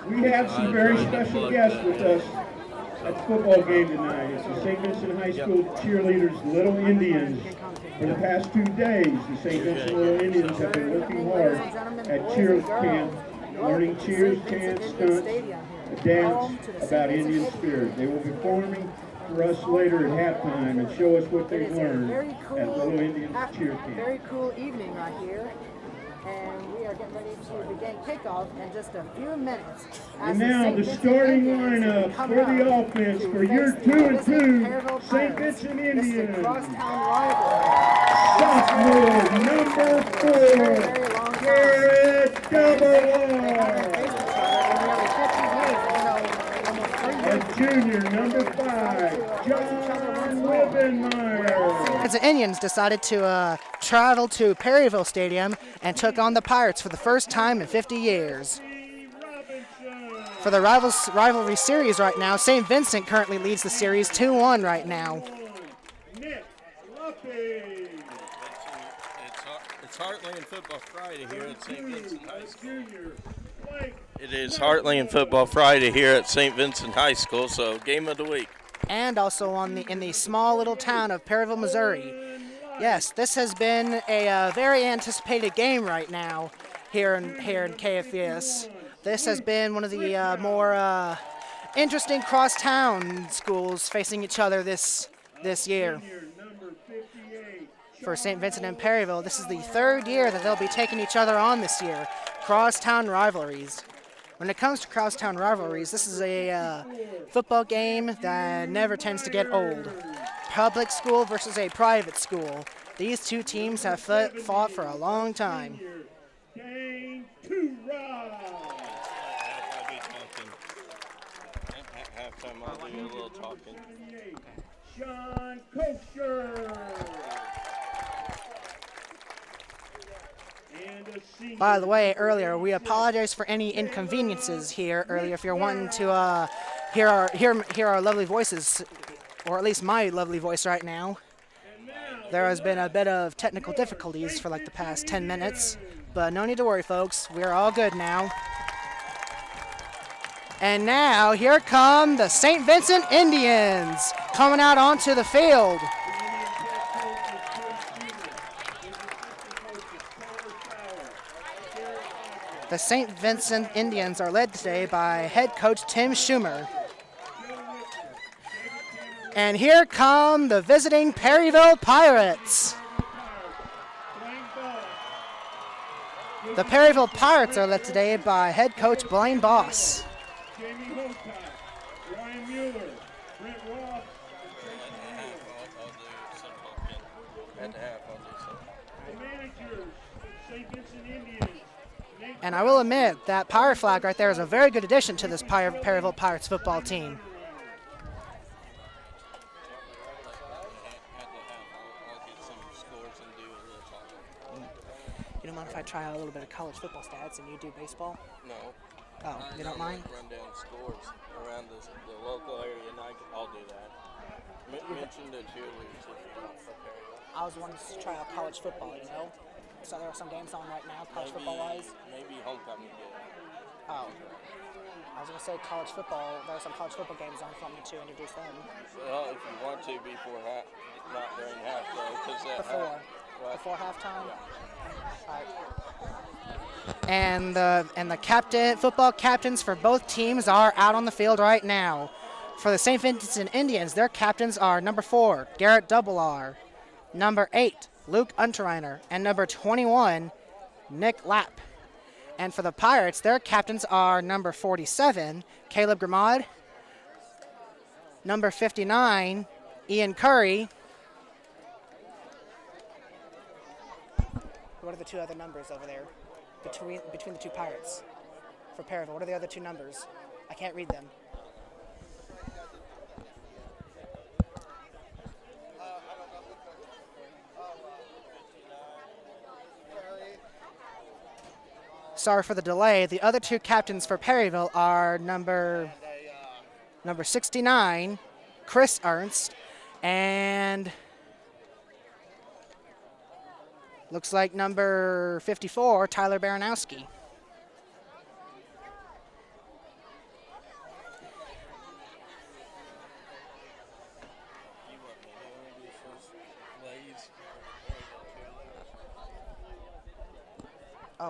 We have some very special guests with us at the football game tonight. It's the St. Vincent High School cheerleaders, Little Indians. For the past 2 days, the St. Vincent Little Indians have been working hard at cheer camp, learning cheers, chants, stunts, a dance about Indian spirit. They will be performing for us later at halftime and show us what they've learned at Little Indians cheer camp. Very cool evening right here. And we are getting ready to begin kickoff in just a few minutes. And now the starting lineup for the offense for your 2-2 St. Vincent Indians. Sophomore number 4, Garrett Double. And junior number 5, John Wibbenmeyer. The Indians decided to travel to Perryville Stadium and took on the Pirates for the first time in 50 years. For the rivalry series right now, St. Vincent currently leads the series 2-1 right now. It's Heartland Football Friday here at St. Vincent High School. It is Heartland Football Friday here at St. Vincent High School, so game of the week. And also in the small little town of Perryville, Missouri. Yes, this has been a very anticipated game right now here in KFVS. This has been one of the more interesting cross-town schools facing each other this year. For St. Vincent and Perryville, this is the 3rd year that they'll be taking each other on this year. Crosstown rivalries. When it comes to crosstown rivalries, this is a football game that never tends to get old. Public school versus a private school. These two teams have fought for a long time. Halftime, I'll do a little talking. Sean Kosher. By the way, earlier, we apologize for any inconveniences here earlier. If you're wanting to hear our lovely voices, or at least my lovely voice right now, there has been a bit of technical difficulties for like the past 10 minutes, but no need to worry, folks. We're all good now. And now, here come the St. Vincent Indians coming out onto the field. The St. Vincent Indians are led today by head coach Tim Schumer. And here come the visiting Perryville Pirates. The Perryville Pirates are led today by head coach Blaine Boss. And I will admit that Pirate flag right there is a very good addition to this Perryville Pirates football team. You don't mind if I try out a little bit of college football stats and you do baseball? No. Oh, you don't mind? Run down scores around the local area, and I'll do that. Mention the cheerleaders if you're not prepared. I was wanting to try out college football, you know? So there are some games on right now, college football-wise. Maybe homecoming game. Oh. I was going to say college football. There are some college football games on for me to introduce them. Well, if you want to, before half, not during half, though. Before halftime? Yeah. All right. And the football captains for both teams are out on the field right now. For the St. Vincent Indians, their captains are number 4, Garrett Double R, number 8, Luke Unterreiner, and number 21, Nick Lapp. And for the Pirates, their captains are number 47, Caleb Grimad, number 59, Ian Curry. What are the two other numbers over there between the two Pirates for Perryville? What are the other two numbers? I can't read them. Sorry for the delay. The other two captains for Perryville are number 69, Chris Ernst, and looks like number 54, Tyler Baranowski.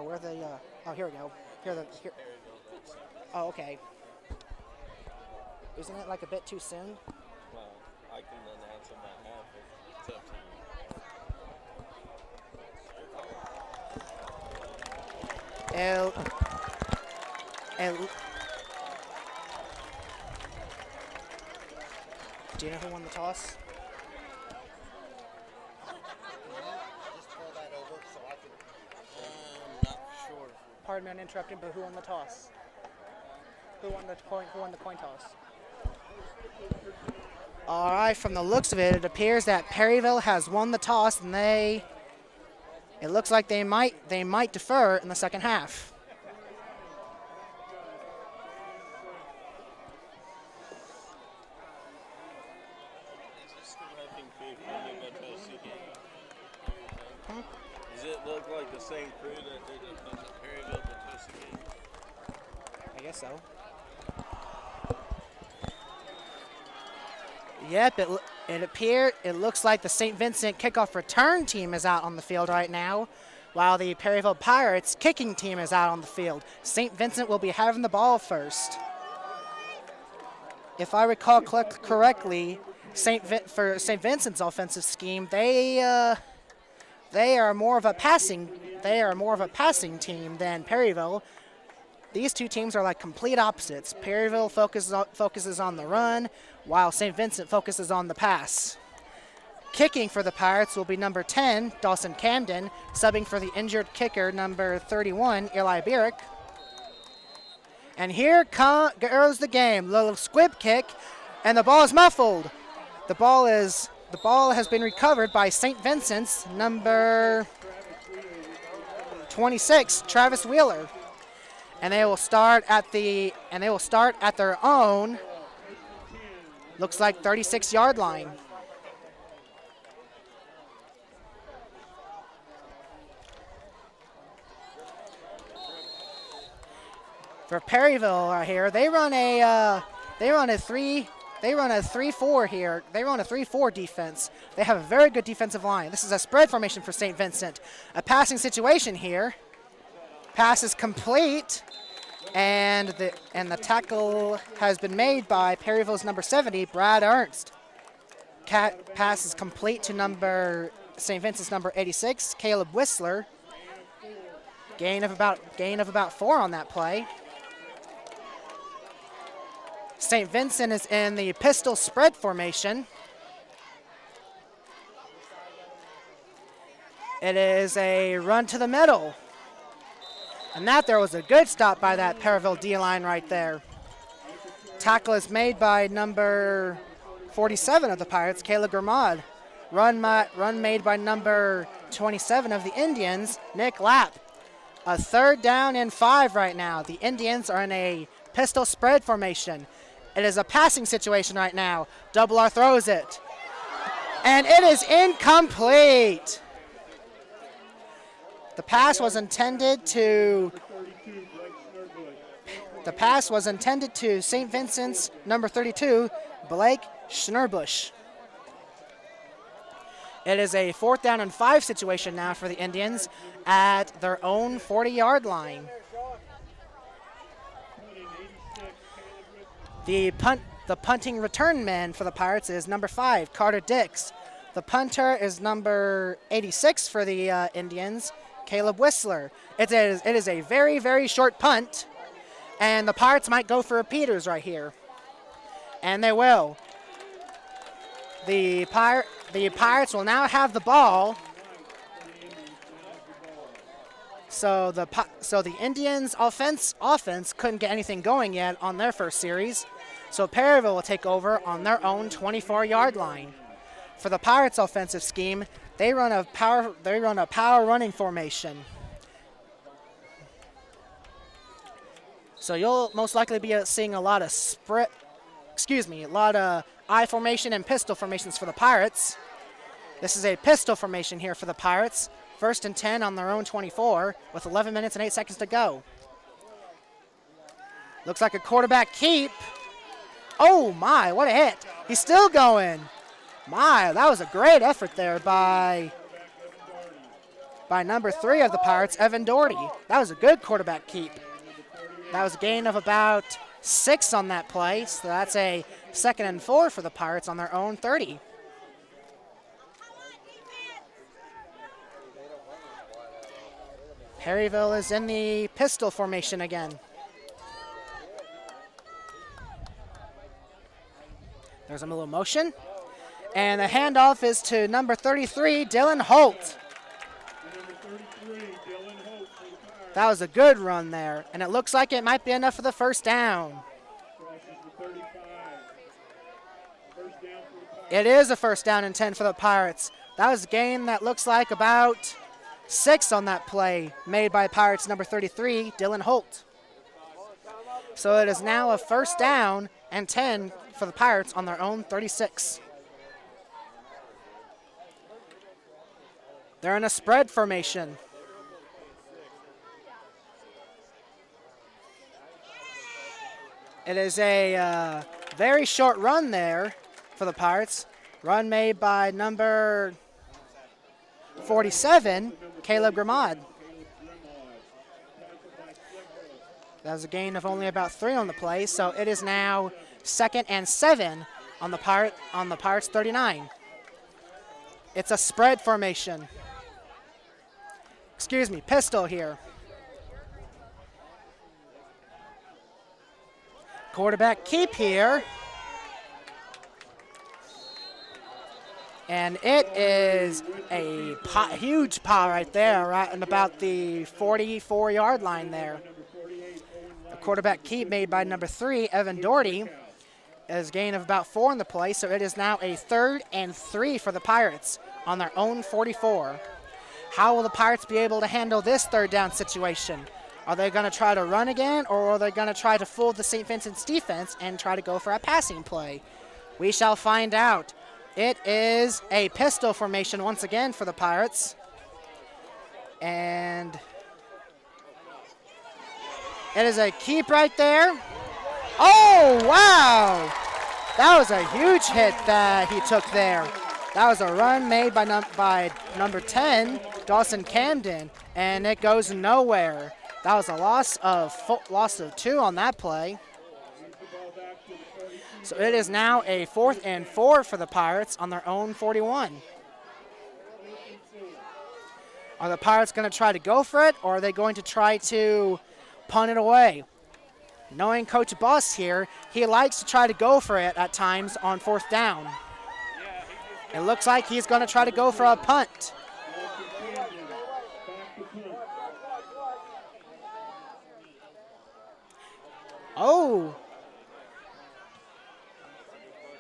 Oh, where the? Oh, here we go. Here. Oh, okay. Isn't it like a bit too soon? Well, I can announce them at half. It's up to you. Do you know who won the toss? I'm not sure. Pardon me on interrupting, but who won the toss? Who won the coin toss? All right, from the looks of it, it appears that Perryville has won the toss, and it looks like they might defer in the second half. Does it look like the same crew that did it on the Perryville Potosi game? I guess so. Yep, it looks like the St. Vincent kickoff return team is out on the field right now, while the Perryville Pirates kicking team is out on the field. St. Vincent will be having the ball first. If I recall correctly, for St. Vincent's offensive scheme, they are more of a passing team than Perryville. These two teams are like complete opposites. Perryville focuses on the run, while St. Vincent focuses on the pass. Kicking for the Pirates will be number 10, Dawson Camden, subbing for the injured kicker, number 31, Eli Bierek. And here goes the game. Little squib kick, and the ball is muffled. The ball has been recovered by St. Vincent's number 26, Travis Wheeler. And they will start at their own, looks like 36-yard line. For Perryville right here, they run a 3-4 here. They run a 3-4 defense. They have a very good defensive line. This is a spread formation for St. Vincent. A passing situation here. Pass is complete, and the tackle has been made by Perryville's number 70, Brad Ernst. Pass is complete to St. Vincent's number 86, Caleb Whistler. Gain of about 4 on that play. St. Vincent is in the pistol spread formation. It is a run to the middle. And that there was a good stop by that Perryville D-line right there. Tackle is made by number 47 of the Pirates, Kayla Gramad. Run made by number 27 of the Indians, Nick Lapp. A 3rd down and 5 right now. The Indians are in a pistol spread formation. It is a passing situation right now. Double R throws it. And it is incomplete. The pass was intended to St. Vincent's number 32, Blake Schnurbush. It is a 4th down and 5 situation now for the Indians at their own 40-yard line. The punting return man for the Pirates is number 5, Carter Dix. The punter is number 86 for the Indians, Caleb Whistler. It is a very, very short punt, and the Pirates might go for repeaters right here. And they will. The Pirates will now have the ball. So the Indians' offense couldn't get anything going yet on their first series. So Perryville will take over on their own 24-yard line. For the Pirates' offensive scheme, they run a power running formation. So you'll most likely be seeing a lot of I formation and pistol formations for the Pirates. This is a pistol formation here for the Pirates. 1st and 10 on their own 24 with 11 minutes and 8 seconds to go. Looks like a quarterback keep. Oh my, what a hit. He's still going. My, that was a great effort there by by number 3 of the Pirates, Evan Doherty. That was a good quarterback keep. That was a gain of about 6 on that play, so that's a 2nd and 4 for the Pirates on their own 30. Perryville is in the pistol formation again. There's a little motion. And the handoff is to number 33, Dylan Holt. That was a good run there, and it looks like it might be enough for the first down. It is a first down and 10 for the Pirates. That was a gain that looks like about 6 on that play made by Pirates number 33, Dylan Holt. So it is now a first down and 10 for the Pirates on their own 36. They're in a spread formation. It is a very short run there for the Pirates. Run made by number 47, Caleb Grimad. That was a gain of only about 3 on the play, so it is now 2nd and 7 on the Pirates 39. It's a spread formation. Excuse me, pistol here. Quarterback keep here. And it is a huge pile right there, right in about the 44-yard line there. The quarterback keep made by number 3, Evan Doherty, is a gain of about 4 in the play, so it is now a 3rd and 3 for the Pirates on their own 44. How will the Pirates be able to handle this 3rd down situation? Are they going to try to run again, or are they going to try to fool the St. Vincent's defense and try to go for a passing play? We shall find out. It is a pistol formation once again for the Pirates. And it is a keep right there. Oh, wow! That was a huge hit that he took there. That was a run made by number 10, Dawson Camden, and it goes nowhere. That was a loss of 2 on that play. So it is now a 4th and 4 for the Pirates on their own 41. Are the Pirates going to try to go for it, or are they going to try to punt it away? Knowing Coach Boss here, he likes to try to go for it at times on 4th down. It looks like he's going to try to go for a punt. Oh.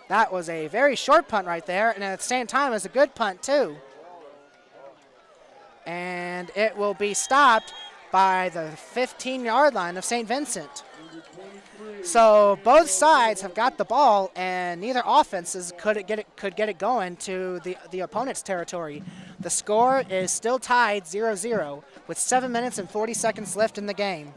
That was a very short punt right there, and at the same time, it's a good punt too. And it will be stopped by the 15-yard line of St. Vincent. So both sides have got the ball, and neither offenses could get it going to the opponent's territory. The score is still tied 0-0 with 7 minutes and 40 seconds left in the game.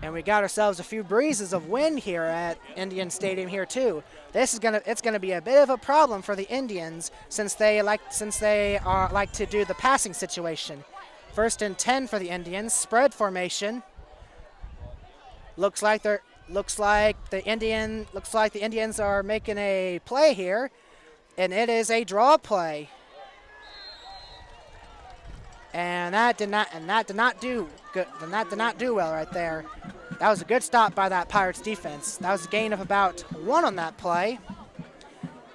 And we got ourselves a few breezes of wind here at Indian Stadium here too. It's gonna be a bit of a problem for the Indians since they like to do the passing situation. 1st and 10 for the Indians. Spread formation. Looks like the Indians are making a play here, and it is a draw play. And that did not do well right there. That was a good stop by that Pirates defense. That was a gain of about 1 on that play.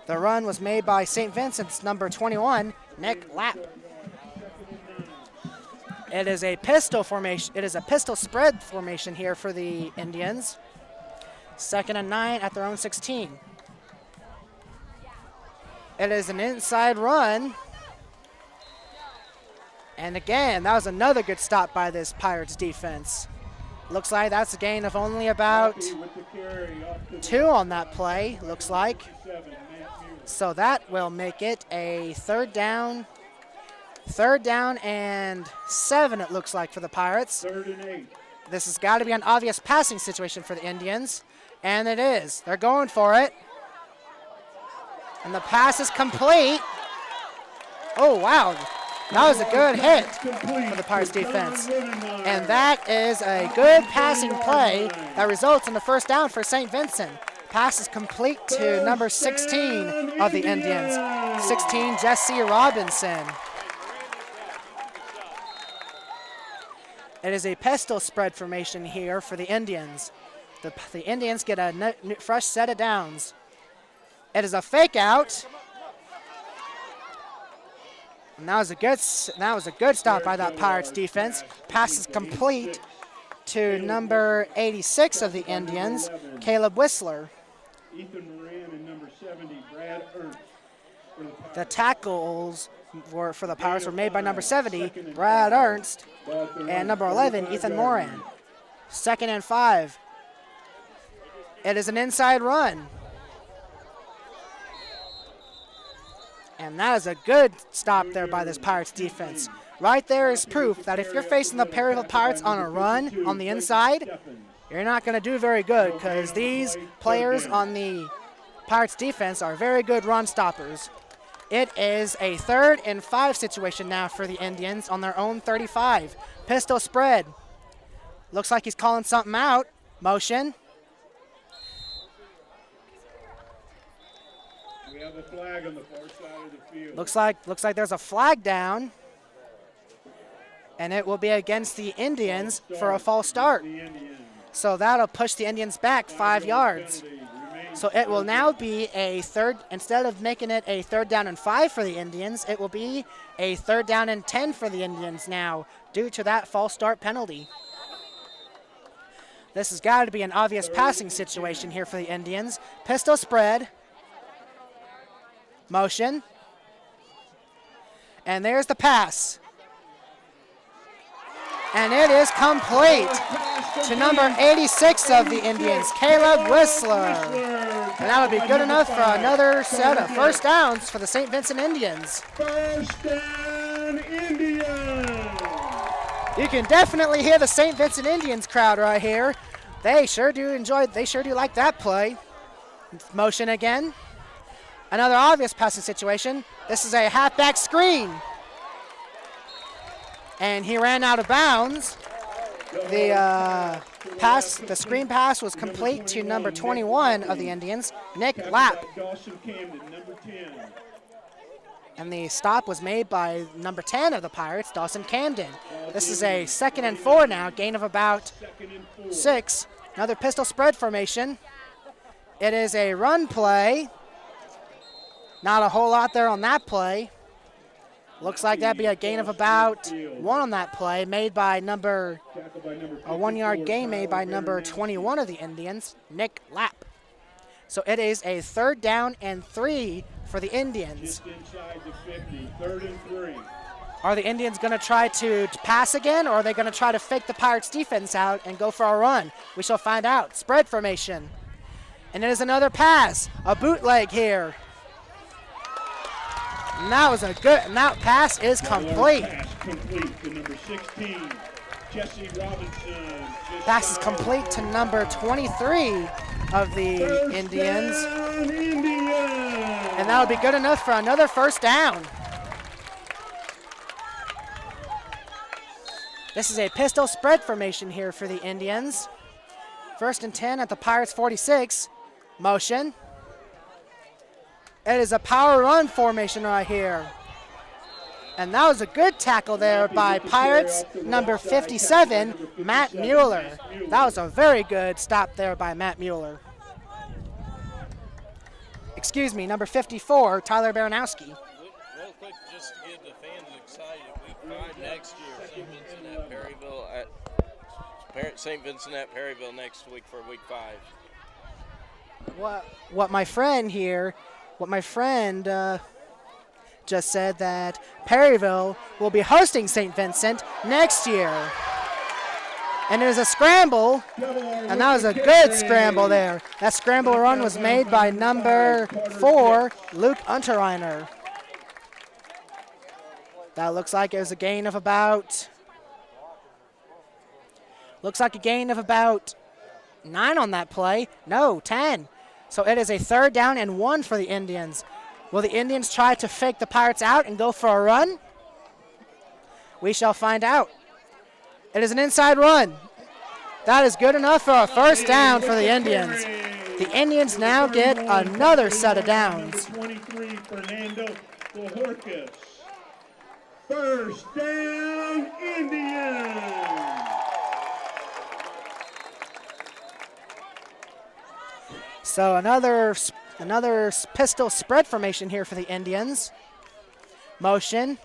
The run was made by St. Vincent's number 21, Nick Lapp. It is a pistol formation. It is a pistol spread formation here for the Indians. 2nd and 9 at their own 16. It is an inside run. And again, that was another good stop by this Pirates defense. Looks like that's a gain of only about 2 on that play, looks like. So that will make it a 3rd down and 7, it looks like, for the Pirates. 3rd and 8. This has got to be an obvious passing situation for the Indians, and it is. They're going for it. And the pass is complete. Oh, wow. That was a good hit for the Pirates defense. And that is a good passing play that results in the first down for St. Vincent. Pass is complete to number 16 of the Indians, 16, Jesse Robinson. It is a pistol spread formation here for the Indians. The Indians get a fresh set of downs. It is a fake out. And that was a good stop by that Pirates defense. Pass is complete to number 86 of the Indians, Caleb Whistler. Ethan Moran and number 70, Brad Ernst. The tackles for the Pirates were made by number 70, Brad Ernst, and number 11, Ethan Moran. 2nd and 5. It is an inside run. And that is a good stop there by this Pirates defense. Right there is proof that if you're facing the Perryville Pirates on a run on the inside, you're not going to do very good because these players on the Pirates defense are very good run stoppers. It is a 3rd and 5 situation now for the Indians on their own 35. Pistol spread. Looks like he's calling something out. Motion. We have a flag on the far side of the field. Looks like there's a flag down. And it will be against the Indians for a false start. So that'll push the Indians back 5 yards. So it will now be a third, instead of making it a 3rd down and 5 for the Indians, it will be a 3rd down and 10 for the Indians now due to that false start penalty. This has got to be an obvious passing situation here for the Indians. Pistol spread. Motion. And there's the pass. And it is complete to number 86 of the Indians, Caleb Whistler. And that would be good enough for another set of first downs for the St. Vincent Indians. First down, Indians! You can definitely hear the St. Vincent Indians crowd right here. They sure do like that play. Motion again. Another obvious passing situation. This is a halfback screen. And he ran out of bounds. The screen pass was complete to number 21 of the Indians, Nick Lapp. And the stop was made by number 10 of the Pirates, Dawson Camden. This is a 2nd and 4 now, gain of about 6. Another pistol spread formation. It is a run play. Not a whole lot there on that play. Looks like that'd be a gain of about 1 on that play, made by a 1-yard gain made by number 21 of the Indians, Nick Lapp. So it is a 3rd down and 3 for the Indians. Just inside the 50, 3rd and 3. Are the Indians going to try to pass again, or are they going to try to fake the Pirates defense out and go for a run? We shall find out. Spread formation. And it is another pass, a bootleg here. And that was a good, and that pass is complete. Pass complete to number 16, Jesse Robinson. Pass is complete to number 23 of the Indians. And that would be good enough for another first down. This is a pistol spread formation here for the Indians. 1st and 10 at the Pirates 46. Motion. It is a power run formation right here. And that was a good tackle there by Pirates number 57, Matt Mueller. That was a very good stop there by Matt Mueller. Excuse me, number 54, Tyler Baranowski. Real quick, just to get the fans excited, week 5 next year, St. Vincent at Perryville St. Vincent at Perryville next week for week 5. What my friend just said that Perryville will be hosting St. Vincent next year. And there's a scramble, and that was a good scramble there. That scramble run was made by number 4, Luke Unterreiner. That looks like it was a gain of about Looks like a gain of about 9 on that play. No, 10. So it is a 3rd down and 1 for the Indians. Will the Indians try to fake the Pirates out and go for a run? We shall find out. It is an inside run. That is good enough for a 1st down for the Indians. The Indians now get another set of downs. 23, Fernando Bojorquez. 1st down, Indians. So another pistol spread formation here for the Indians. Motion.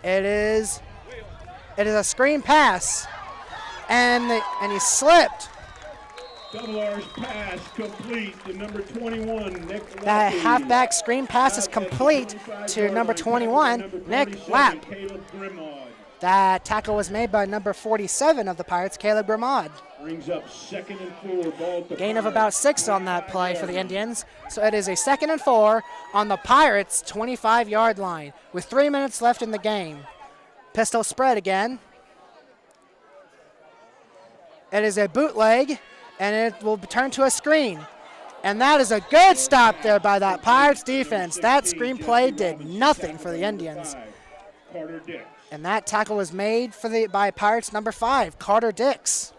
It is a screen pass, and he slipped. Double R's pass complete to number 21, Nick Lapp. That halfback screen pass is complete to number 21, Nick Lapp. That tackle was made by number 47 of the Pirates, Caleb Grimmaud. Brings up 2nd and 4. Ball to Gain of about 6 on that play for the Indians. So it is a 2nd and 4 on the Pirates' 25-yard line with 3 minutes left in the game. Pistol spread again. It is a bootleg, and it will turn to a screen. And that is a good stop there by that Pirates defense. That screen play did nothing for the Indians. And that tackle was made by Pirates number 5, Carter Dix.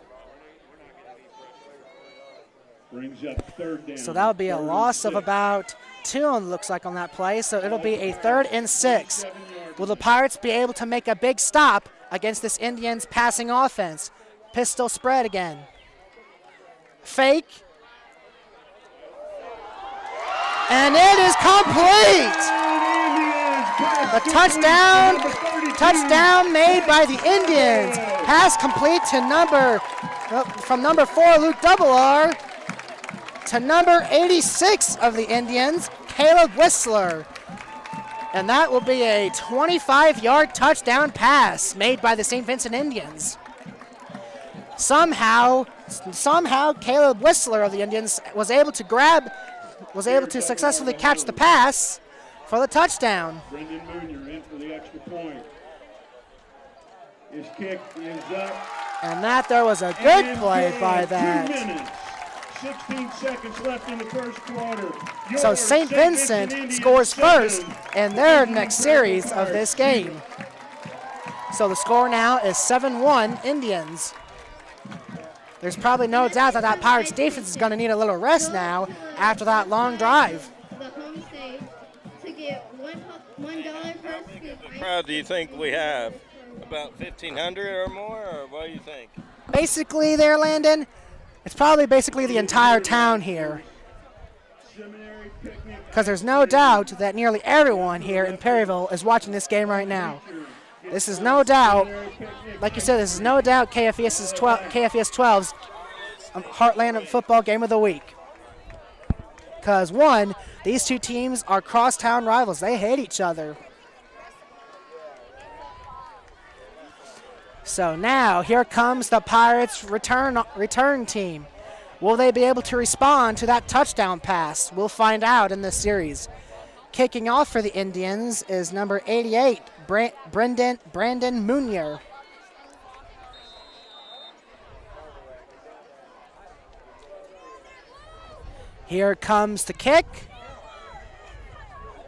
Brings up 3rd down. So that would be a loss of about 2, looks like, on that play. So it'll be a 3rd and 6. Will the Pirates be able to make a big stop against this Indians passing offense? Pistol spread again. Fake. And it is complete. A touchdown made by the Indians. Pass complete to from number 4, Luke Double R, to number 86 of the Indians, Caleb Whistler. And that will be a 25-yard touchdown pass made by the St. Vincent Indians. Somehow Caleb Whistler of the Indians was able to successfully catch the pass for the touchdown. Brendan Moonier in for the extra point. His kick is up. And there was a good play by 2 that. minutes, 16 seconds left in the 1st quarter. So St. Vincent scores first in their next series of this game. So the score now is 7-1 Indians. There's probably no doubt that Pirates defense is going to need a little rest now after that long drive. The home stage to get $1 per scoop. How proud do you think we have? About 1,500 or more, or what do you think? Basically there, Landon, it's probably basically the entire town here. Because there's no doubt that nearly everyone here in Perryville is watching this game right now. This is no doubt, like you said, this is no doubt KFES 12's Heartland Football Game of the Week. Because, one, these two teams are crosstown rivals. They hate each other. So now, here comes the Pirates' return team. Will they be able to respond to that touchdown pass? We'll find out in this series. Kicking off for the Indians is number 88, Brandon Moonier. Here comes the kick.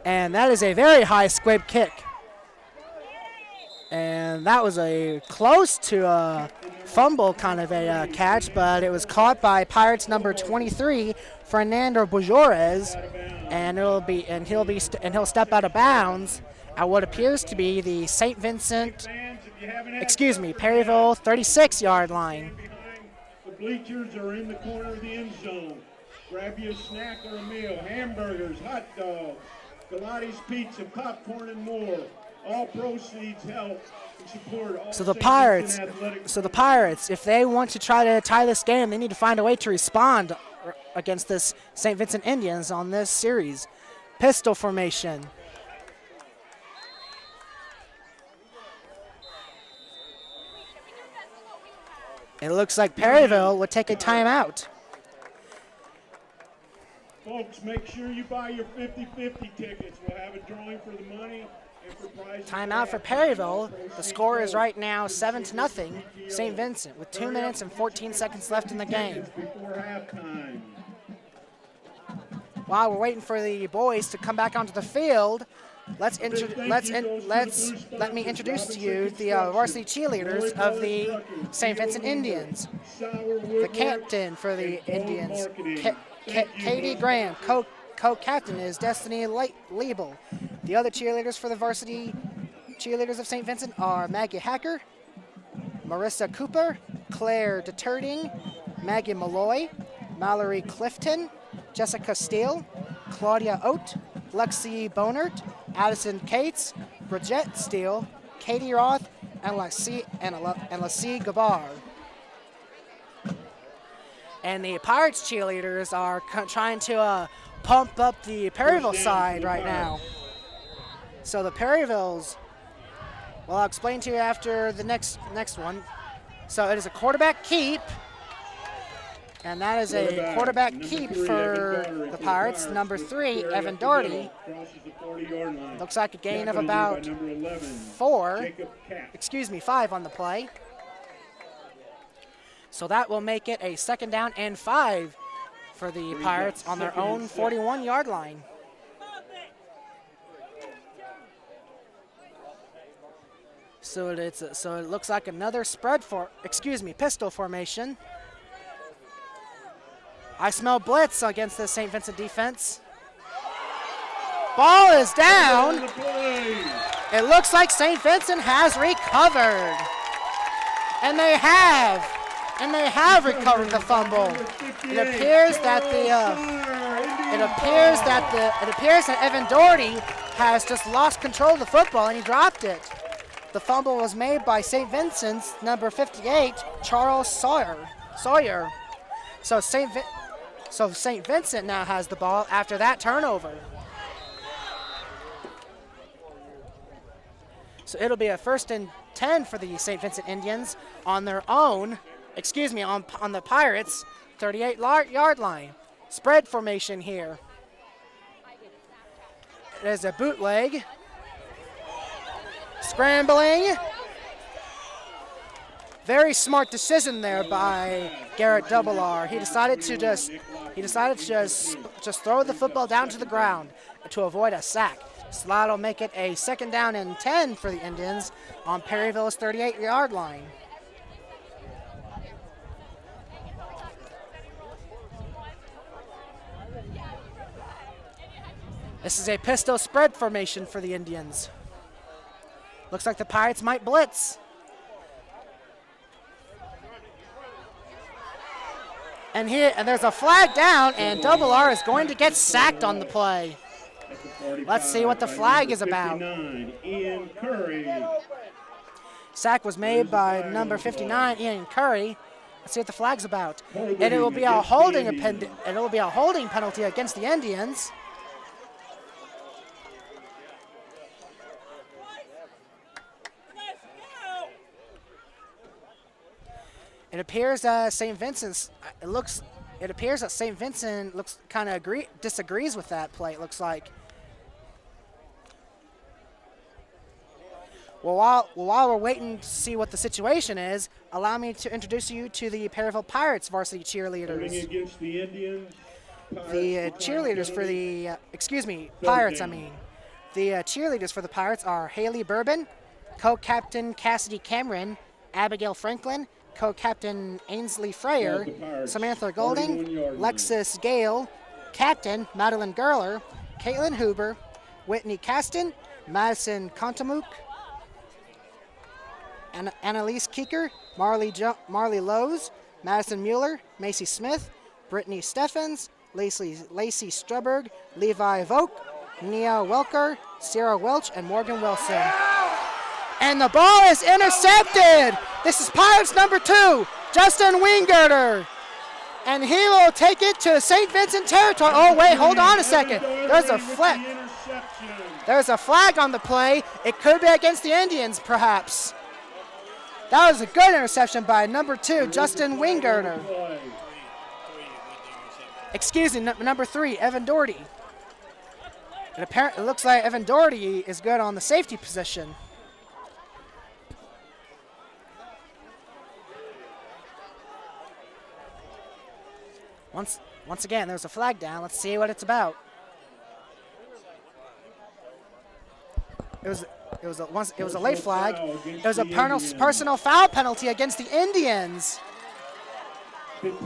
And that is a very high squib kick. And that was a close to a fumble kind of a catch, but it was caught by Pirates number 23, Fernando Bojorquez, and he'll step out of bounds at what appears to be the Perryville 36-yard line. The bleachers are in the corner of the end zone. Grab you a snack or a meal, hamburgers, hot dogs, Galati's Pizza, popcorn, and more. All proceeds help and support all. So the Pirates, if they want to try to tie this game, they need to find a way to respond against this St. Vincent Indians on this series. Pistol formation. It looks like Perryville would take a timeout. Folks, make sure you buy your 50-50 tickets. We'll have a drawing for the money Timeout for Perryville. The score is right now 7-0, St. Vincent, with 2 minutes and 14 seconds left in the game. While we're waiting for the boys to come back onto the field, let me introduce to you the varsity cheerleaders of the St. Vincent Indians. The captain for the Indians, Katie Graham. Co-captain is Destiny Liebel. The other cheerleaders for the varsity cheerleaders of St. Vincent are Maggie Hacker, Marissa Cooper, Claire DeTurding, Maggie Malloy, Mallory Clifton, Jessica Steele, Claudia Oat, Lexi Bonert, Addison Cates, Bridget Steele, Katie Roth, and Lassie Gabar. And the Pirates cheerleaders are trying to pump up the Perryville side right now. So the Perryvilles, well, I'll explain to you after the next one. So it is a quarterback keep, and that is a quarterback keep for the Pirates. Number 3, Evan Doherty. Looks like a gain of about 5 on the play. So that will make it a 2nd down and 5 for the Pirates on their own 41-yard line. So it looks like another pistol formation. I smell blitz against the St. Vincent defense. Ball is down. It looks like St. Vincent has recovered. And they have recovered the fumble. It appears that Evan Doherty has just lost control of the football and he dropped it. The fumble was made by St. Vincent's number 58, Charles Sawyer. So St. Vincent now has the ball after that turnover. So it'll be a 1st and 10 for the St. Vincent Indians on their own, on the Pirates' 38-yard line. Spread formation here. There's a bootleg. Scrambling. Very smart decision there by Garrett Double-R. He decided to just throw the football down to the ground to avoid a sack. So that'll make it a 2nd down and 10 for the Indians on Perryville's 38-yard line. This is a pistol spread formation for the Indians. Looks like the Pirates might blitz. And there's a flag down, and Double-R is going to get sacked on the play. Let's see what the flag is about. Sack was made by number 59, Ian Curry. Let's see what the flag's about. And it will be a holding penalty against the Indians. It appears that St. Vincent kind of disagrees with that play. It looks like. Well, while we're waiting to see what the situation is, allow me to introduce you to the Perryville Pirates varsity cheerleaders. Against the Indians, The cheerleaders for the Pirates. The cheerleaders for the Pirates are Haley Bourbon, co-captain Cassidy Cameron, Abigail Franklin, co-captain Ainsley Freyer, Samantha Golding, Lexus Gale, captain Madeline Gerler, Caitlin Huber, Whitney Caston, Madison Contamuk, Annalise Keeker, Marley Lowe's, Madison Mueller, Macy Smith, Brittany Steffens, Lacey Struberg, Levi Vogt, Nia Welker, Sarah Welch, and Morgan Wilson. And the ball is intercepted. This is Pirates number 2, Justin Wingirter. And he will take it to St. Vincent territory. Oh, wait, hold on a second. There's a flag. There's a flag on the play. It could be against the Indians, perhaps. That was a good interception by number 2, Justin Wingirter. Excuse me, number 3, Evan Doherty. It looks like Evan Doherty is good on the safety position. Once again, there's a flag down. Let's see what it's about. It was a late flag. It was a personal foul penalty against the Indians.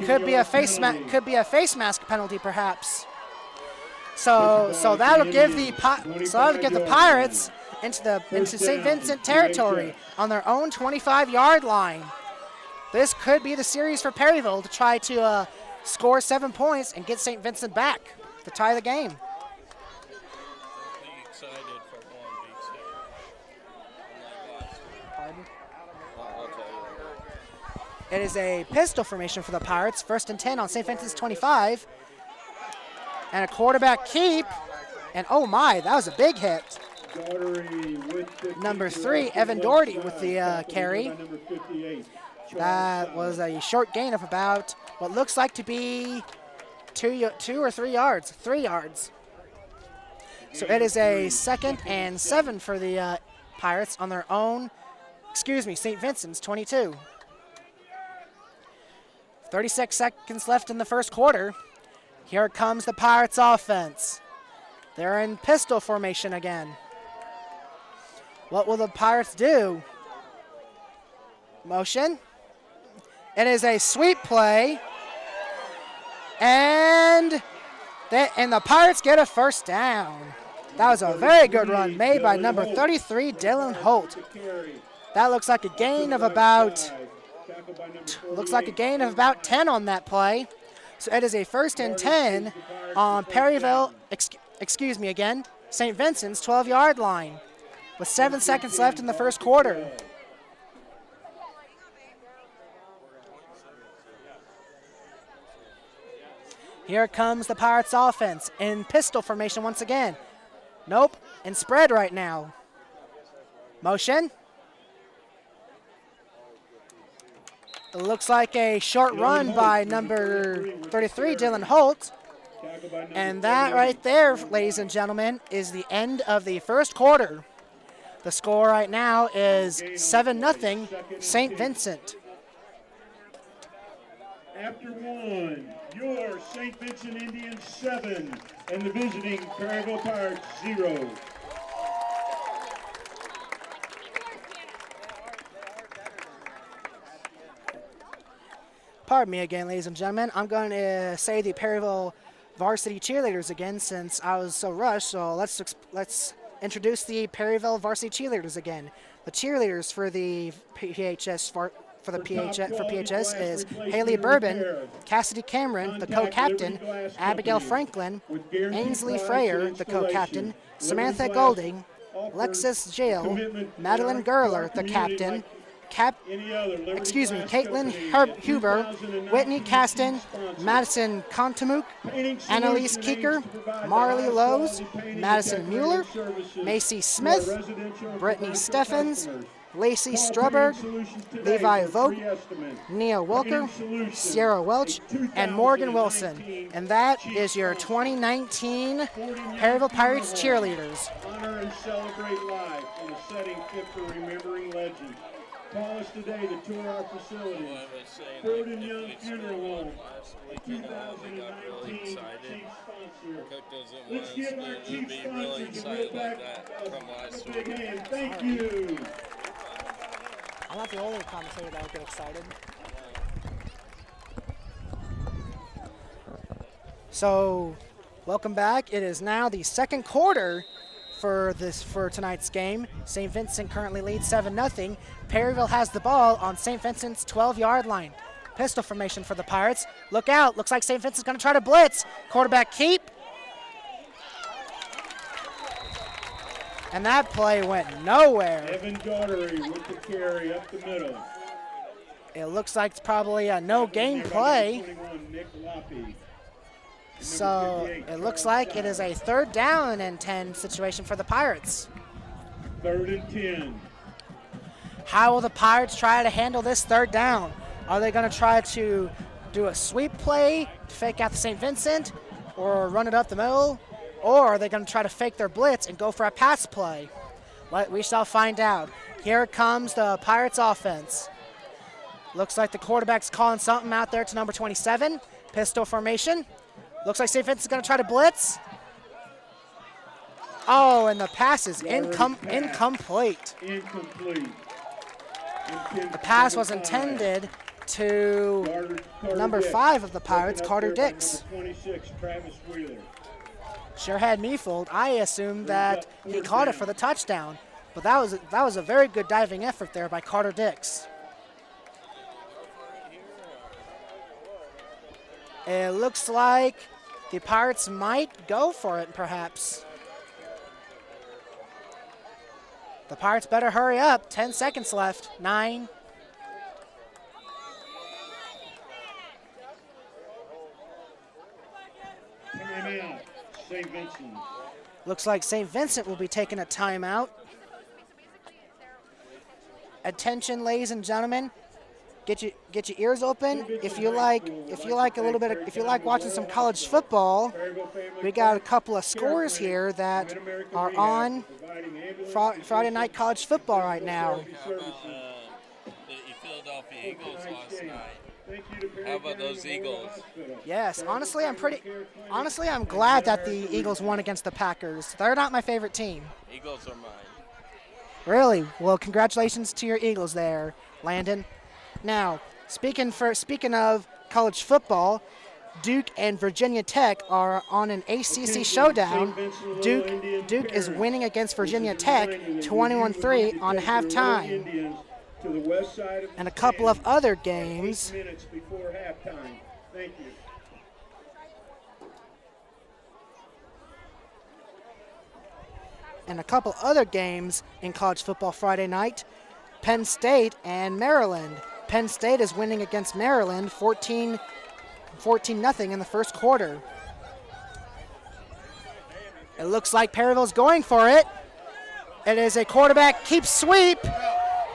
Could be a face mask penalty, perhaps. So that'll give the Pirates into St. Vincent territory on their own 25-yard line. This could be the series for Perryville to try to score 7 points and get St. Vincent back to tie the game. It is a pistol formation for the Pirates. 1st and 10 on St. Vincent's 25. And a quarterback keep. And oh my, that was a big hit. Number 3, Evan Doherty with the carry. That was a short gain of about what looks like to be 2 or 3 yards. 3 yards. So it is a 2nd and 7 for the Pirates on their own, St. Vincent's 22. 36 seconds left in the first quarter. Here comes the Pirates offense. They're in pistol formation again. What will the Pirates do? Motion. It is a sweep play. And the Pirates get a 1st down. That was a very good run made by number 33, Dylan Holt. That looks like a gain of about 10 on that play. So it is a 1st and 10 on St. Vincent's 12-yard line with 7 seconds left in the first quarter. Here comes the Pirates offense in pistol formation once again. Nope, in spread right now. Motion. It looks like a short run by number 33, Dylan Holt. And that right there, ladies and gentlemen, is the end of the first quarter. The score right now is 7-0 St. Vincent. After one, your St. Vincent Indians 7 and the visiting Perryville Pirates 0. Pardon me again, ladies and gentlemen. I'm going to say the Perryville varsity cheerleaders again since I was so rushed. So let's introduce the Perryville varsity cheerleaders again. The cheerleaders for the PHS is Haley Bourbon, Cassidy Cameron, the co-captain, Abigail Franklin, Ainsley Freyer, the co-captain, Samantha Golding, Alexis Jail, Madeline Gerler, the captain, Caitlin Huber, Whitney Caston, Madison Contamuk, Annalise Keeker, Marley Lowe's, Madison Mueller, Macy Smith, Brittany Steffens, Lacey Struberg, Levi Vogt, Nia Wilker, Sierra Welch, and Morgan Wilson. And that is your 2019 Perryville Pirates cheerleaders. Honor and celebrate life in a setting fit for remembering legends. Call us today to tour our facilities. Ford and Young Funeral Home, a 2019 chief sponsor. Let's give our chief sponsors a real back a big hand. Thank you. I'm not the only commentator that would get excited. So, welcome back. It is now the second quarter for tonight's game. St. Vincent currently leads 7-0. Perryville has the ball on St. Vincent's 12-yard line. Pistol formation for the Pirates. Look out. Looks like St. Vincent's going to try to blitz. Quarterback keep. And that play went nowhere. Evan Daughtery with the carry up the middle. It looks like it's probably a no-gain play. So it looks like it is a 3rd down and 10 situation for the Pirates. 3rd and 10. How will the Pirates try to handle this 3rd down? Are they going to try to do a sweep play to fake out the St. Vincent or run it up the middle? Or are they going to try to fake their blitz and go for a pass play? We shall find out. Here comes the Pirates offense. Looks like the quarterback's calling something out there to number 27. Pistol formation. Looks like St. Vincent's going to try to blitz. Oh, and the pass is incomplete. Incomplete. The pass was intended to number 5 of the Pirates, Carter Dix. Number 26, Travis Wheeler. Sure had me fooled. I assumed that he caught it for the touchdown, but that was a very good diving effort there by Carter Dix. It looks like the Pirates might go for it, perhaps. The Pirates better hurry up. 10 seconds left. 9. Timeout, St. Vincent. Looks like St. Vincent will be taking a timeout. Attention, ladies and gentlemen. Get your ears open. If you like watching some college football, we got a couple of scores here that are on Friday night college football right now. The Philadelphia Eagles last night. How about those Eagles? Yes, honestly, I'm glad that the Eagles won against the Packers. They're not my favorite team. Eagles are mine. Really? Well, congratulations to your Eagles there, Landon. Now, speaking of college football, Duke and Virginia Tech are on an ACC showdown. Duke is winning against Virginia Tech 21-3 on halftime. And a couple of other games. And a couple other games in college football Friday night. Penn State and Maryland. Penn State is winning against Maryland 14-0 in the first quarter. It looks like Perryville's going for it. It is a quarterback keep sweep.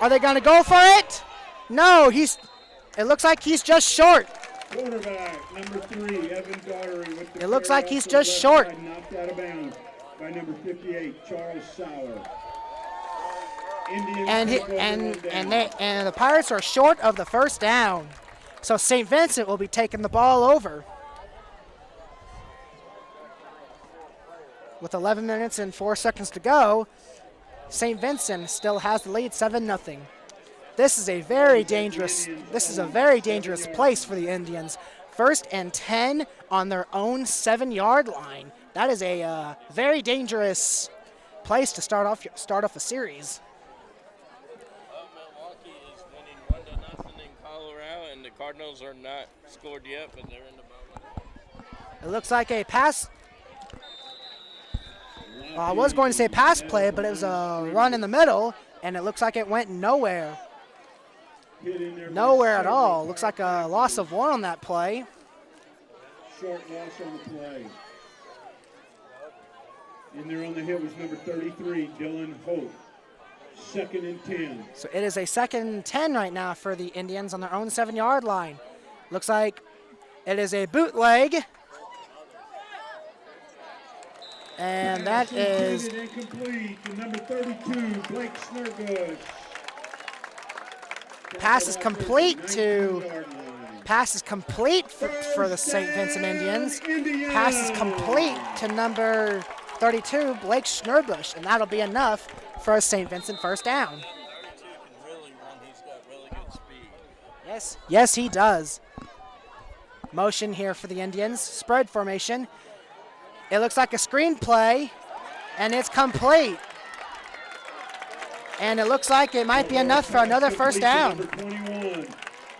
Are they going to go for it? No, it looks like he's just short. Quarterback, number 3, Evan Daughtery with the It looks like he's just short. Knocked out of bounds by number 58, Charles Sauer. And the Pirates are short of the first down. So St. Vincent will be taking the ball over. With 11 minutes and 4 seconds to go, St. Vincent still has the lead 7-0. This is a very dangerous place for the Indians. 1st and 10 on their own 7-yard line. That is a very dangerous place to start off a series. Milwaukee is winning 1-0 in Colorado, and the Cardinals are not scored yet, but they're in the ball. It looks like a pass. I was going to say pass play, but it was a run in the middle, and it looks like it went nowhere. Nowhere at all. Looks like a loss of 1 on that play. Short loss on the play. In there on the hit was number 33, Dylan Hope. 2nd and 10. So it is a 2nd and 10 right now for the Indians on their own 7-yard line. Looks like it is a bootleg. And that is incomplete to number 32, Blake Snurbush. Pass is complete for the St. Vincent Indians. Pass is complete to number 32, Blake Schnurbush, and that'll be enough for a St. Vincent first down. 32 can really run. He's got really good speed. Yes, he does. Motion here for the Indians. Spread formation. It looks like a screen play, and it's complete. And it looks like it might be enough for another first down. Number 21,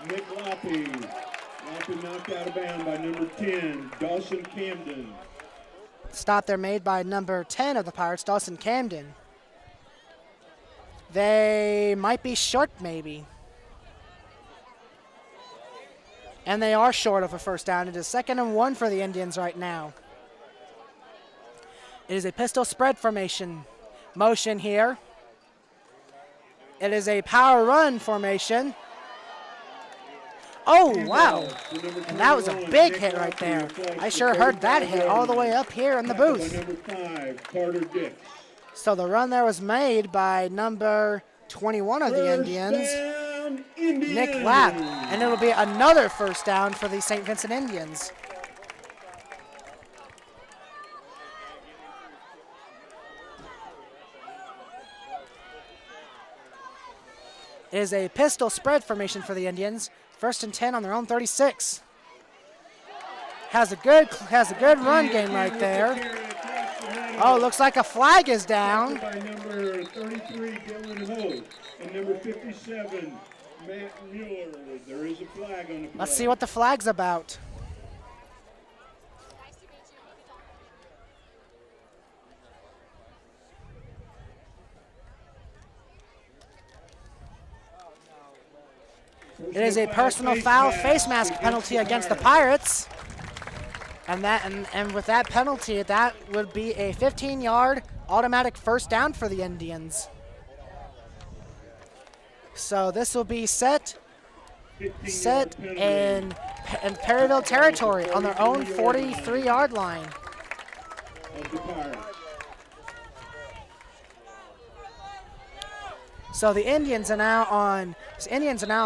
Nick Loppy. Loppy knocked out of bounds by number 10, Dawson Camden. Stop there made by number 10 of the Pirates, Dawson Camden. They might be short, maybe. And they are short of a first down. It is 2nd and 1 for the Indians right now. It is a pistol spread formation. Motion here. It is a power run formation. Oh, wow. And that was a big hit right there. I sure heard that hit all the way up here in the booth. Number 5, Carter Dix. So the run there was made by number 21 of the Indians, Nick Lapp. And it'll be another first down for the St. Vincent Indians. It is a pistol spread formation for the Indians. 1st and 10 on their own 36. Has a good run game right there. Oh, looks like a flag is down. By number 33, Dylan Ho, and number 57, Matt Mueller. There is a flag on the play. Let's see what the flag's about. It is a personal foul face mask penalty against the Pirates. And with that penalty, that would be a 15-yard automatic first down for the Indians. So this will be set in Perryville territory on their own 43-yard line. So the Indians are now on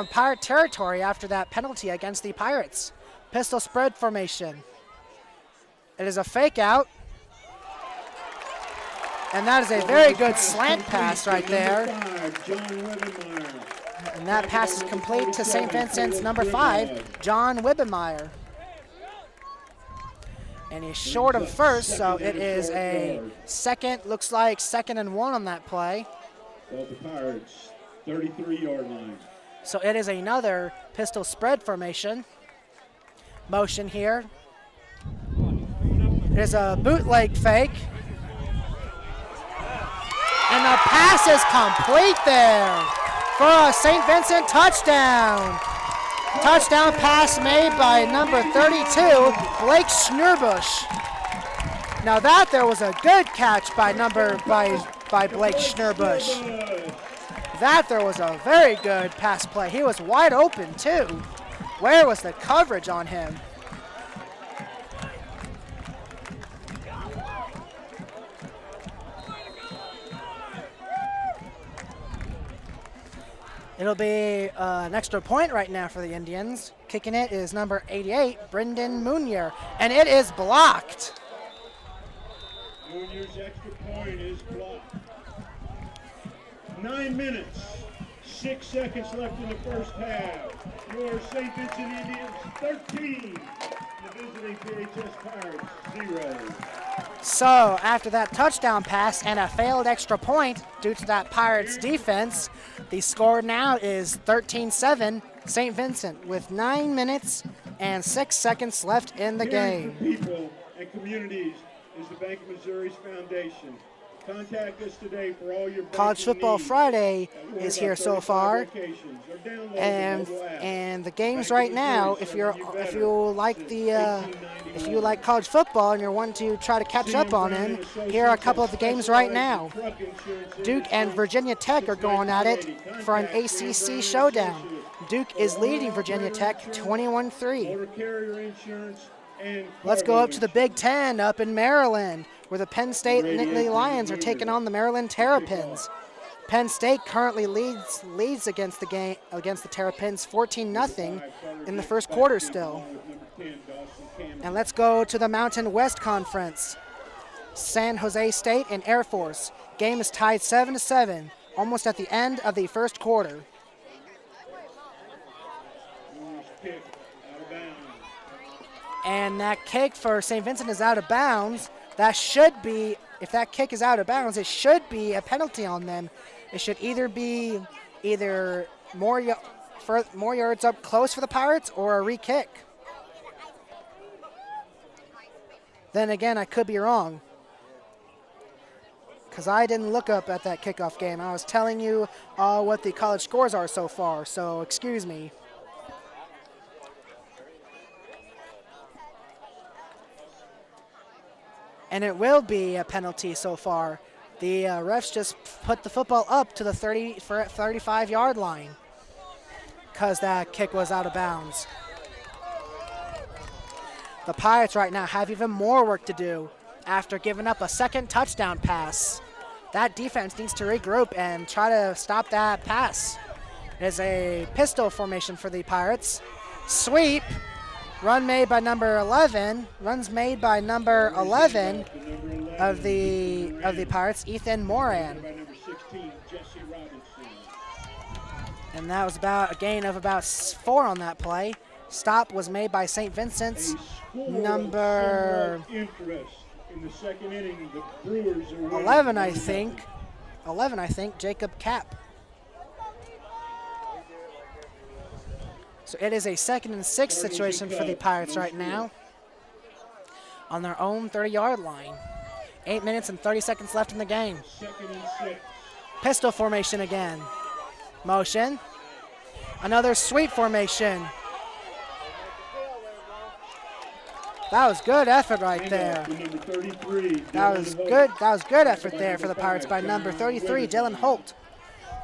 Pirate territory after that penalty against the Pirates. Pistol spread formation. It is a fake out. And that is a very good slant pass right there. And that pass is complete to St. Vincent's number 5, John Wibbenmeyer. And he's short of first, so it is a looks like 2nd and 1 on that play. The Pirates, 33-yard line. So it is another pistol spread formation. Motion here. There's a bootleg fake. And the pass is complete there for a St. Vincent touchdown. Touchdown pass made by number 32, Blake Schnurbush. Now that there was a good catch by Blake Schnurbush. That there was a very good pass play. He was wide open too. Where was the coverage on him? It'll be an extra point right now for the Indians. Kicking it is number 88, Brendan Munier, and it is blocked. Munier's extra point is blocked. 9 minutes, 6 seconds left in the first half. Your St. Vincent Indians 13, the visiting PHS Pirates 0. So after that touchdown pass and a failed extra point due to that Pirates defense, the score now is 13-7 St. Vincent with 9 minutes and 6 seconds left in the game. People and communities is the Bank of Missouri's foundation. Contact us today for all your College Football Friday is here so far, and the games right now. If you like college football and you're wanting to try to catch up on them, here are a couple of the games right now. Duke and Virginia Tech are going at it for an ACC showdown. Duke is leading Virginia Tech 21-3. Let's go up to the Big Ten up in Maryland, where the Penn State Nittany Lions are taking on the Maryland Terrapins. Penn State currently leads against the Terrapins 14-0 in the first quarter still. And let's go to the Mountain West Conference. San Jose State and Air Force. Game is tied 7-7, almost at the end of the first quarter. And that kick for St. Vincent is out of bounds. That should be, if that kick is out of bounds, it should be a penalty on them. It should either be more yards up close for the Pirates or a re-kick. Then again, I could be wrong, because I didn't look up at that kickoff game. I was telling you what the college scores are so far, so excuse me. And it will be a penalty so far. The refs just put the football up to the 35-yard line. because that kick was out of bounds. The Pirates right now have even more work to do after giving up a second touchdown pass. That defense needs to regroup and try to stop that pass. It is a pistol formation for the Pirates. Sweep. Run made by number 11. Runs made by number 11 of the Pirates, Ethan Moran. And that was about a gain of about 4 on that play. Stop was made by St. Vincent's number 11, I think. 11, I think, Jacob Kapp. So it is a 2nd and 6 situation for the Pirates right now on their own 30-yard line. 8 minutes and 30 seconds left in the game. Pistol formation again. Motion. Another sweep formation. That was good effort right there. That was good. That was good effort there for the Pirates by number 33, Dylan Holt.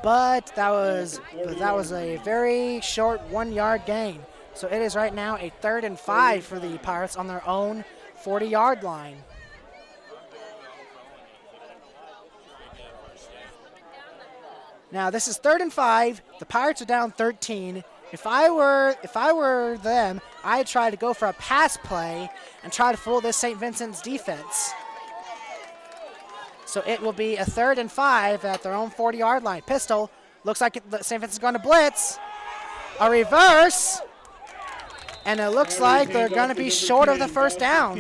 But that was a very short 1-yard gain. So it is right now a 3rd and 5 for the Pirates on their own 40-yard line. Now this is 3rd and 5. The Pirates are down 13. If I were them, I'd try to go for a pass play and try to fool this St. Vincent's defense. So it will be a 3rd and 5 at their own 40-yard line. Pistol. Looks like St. Vincent's going to blitz. A reverse. And it looks like they're going to be short of the first down.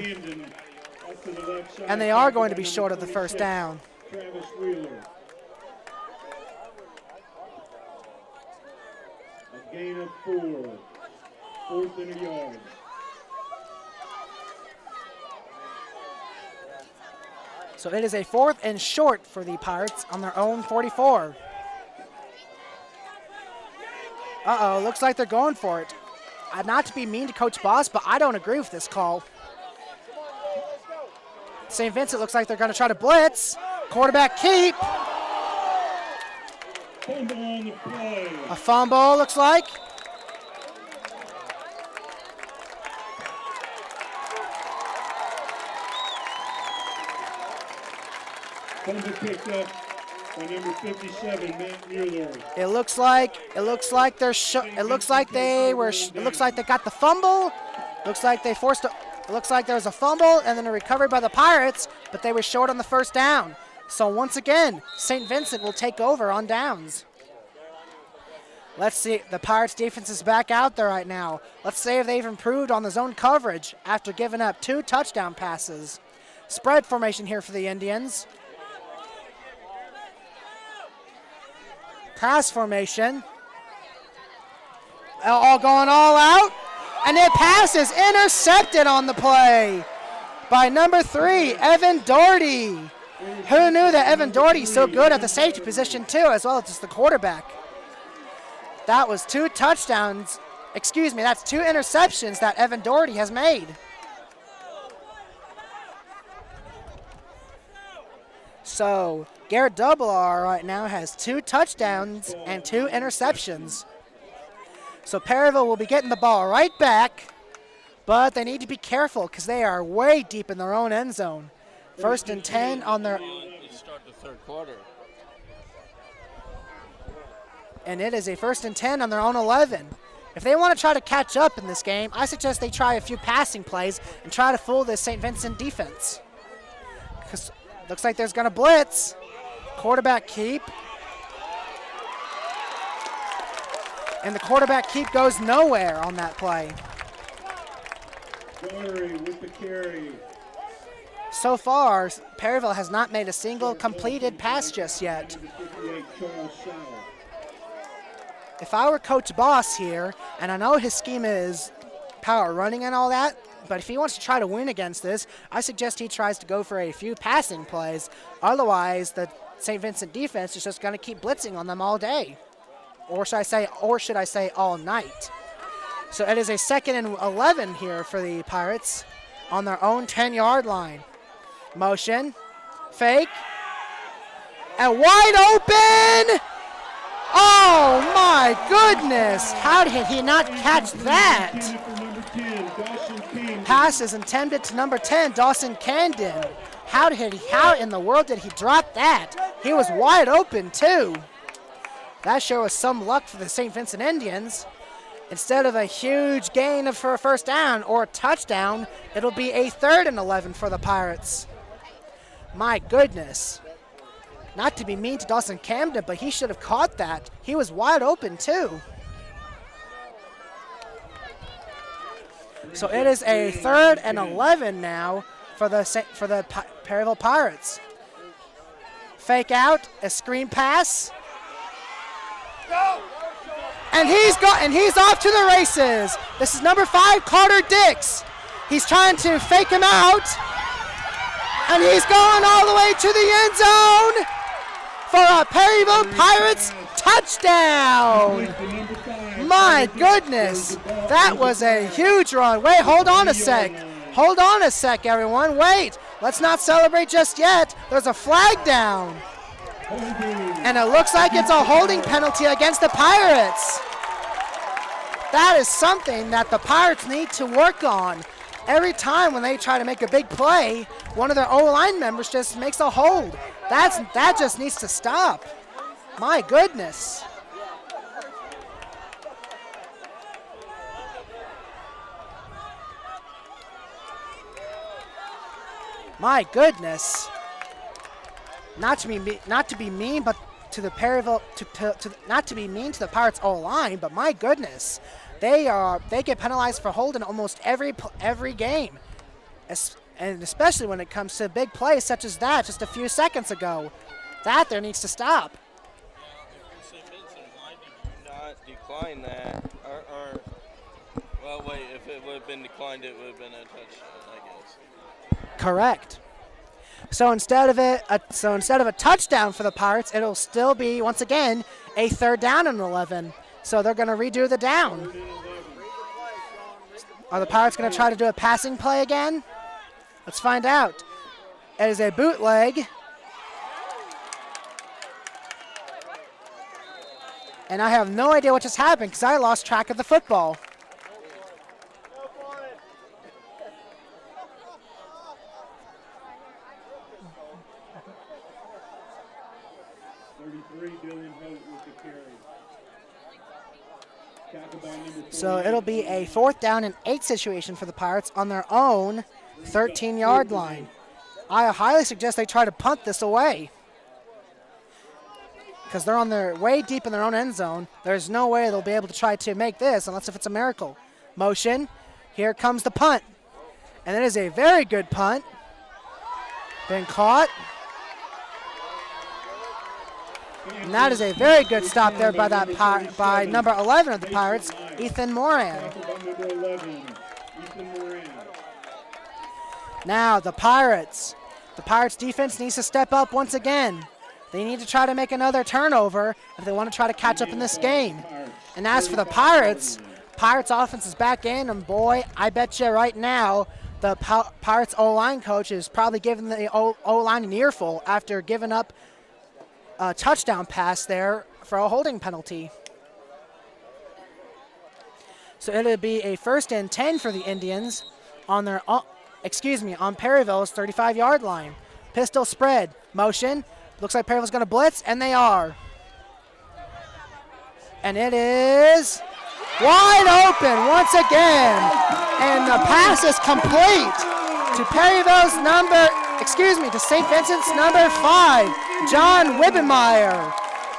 And they are going to be short of the first down. Gain of 4. 4th and a yard. So it is a 4th and short for the Pirates on their own 44. Uh-oh, looks like they're going for it. Not to be mean to Coach Boss, but I don't agree with this call. St. Vincent looks like they're going to try to blitz. Quarterback keep. Fumble on the play. A fumble, looks like. Fumble picked up by number 57, Matt Mueller. It looks like they got the fumble. Looks like they forced it looks like there was a fumble and then a recovery by the Pirates, but they were short on the first down. So once again, St. Vincent will take over on downs. Let's see, the Pirates defense is back out there right now. Let's see if they've improved on the zone coverage after giving up 2 touchdown passes. Spread formation here for the Indians. Pass formation. All going all out. And it passes intercepted on the play by number 3, Evan Doherty. Who knew that Evan Doherty's so good at the safety position too, as well as the quarterback? That was 2 touchdowns. Excuse me, that's 2 interceptions that Evan Doherty has made. So Garrett Doublear right now has 2 touchdowns and 2 interceptions. So Perryville will be getting the ball right back, but they need to be careful because they are way deep in their own end zone. 1st and 10 on their... Start the third quarter. And it is a 1st and 10 on their own 11. If they want to try to catch up in this game, I suggest they try a few passing plays and try to fool this St. Vincent defense. Because looks like there's going to blitz. Quarterback keep. And the quarterback keep goes nowhere on that play. Doherty with the carry. So far, Perryville has not made a single completed pass just yet. If I were Coach Boss here, and I know his scheme is power running and all that, but if he wants to try to win against this, I suggest he tries to go for a few passing plays. Otherwise, the St. Vincent defense is just going to keep blitzing on them all day. Or should I say all night. So it is a 2nd and 11 here for the Pirates on their own 10-yard line. Motion, fake, and wide open! Oh my goodness! How did he not catch that? For number 10, Dawson King. Pass is intended to number 10, Dawson Camden. How in the world did he drop that? He was wide open too. That sure was some luck for the St. Vincent Indians. Instead of a huge gain for a first down or a touchdown, it'll be a 3rd and 11 for the Pirates. My goodness. Not to be mean to Dawson Camden, but he should have caught that. He was wide open too. So it is a 3rd and 11 now for the Perryville Pirates. Fake out, a screen pass. And he's off to the races. This is number 5, Carter Dix. He's trying to fake him out. And he's going all the way to the end zone for a Perryville Pirates touchdown. My goodness, that was a huge run. Wait, hold on a sec. Hold on a sec, everyone. Wait, let's not celebrate just yet. There's a flag down. And it looks like it's a holding penalty against the Pirates. That is something that the Pirates need to work on. Every time when they try to make a big play, one of their O-line members just makes a hold. That just needs to stop. My goodness. My goodness. Not to be mean, but to the Perryville, not to be mean to the Pirates O-line, but my goodness, they get penalized for holding almost every game, and especially when it comes to big plays such as that just a few seconds ago. That there needs to stop. If you're St. Vincent, why did you not decline that? Well, wait, if it would have been declined, it would have been a touchdown, I guess. Correct. So instead of a touchdown for the Pirates, it'll still be once again a 3rd down and 11. So they're going to redo the down. Are the Pirates going to try to do a passing play again? Let's find out. It is a bootleg. And I have no idea what just happened because I lost track of the football. So it'll be a 4th down and 8 situation for the Pirates on their own 13-yard line. I highly suggest they try to punt this away because they're on their way deep in their own end zone. There's no way they'll be able to try to make this unless if it's a miracle. Motion. Here comes the punt. And it is a very good punt. Been caught. And that is a very good stop there by number 11 of the Pirates, Ethan Moran. Now the Pirates defense needs to step up once again. They need to try to make another turnover if they want to try to catch up in this game. And as for the Pirates offense is back in, and boy, I bet you right now the Pirates O-line coach is probably giving the O-line an earful after giving up a touchdown pass there for a holding penalty. So it'll be a 1st and 10 for the Indians on Perryville's 35-yard line. Pistol spread, motion. Looks like Perryville's going to blitz, and they are. And it is wide open once again. And the pass is complete to to St. Vincent's number 5, John Wibbenmeyer.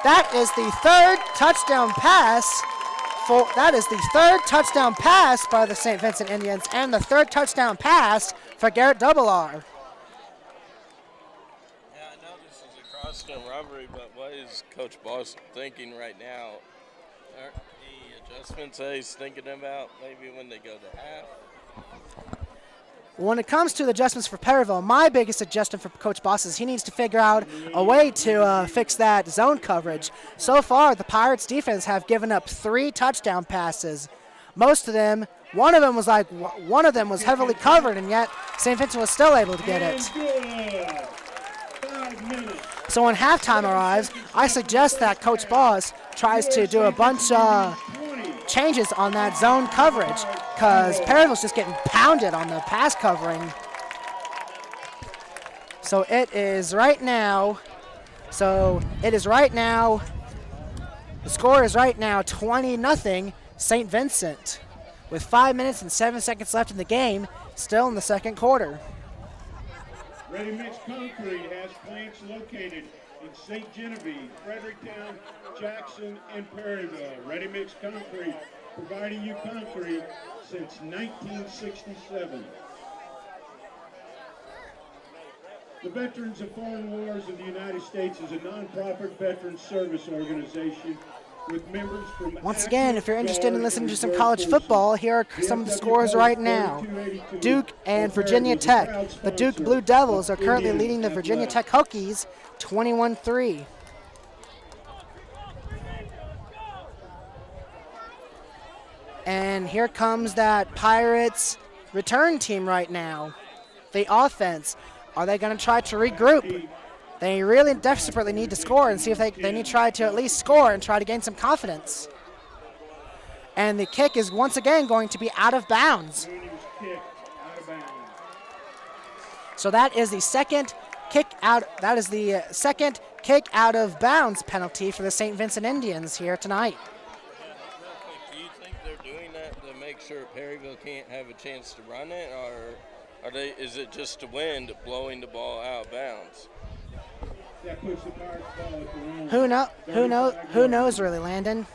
That is the 3rd touchdown pass by the St. Vincent Indians and the 3rd touchdown pass for Garrett Doublear. Yeah, I know this is a cross-town robbery, but what is Coach Boss thinking right now? Are the adjustments that he's thinking about maybe when they go to half? When it comes to the adjustments for Perryville, my biggest suggestion for Coach Boss is he needs to figure out a way to fix that zone coverage. So far, the Pirates defense have given up 3 touchdown passes. Most of them, one of them was heavily covered, and yet St. Vincent was still able to get it. So when halftime arrives, I suggest that Coach Boss tries to do a bunch of changes on that zone coverage because Perryville's just getting pounded on the pass covering. So it is right now, the score is right now 20-0 St. Vincent with 5 minutes and 7 seconds left in the game, still in the second quarter. Ready Mix Concrete has plants located in St. Genevieve, Fredericktown, Jackson, and Perryville. Ready Mix Concrete, providing you concrete since 1967. The Veterans of Foreign Wars of the United States is a nonprofit veterans service organization with members from once again, if you're interested in listening to some college football, here are some of the scores right now. Duke and Virginia Tech. The Duke Blue Devils are currently leading the Virginia Tech Hokies 21-3. And here comes that Pirates return team right now. The offense. Are they going to try to regroup? They really desperately need to score and see if they need to try to at least score and try to gain some confidence. And the kick is once again going to be out of bounds. So that is the second kick out. That is the second kick out of bounds penalty for the St. Vincent Indians here tonight. Do you think they're doing that to make sure Perryville can't have a chance to run it, or is it just the wind blowing the ball out of bounds? Who knows really, Landon?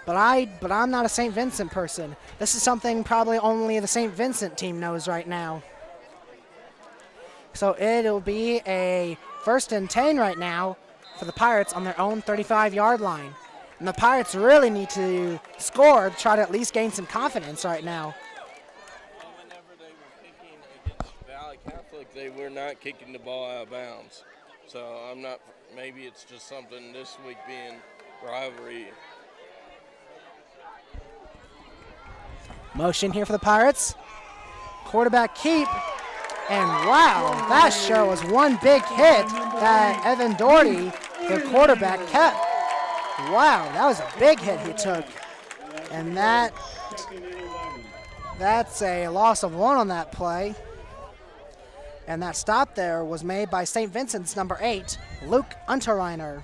But I'm not a St. Vincent person. This is something probably only the St. Vincent team knows right now. So it'll be a 1st and 10 right now for the Pirates on their own 35-yard line. And the Pirates really need to score to try to at least gain some confidence right now. Whenever they were kicking against Valley Catholic, they were not kicking the ball out of bounds. So I'm not, maybe it's just something this week being rivalry. Motion here for the Pirates. Quarterback keep. And wow, that sure was one big hit that Evan Doherty, the quarterback, kept. Wow, that was a big hit he took. And that's a loss of 1 on that play. And that stop there was made by St. Vincent's number 8, Luke Unterreiner.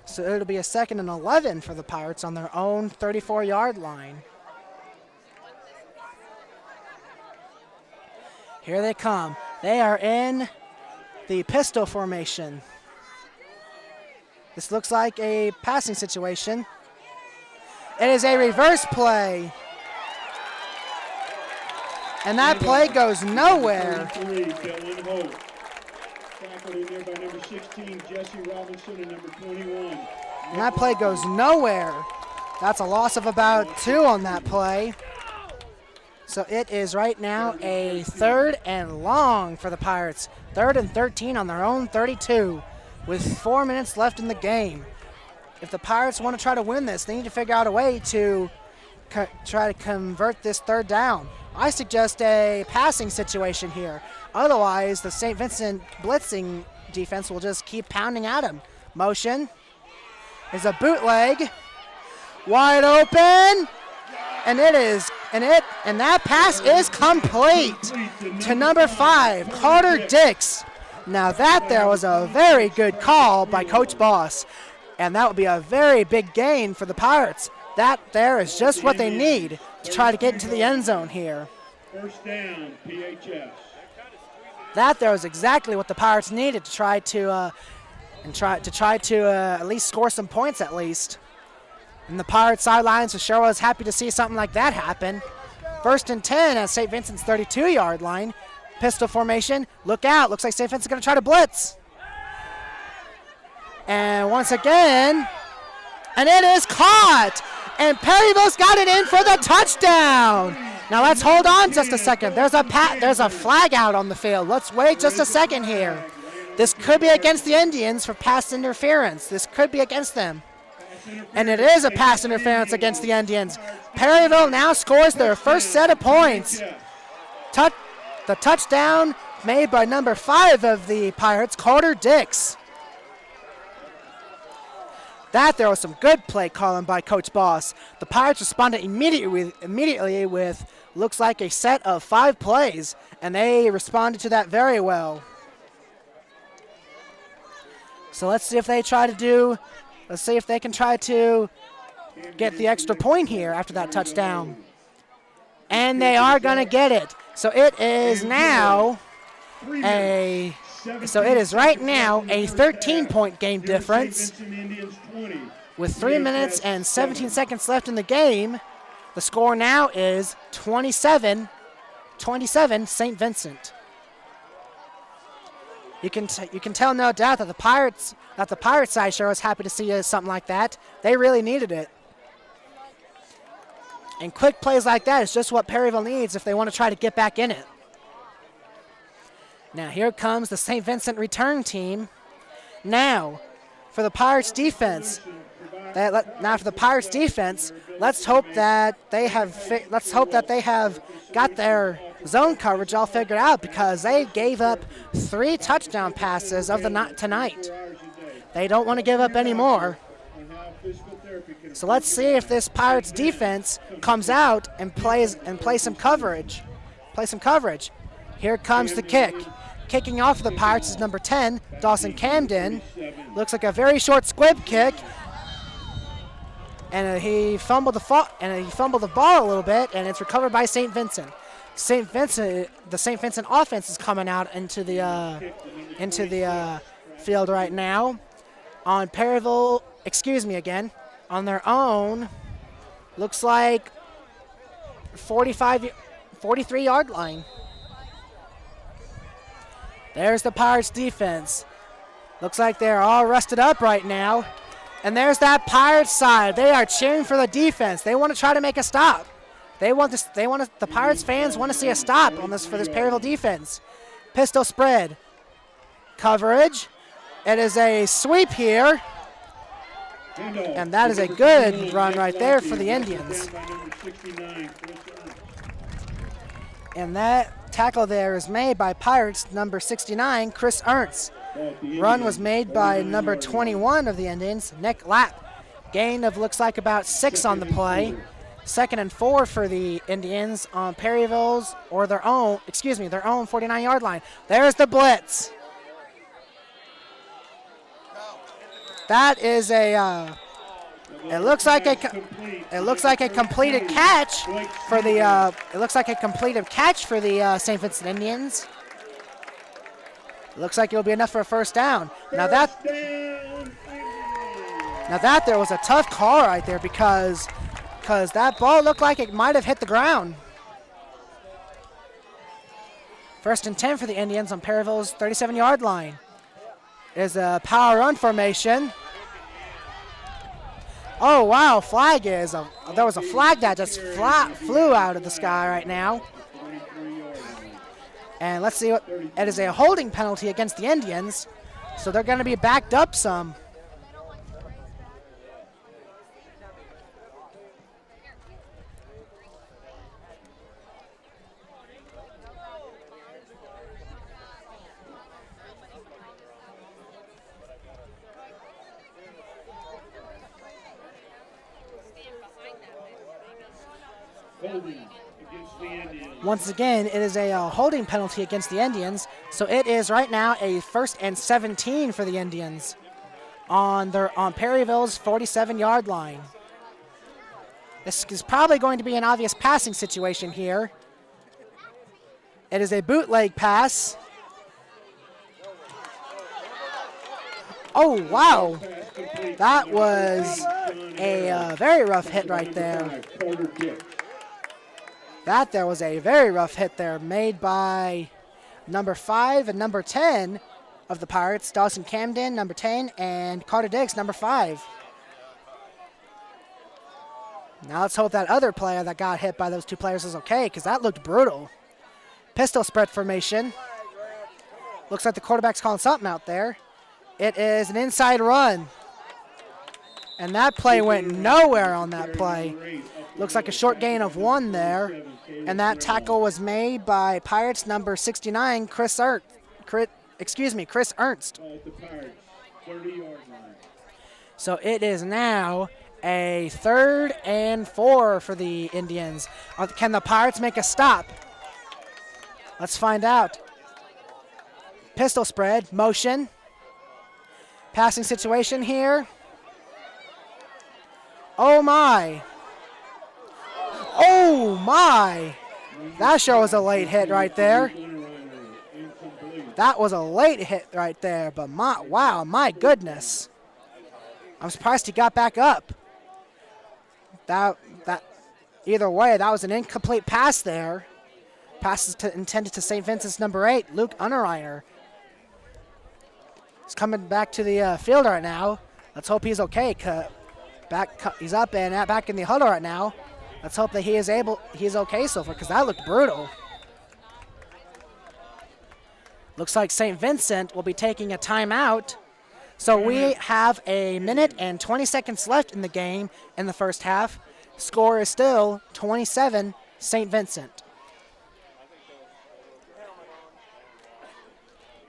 So it'll be a 2nd and 11 for the Pirates on their own 34-yard line. Here they come. They are in the pistol formation. This looks like a passing situation. It is a reverse play. And that play goes nowhere. And that play goes nowhere. That's a loss of about 2 on that play. So it is right now a 3rd and long for the Pirates. 3rd and 13 on their own 32 with 4 minutes left in the game. If the Pirates want to try to win this, they need to figure out a way to try to convert this 3rd down. I suggest a passing situation here. Otherwise, the St. Vincent blitzing defense will just keep pounding at him. Motion is a bootleg. Wide open. And that pass is complete to number 5, Carter Dix. Now that there was a very good call by Coach Boss, and that would be a very big gain for the Pirates. That there is just what they need to try to get into the end zone here. 1st down, PHS. That there was exactly what the Pirates needed to try to at least score some points at least. And the Pirates sidelines for sure was happy to see something like that happen. 1st and 10 at St. Vincent's 32-yard line. Pistol formation. Look out. Looks like St. Vincent's going to try to blitz. And once again, and it is caught. And Perryville's got it in for the touchdown. Now let's hold on just a second. There's a flag out on the field. Let's wait just a second here. This could be against the Indians for pass interference. This could be against them. And it is a pass interference against the Indians. Perryville now scores their first set of points. The touchdown made by number 5 of the Pirates, Carter Dix. that there was some good play calling by Coach Boss. The Pirates responded immediately with looks like a set of 5 plays, and they responded to that very well. So let's see if they can try to get the extra point here after that touchdown. And they are going to get it. So it is right now a 13-point game difference. With 3 minutes and 17 seconds left in the game, the score now is 27 St. Vincent. You can tell no doubt that the Pirates side sure was happy to see something like that. They really needed it. And quick plays like that is just what Perryville needs if they want to try to get back in it. Now here comes the St. Vincent return team. Now for the Pirates defense. Let's hope that they have got their zone coverage all figured out, because they gave up 3 touchdown passes of the night tonight. They don't want to give up any more. So let's see if this Pirates defense comes out and plays some coverage. Here comes the kick. Kicking off for the Pirates is number 10, Dawson Camden. Looks like a very short squib kick. And he fumbled the ball a little bit, and it's recovered by St. Vincent. The St. Vincent offense is coming out into the field right now. On Perryville, on their own, looks like 43-yard line. There's the Pirates defense. Looks like they're all rested up right now. And there's that Pirates side. They are cheering for the defense. They want to try to make a stop. The Pirates fans want to see a stop for this Perryville defense. Pistol spread. Coverage. It is a sweep here. And that is a good run right there for the Indians. And that tackle there is made by Pirates number 69, Chris Ernst. Run was made by number 21 of the Indians, Nick Lapp. Gain of looks like about 6 on the play. 2nd and 4 for the Indians on Perryville's their own 49-yard line. There's the blitz. That is it looks like a completed catch for the St. Vincent Indians. Looks like it'll be enough for a first down. Now that there was a tough call right there, because that ball looked like it might have hit the ground. 1st and 10 for the Indians on Perryville's 37-yard line. Is a power run formation. Oh wow! There was a flag that just flew out of the sky right now. And let's see it is a holding penalty against the Indians, so they're going to be backed up some. Once again, it is a holding penalty against the Indians, so it is right now a 1st and 17 for the Indians on Perryville's 47-yard line. This is probably going to be an obvious passing situation here. It is a bootleg pass. Oh, wow. That was a very rough hit right there. There was a very rough hit there made by number 5 and number 10 of the Pirates, Dawson Camden, number 10, and Carter Diggs, number 5. Now let's hope that other player that got hit by those 2 players is okay, because that looked brutal. Pistol spread formation. Looks like the quarterback's calling something out there. It is an inside run. And that play went nowhere on that play. Looks like a short gain of 1 there. And that tackle was made by Pirates number 69, Chris Ernst. So it is now a 3rd and 4 for the Indians. Can the Pirates make a stop? Let's find out. Pistol spread, motion. Passing situation here. Oh my. Oh my. That sure was a late hit right there. That was a late hit right there, but wow, my goodness. I'm surprised he got back up. Either way, that was an incomplete pass there. Pass is intended to St. Vincent's number 8, Luke Unterreiner. He's coming back to the field right now. Let's hope he's okay. He's up and back in the huddle right now. Let's hope that he's okay so far, because that looked brutal. Looks like St. Vincent will be taking a timeout. So we have a minute and 20 seconds left in the game in the first half. Score is still 27, St. Vincent.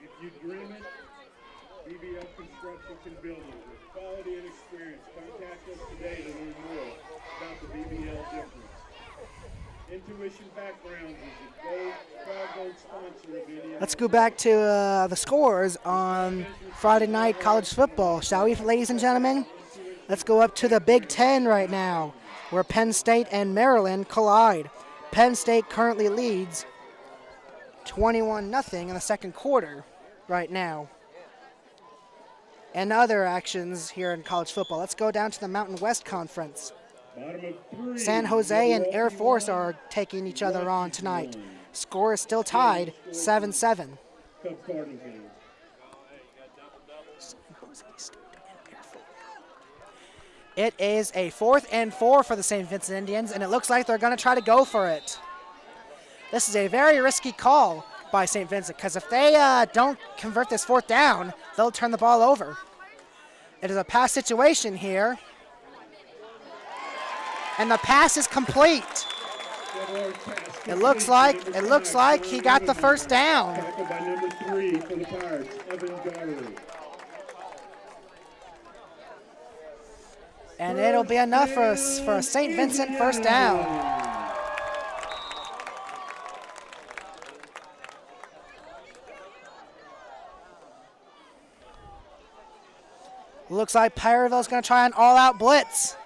If you dream it, BBL Construction can build it. With quality and experience, contact us today to learn more about the BBL difference. Intuition Backgrounds is a proud gold sponsor of Indiana. Let's go back to the scores on Friday night college football, shall we, ladies and gentlemen? Let's go up to the Big Ten right now, where Penn State and Maryland collide. Penn State currently leads 21-0 in the second quarter right now. And other actions here in college football. Let's go down to the Mountain West Conference. San Jose and Air Force are taking each other on tonight. Score is still tied, 7-7. It is a 4th and 4 for the St. Vincent Indians, and it looks like they're going to try to go for it. This is a very risky call by St. Vincent, because if they don't convert this 4th down, they'll turn the ball over. It is a pass situation here. And the pass is complete. It looks like he got the first down. Tackled by number 3 for the Pirates, Evan Garley. And it'll be enough for a St. Vincent first down. Looks like Pyroville's going to try an all-out blitz.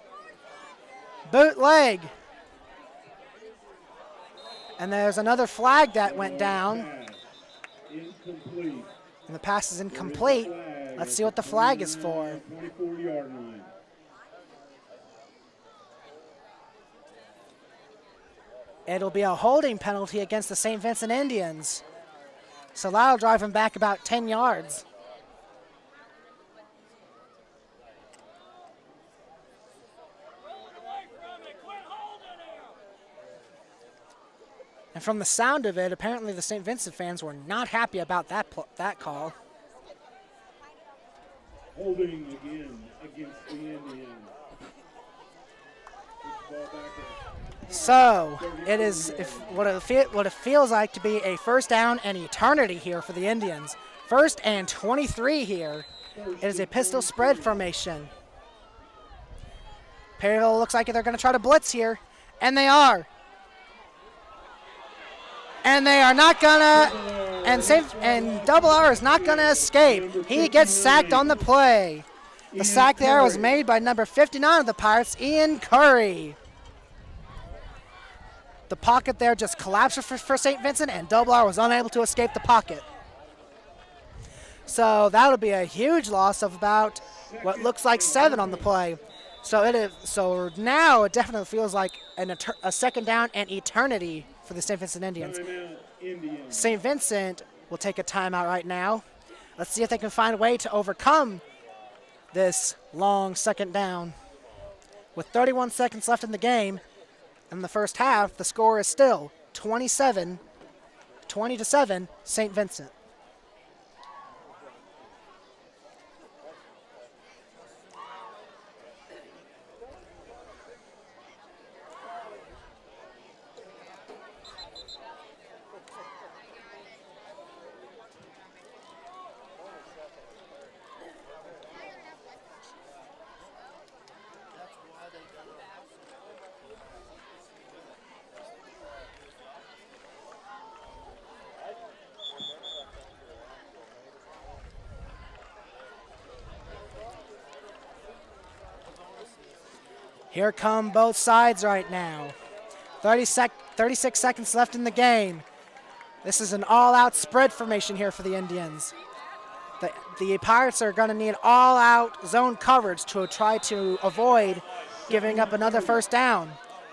Bootleg. And there's another flag that went down. And the pass is incomplete. Let's see what the flag is for. 24-yard line. It'll be a holding penalty against the St. Vincent Indians. So that'll drive him back about 10 yards. And from the sound of it, apparently the St. Vincent fans were not happy about that call. Holding again against the Indians. So it is what it feels like to be a first down and eternity here for the Indians. 1st and 23 here. It is a pistol spread formation. Perryville looks like they're going to try to blitz here, and they are. And they are not gonna, and Double R is not gonna escape. He gets sacked on the play. The sack there was made by number 59 of the Pirates, Ian Curry. The pocket there just collapsed for St. Vincent, and Double R was unable to escape the pocket. So that'll be a huge loss of about what looks like 7 on the play. So now it definitely feels like a second down and eternity for the St. Vincent Indians. St. Vincent will take a timeout right now. Let's see if they can find a way to overcome this long second down. With 31 seconds left in the game, in the first half, the score is still 20-7, St. Vincent. Here come both sides right now. 36 seconds left in the game. This is an all-out spread formation here for the Indians. The Pirates are going to need all-out zone coverage to try to avoid giving up another first down.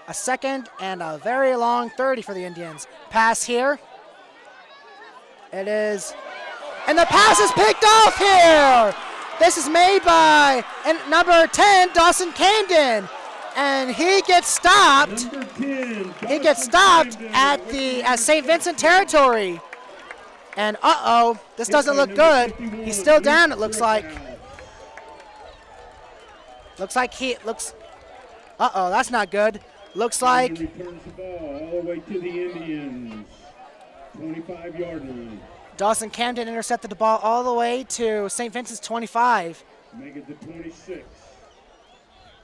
A second and a very long 30 for the Indians. Pass here. It is, and the pass is picked off here. This is made by number 10, Dawson Camden, and he gets stopped. He gets stopped at St. Vincent territory. And this doesn't look good. He's still down, it looks like. That's not good. Looks like. Returns the ball all the way to the Indians. 25-yard line. Dawson Camden intercepted the ball all the way to St. Vincent's 25. Make it the 26.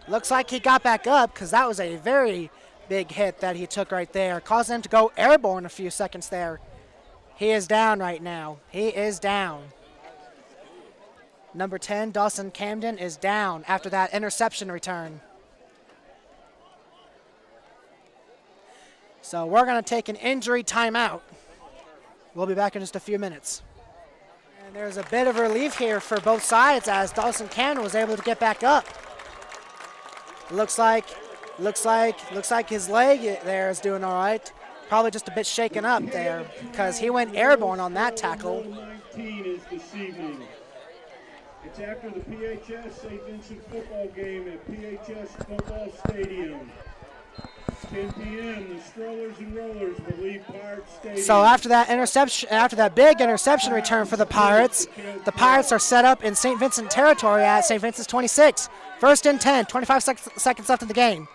Looks like he got back up because that was a very big hit that he took right there. Caused him to go airborne a few seconds there. He is down right now. He is down. Number 10, Dawson Camden, is down after that interception return. So we're going to take an injury timeout. We'll be back in just a few minutes. And there's a bit of relief here for both sides as Dawson Camden was able to get back up. Looks like his leg there is doing all right. Probably just a bit shaken up there because he went airborne on that tackle. 19 is this evening. It's after the PHS St. Vincent football game at PHS Football Stadium. 10 p.m. The Strollers and Rollers will leave Pirates Stadium. So after that big interception return for the Pirates are set up in St. Vincent territory at St. Vincent's 26. First and 10, 25 seconds left in the game.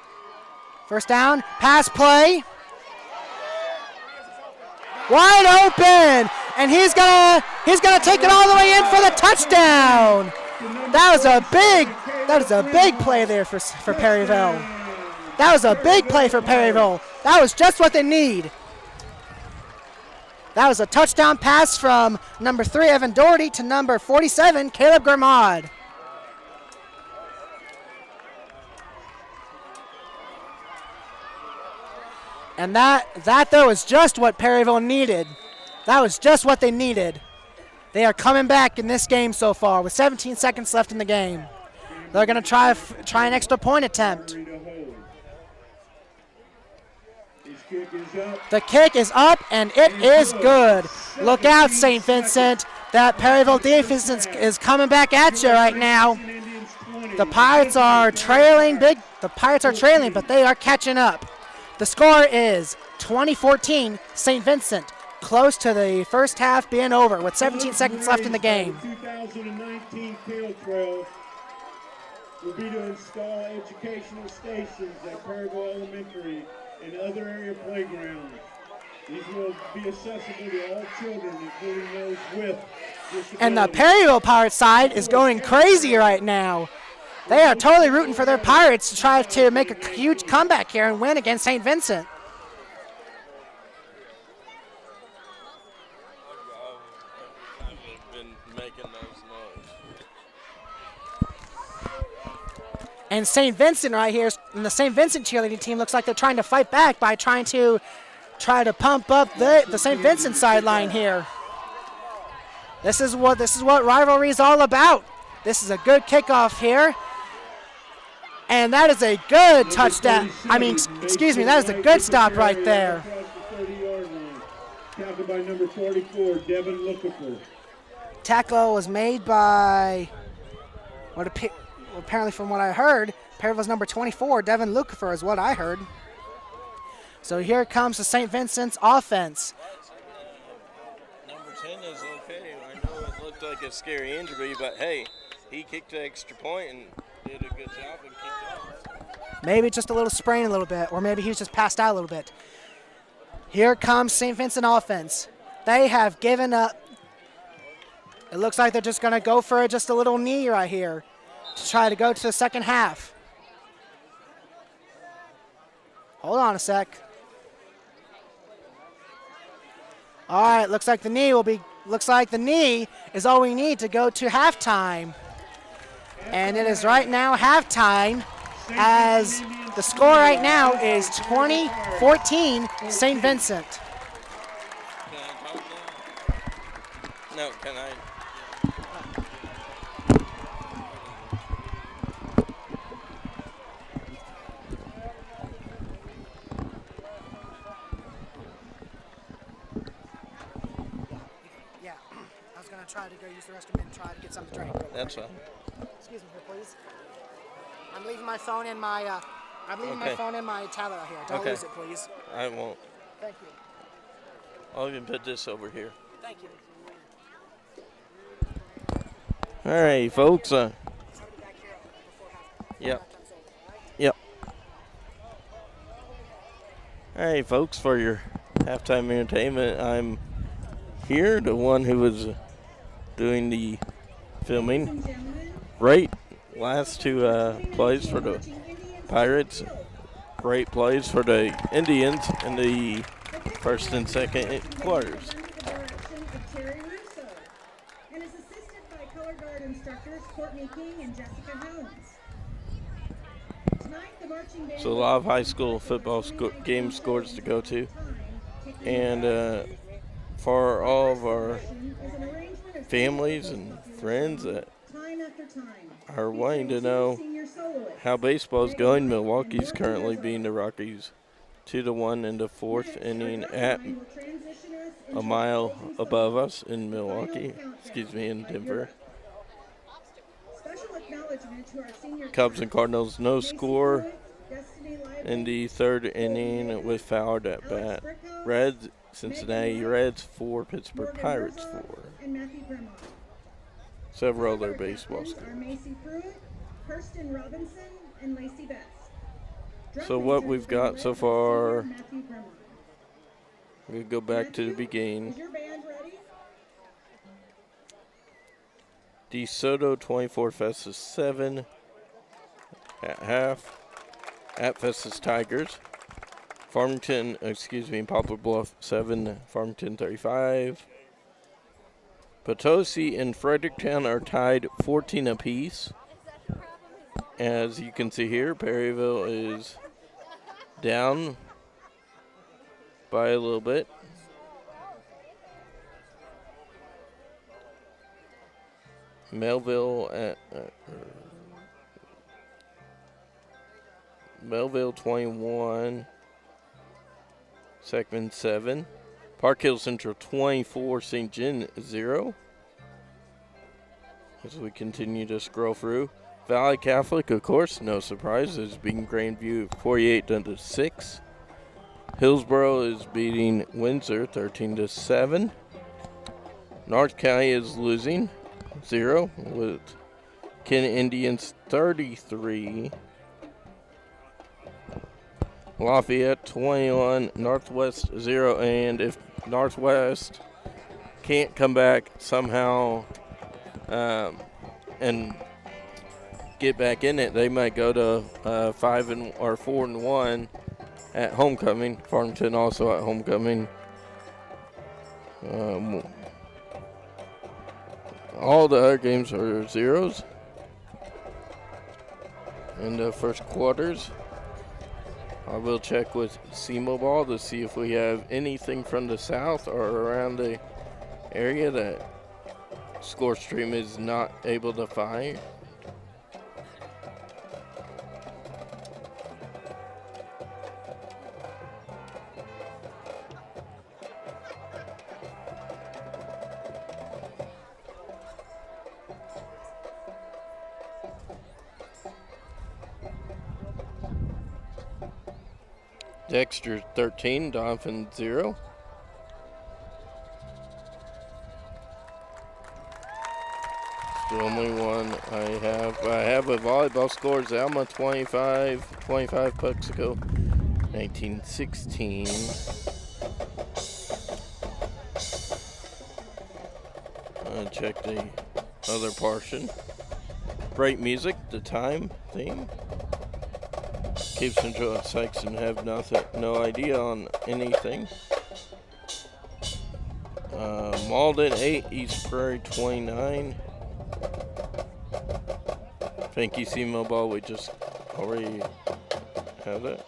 First down, pass play. Wide open, and he's gonna take it all the way in for the touchdown. That is a big play there for Perryville. That was a big play for Perryville. That was just what they need. That was a touchdown pass from number 3, Evan Doherty, to number 47, Caleb Grimard. And that though is just what Perryville needed. That was just what they needed. They are coming back in this game so far with 17 seconds left in the game. They're going to try an extra point attempt. The kick is up, and it is good. Look out, St. Vincent. That Perryville defense is coming back at you right now. The Pirates are trailing but they are catching up. The score is 20-14 St. Vincent, close to the first half being over with 17 seconds left in the game. 2019 Field Trail will be to install educational stations at Perryville Elementary and other area playgrounds. These will be accessible to all children, including those with disabilities. And the Perryville Pirates side is going crazy right now. They are totally rooting for their Pirates to try to make a huge comeback here and win against St. Vincent. I've been making those noise. And St. Vincent right here, and the St. Vincent cheerleading team looks like they're trying to fight back by trying to pump up the St. Vincent sideline here. This is what rivalry is all about. This is a good kickoff here. And that is a good touchdown. That is a good stop right there. Tackled by number 44, Devin Lookifer. Tackle was made by, apparently from what I heard, Perryville's number 24, Devin Lookifer is what I heard. So here comes the St. Vincent's offense. Number 10 is okay. I know it looked like a scary injury, but hey, he kicked the extra point and did a good job and kicked off. Maybe just a little sprain a little bit, or maybe he was just passed out a little bit. Here comes St. Vincent offense. They have given up. It looks like they're just going to go for just a little knee right here to try to go to the second half. Hold on a sec. All right, looks like the knee is all we need to go to halftime. And it is right now halftime. as the score right now is 20-14 St. Vincent. Can I talk now? No, can I? Yeah, I was going to try to go use the restroom and try to get something to drink. That's fine. Excuse me here, please. I'm leaving my phone in my tablet out here. Don't lose it, please. I won't. Thank you. I'll even put this over here. Thank you. All right, folks. Yep. Yep. All right, folks, for your halftime entertainment, I'm here, the one who was doing the filming. Right, last two plays for the Pirates. Great plays for the Indians in the first and second quarters. And is assisted by color guard instructors Courtney King and Jessica Helms. Tonight, the marching band So a lot of high school football game scores to go to. And for all of our families and friends that are wanting to know how baseball is going, Milwaukee's currently beating the Rockies 2-1 in the fourth inning at a mile above us in Milwaukee, in Denver. Cubs and Cardinals, no score in the third inning with fouled at bat. Reds, Cincinnati Reds 4, Pittsburgh Pirates 4. Several other baseball scores. So what we've got so far, we go back to the beginning. DeSoto 24, Festus 7 at half. At Festus Tigers. Poplar Bluff 7, Farmington 35. Potosi and Fredericktown are tied 14 apiece. As you can see here, Perryville is down by a little bit. Melville 21, Seckman 7, Park Hill Central 24, St. John 0. As we continue to scroll through, Valley Catholic, of course, no surprise, is beating Grandview 48-6. Hillsboro is beating Windsor 13-7. North County is losing 0 with Ken Indians 33. Lafayette 21, Northwest 0, and if Northwest can't come back somehow and get back in it, they might go to 4-1 at homecoming. Farmington also at homecoming. All the other games are zeros in the first quarters. I will check with C-Mobile to see if we have anything from the south or around the area that ScoreStream is not able to find. Dexter 13, Donovan 0. It's the only one I have. I have a volleyball scores. Alma 25 Puxico 1916. Check the other portion. Bright music, the time theme. Cape Central and Sykeston have no idea on anything. Malden 8, East Prairie 29. Thank you, C-Mobile. We just already have that.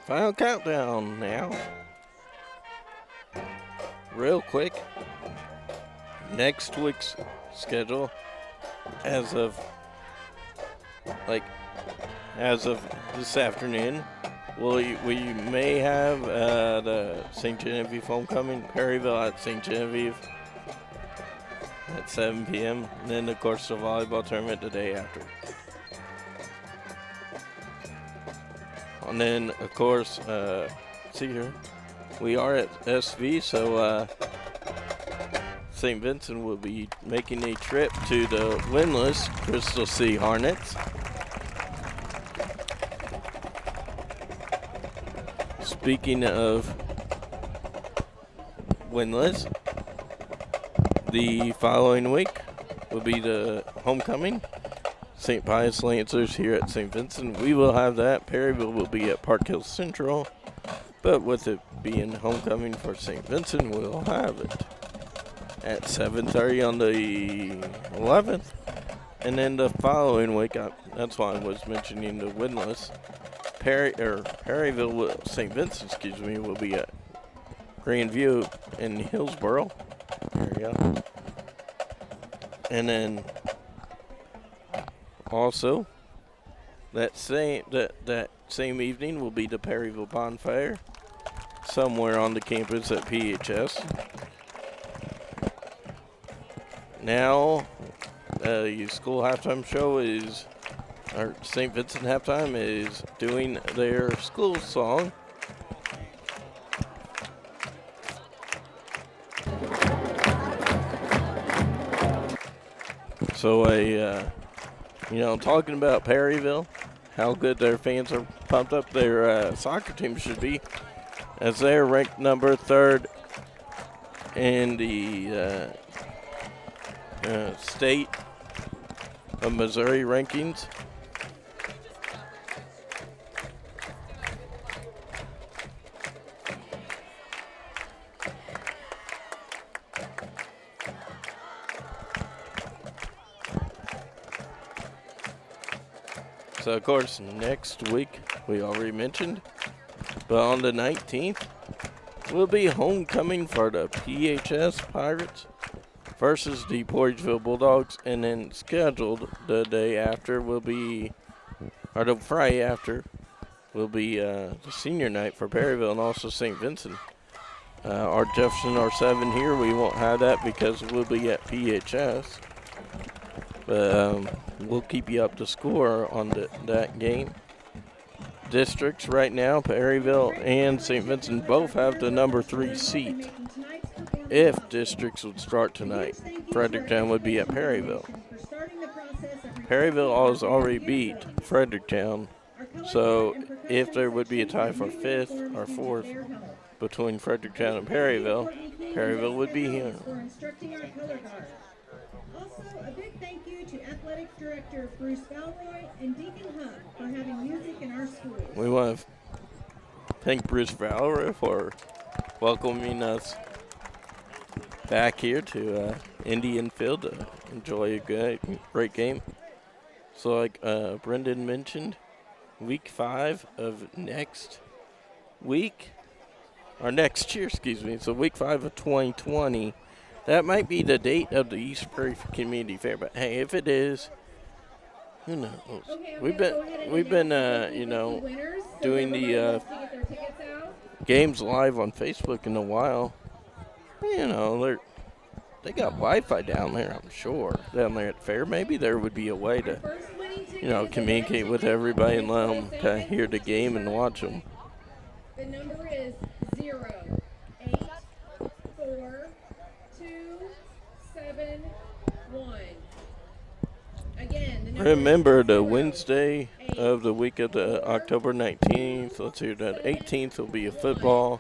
Final countdown now. Real quick. Next week's schedule, as of this afternoon, we may have the St. Genevieve homecoming, Perryville at St. Genevieve at 7 p.m. And then, of course, the volleyball tournament the day after. And then, of course, see here, we are at SV, so St. Vincent will be making a trip to the winless Crystal Sea Hornets. Speaking of winless, the following week will be the homecoming. St. Pius Lancers here at St. Vincent. We will have that. Perryville will be at Park Hill Central. But with it being homecoming for St. Vincent, we'll have it at 7:30 on the 11th. And then the following week, that's why I was mentioning the winless. Perryville, St. Vincent, will be at Grandview in Hillsboro. There we go. And then also, that same evening will be the Perryville Bonfire, somewhere on the campus at PHS. Now, the school halftime show our St. Vincent halftime is doing their school song. So talking about Perryville, how good their fans are pumped up, their soccer team should be, as they're ranked number 3rd in the state of Missouri rankings. So, of course, next week, we already mentioned, but on the 19th, will be homecoming for the PHS Pirates versus the Portageville Bulldogs, and then scheduled the day after the Friday after, will be the senior night for Perryville and also St. Vincent. Our Jefferson R7 here, we won't have that because we'll be at PHS. But we'll keep you up to score on that game. Districts right now, Perryville and St. Vincent both have the number 3 seat. If districts would start tonight, Fredericktown would be at Perryville. Perryville has already beat Fredericktown, so if there would be a tie for 5th or 4th between Fredericktown and Perryville, Perryville would be here. Also, a big thank you to Athletic Director Bruce Valroy and Deacon Hunt for having music in our schools. We want to thank Bruce Valroy for welcoming us back here to Indian Field to enjoy a great game. So like Brendan mentioned, week 5 of next year, so week 5 of 2020. That might be the date of the East Prairie Community Fair, but hey, if it is, who knows? We've been doing the games live on Facebook in a while. They got Wi-Fi down there, I'm sure, down there at the fair. Maybe there would be a way to, communicate with everybody and let them kind of hear the game and watch them. The number is 0842771. Again, the number Remember, the Wednesday of the week of the October 19th, let's hear that, 18th will be a football.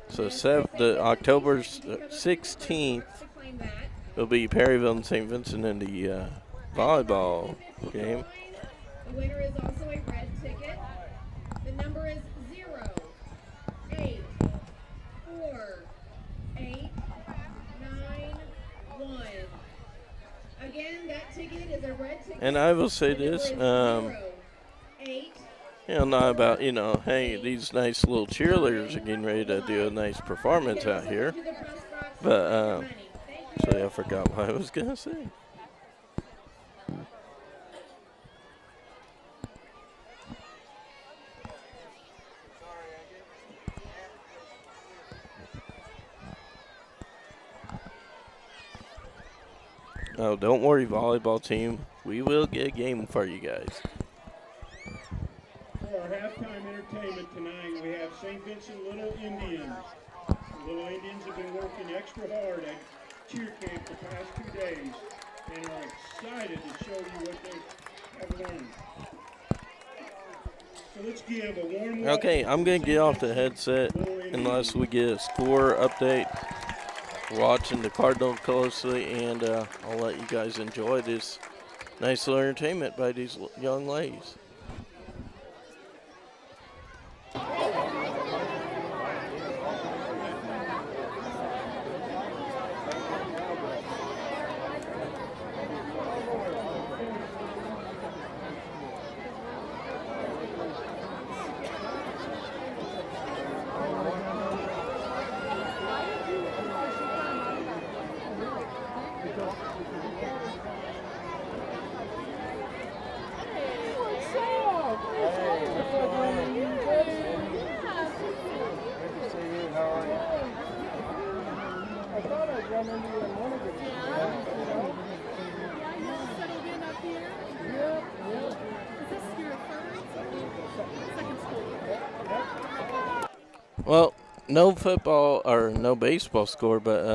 So the October 16th will be Perryville and St. Vincent in the volleyball game. The winner is also a red ticket. The number is 0848771. 1. Again, that ticket is a red ticket. And I will say this, The number is 08. not about, hey, these nice little cheerleaders are getting ready to do a nice performance out here. But, I forgot what I was going to say. Oh, don't worry, volleyball team. We will get a game for you guys. For our halftime entertainment tonight, we have St. Vincent Little Indians. The Little Indians have been working extra hard at cheer camp the past 2 days and are excited to show you what they have learned. So let's give a warm welcome. Okay, I'm going to get off the headset unless we get a score update. Watching the Cardinals closely, and I'll let you guys enjoy this nice little entertainment by these young ladies. Well, no football or no baseball score, but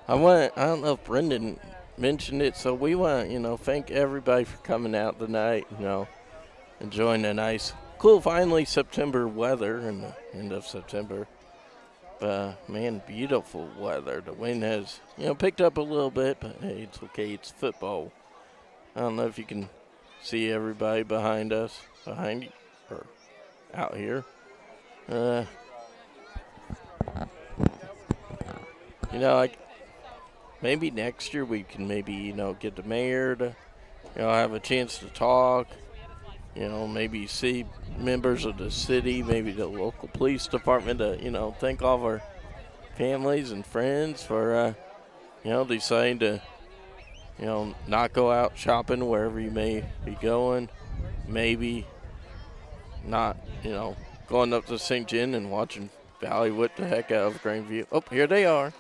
I don't know if Brendan mentioned it, so we want to, thank everybody for coming out tonight, enjoying the nice, cool, finally September weather in the end of September. Man, beautiful weather. The wind has, picked up a little bit, but hey, it's okay. It's football. I don't know if you can see everybody behind us, behind you, or out here. Like maybe next year we can maybe, get the mayor to, have a chance to talk. Maybe see members of the city, maybe the local police department to, thank all of our families and friends for, deciding to, not go out shopping wherever you may be going. Maybe not, going up to St. John and watching Valley whip the heck out of Grandview. Oh, here they are.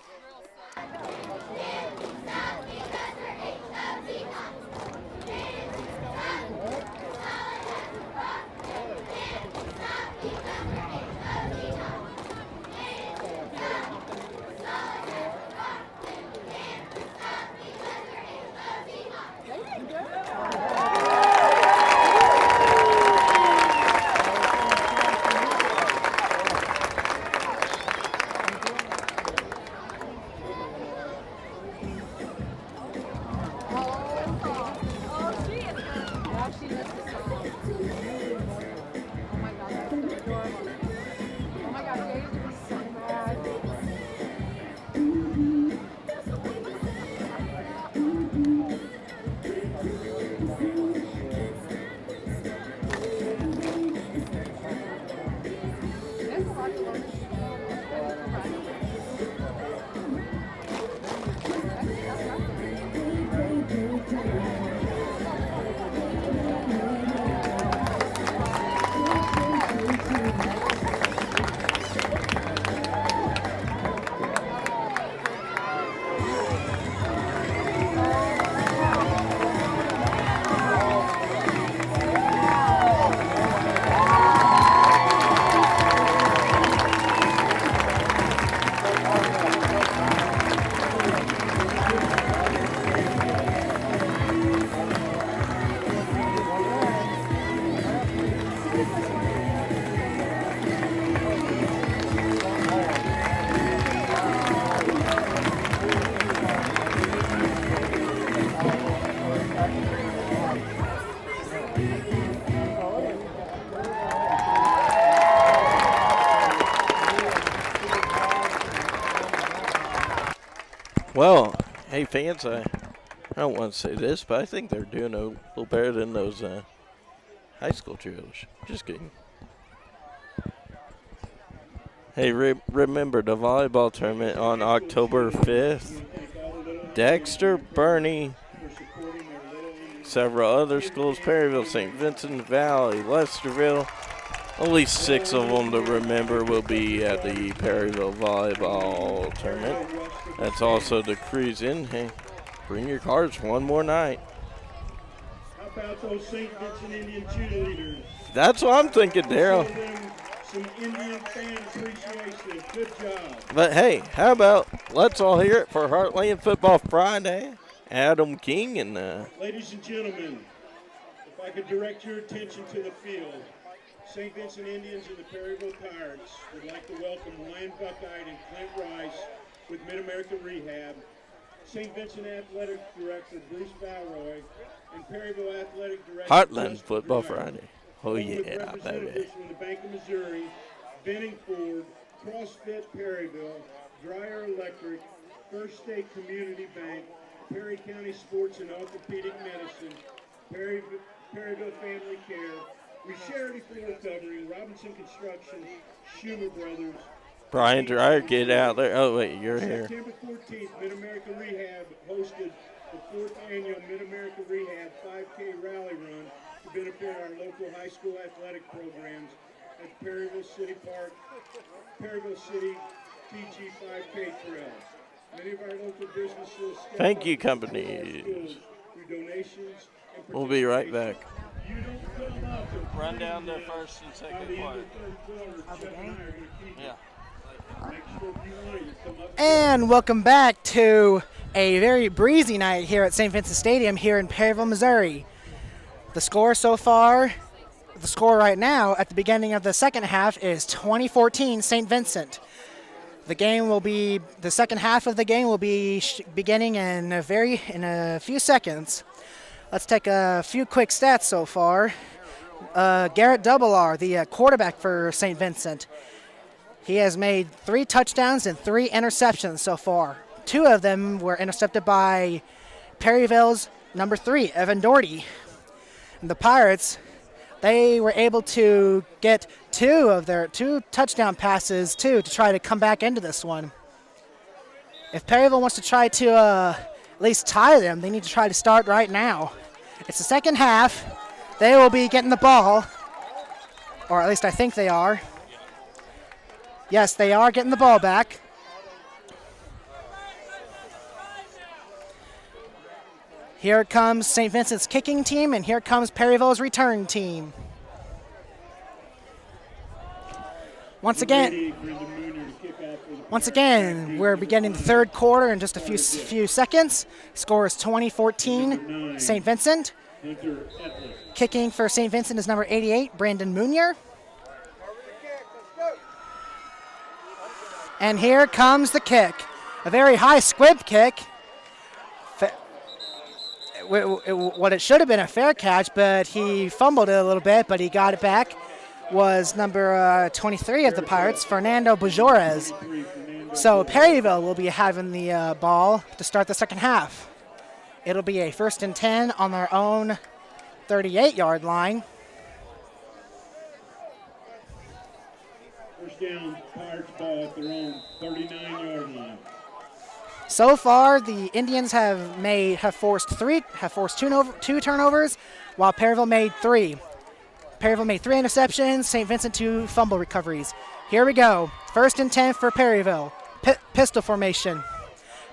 Well, hey fans, I don't want to say this, but I think they're doing a little better than those high school drills. Just kidding. Hey, remember the volleyball tournament on October 5th? Dexter, Bernie, several other schools, Perryville, St. Vincent Valley, Lesterville. Only 6 of them to remember will be at the Perryville volleyball tournament. That's also the cruise in. Hey, bring your cards one more night. How about those St. Vincent Indian cheerleaders? That's what I'm thinking, Daryl. Show them some Indian fan appreciation. Good job. But hey, how about let's all hear it for Heartland Football Friday. Adam King and Ladies and gentlemen, if I could direct your attention to the field, St. Vincent Indians and the Perryville Pirates would like to welcome Ryan Buckeye and Clint Rice with Mid-America Rehab, St. Vincent Athletic Director Bruce Valroy, and Perryville Athletic Director Heartland Justin Football Dreyer. Friday. Oh Along with yeah, baby. representatives from the Bank of Missouri, Benning Ford, CrossFit Perryville, Dreyer Electric, First State Community Bank, Perry County Sports and Orthopedic Medicine, Perryville Family Care, Charity for Recovery, Robinson Construction, Schumer Brothers. Brian Dreyer, get out there. Oh, wait, you're here. September 14th, Mid-America Rehab hosted the 4th annual Mid-America Rehab 5K Rally Run to benefit our local high school athletic programs at Perryville City Park, Perryville City TG 5K Trail. Many of our local businesses Thank you, companies. through donations and We'll be right back. You don't come up and Run down the first and by second the end quarter. of the third quarter, Chuck and I are going to keep Yeah. Make sure if you want it, you come up. And welcome back to a very breezy night here at St. Vincent Stadium here in Perryville, Missouri. The score so far, the score right now at the beginning of the second half is 2014 St. Vincent. The second half of the game will be beginning in a few seconds. Let's take a few quick stats so far. Garrett Doublear, the quarterback for St. Vincent, he has made 3 touchdowns and 3 interceptions so far. 2 of them were intercepted by Perryville's number 3, Evan Doherty. And the Pirates, they were able to get 2 touchdown passes to try to come back into this one. If Perryville wants to try to at least tie them, they need to try to start right now. It's the second half. They will be getting the ball, or at least I think they are. Yes, they are getting the ball back. Here comes St. Vincent's kicking team, and here comes Perryville's return team. Once again, we're beginning the third quarter in just a few seconds. Score is 2014 St. Vincent. Kicking for St. Vincent is number 88, Brandon Munier. And here comes the kick. A very high squib kick. What it should have been a fair catch, but he fumbled it a little bit, but he got it back. Was number 23 of the Pirates, Fernando Bujores. So Perryville will be having the ball to start the second half. It'll be a 1st and 10 on their own 38-yard line. First down, Pirates ball at their own 39-yard line. So far, the Indians have forced 2 turnovers, while Perryville made 3. Perryville made 3 interceptions, St. Vincent 2 fumble recoveries. Here we go. 1st and 10 for Perryville. Pistol formation.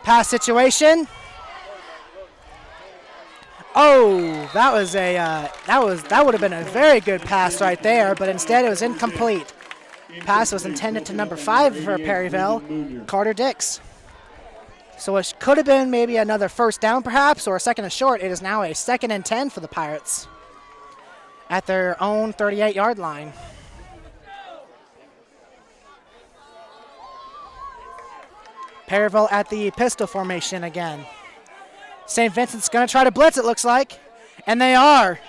Pass situation. Oh, that would have been a very good pass right there, but instead it was incomplete. Pass was intended to number 5 for Perryville, Carter Dix. So it could have been maybe another first down perhaps, or a second and short. It is now a 2nd and 10 for the Pirates at their own 38-yard line. Perryville at the pistol formation again. St. Vincent's going to try to blitz, it looks like, and they are.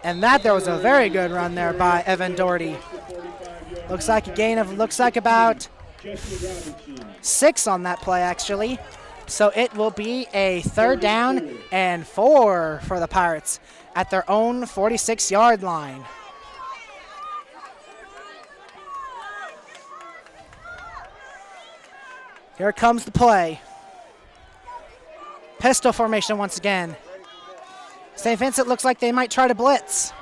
And there was a very good run there by Evan Doherty. Looks like a gain of about Jesse Robinson. 6 on that play, actually. So it will be a 3rd down and 4 for the Pirates at their own 46-yard line. Here comes the play. Pistol formation once again. St. Vincent looks like they might try to blitz.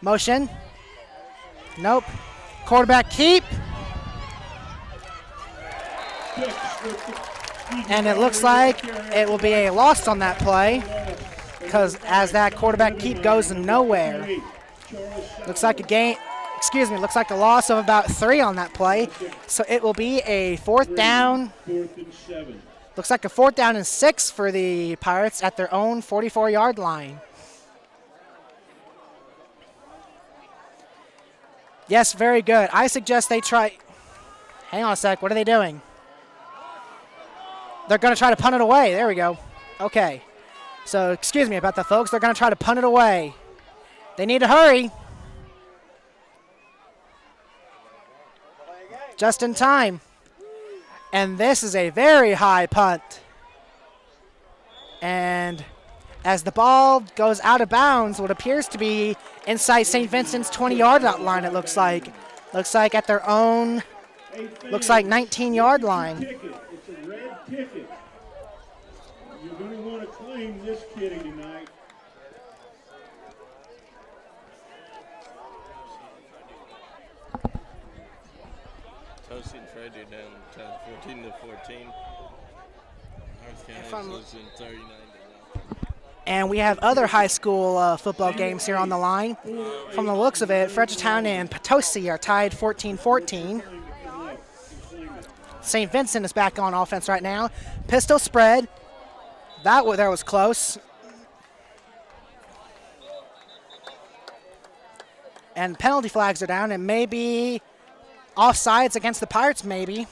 Motion. Nope. Quarterback keep. And it looks like it will be a loss on that play because as that quarterback keep goes nowhere. Looks like a gain, looks like a loss of about 3 on that play. So it will be a 4th down. Looks like a 4th down and 6 for the Pirates at their own 44-yard line. Yes, very good. I suggest they try. Hang on a sec. What are they doing? They're going to try to punt it away. There we go. Okay. So, excuse me about that, folks. They're going to try to punt it away. They need to hurry. Just in time. And this is a very high punt. And as the ball goes out of bounds, what appears to be inside St. Vincent's 20-yard line, it looks like. Looks like at their own, looks like 19-yard line. It's a red ticket. You're going to want to claim this kitty tonight. Tennessee tried to down 14 to 14. North From- County's losing 39 to 0. And we have other high school football games here on the line. From the looks of it, Fredericktown and Potosi are tied 14-14. St. Vincent is back on offense right now. Pistol spread. That was close. And penalty flags are down. It may be offsides against the Pirates, maybe.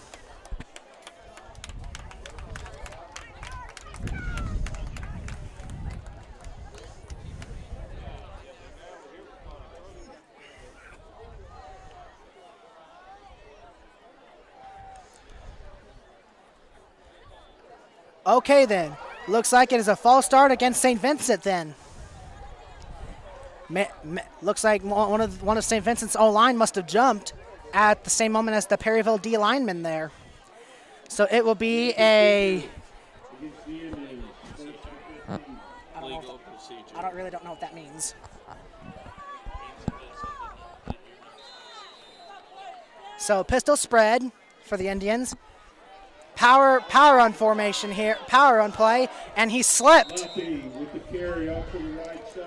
Okay, then. Looks like it is a false start against St. Vincent, then. Looks like one of St. Vincent's O-line must have jumped at the same moment as the Perryville D lineman there. So it will be a... I really don't know what that means. So pistol spread for the Indians. Power on formation here, power on play, and he slipped.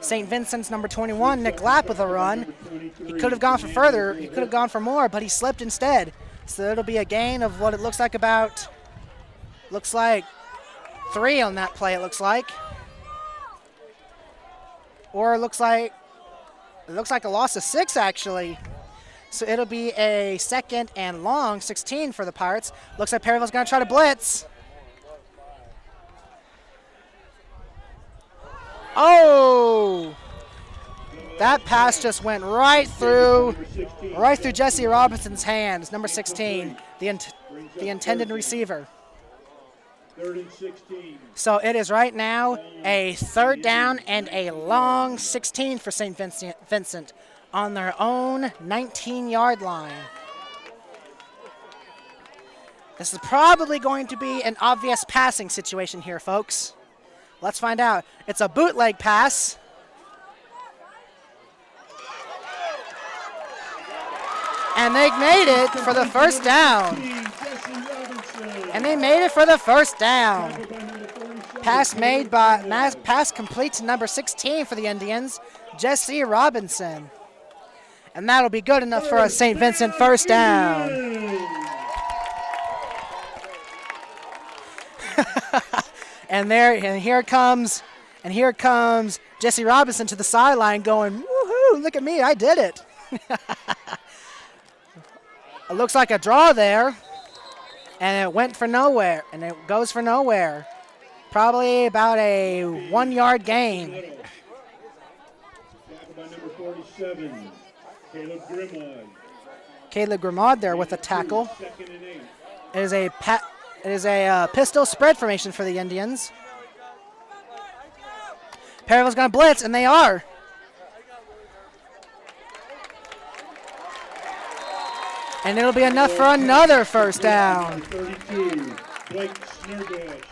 St. Vincent's number 21, Nick Lapp with a run. He could have gone for further, he could have gone for more, but he slipped instead. So it'll be a gain of what it looks like 3 on that play, it looks like. Or it looks like a loss of 6, actually. So it'll be a 2nd and long, 16 for the Pirates. Looks like Perryville's going to try to blitz. Oh! That pass just went right through Jesse Robinson's hands, number 16, the intended receiver. 3rd and 16. So it is right now a 3rd down and a long 16 for St. Vincent on their own 19-yard line. This is probably going to be an obvious passing situation here, folks. Let's find out. It's a bootleg pass. And they made it for the 1st down. And they made it for the 1st down. Pass complete to number 16 for the Indians, Jesse Robinson. And that'll be good enough for a St. Vincent 1st down. and here comes Jesse Robinson to the sideline going, woohoo, look at me, I did it. It looks like a draw there. And it went for nowhere, and it goes for nowhere. Probably about a 1-yard gain. By number 47, Caleb Grimwald. Caleb Grimaud there with a tackle. Second and 8. It is a pistol spread formation for the Indians. Perryville's going to blitz, and they are. And it'll be enough for another first down. 32, Blake Snurbush.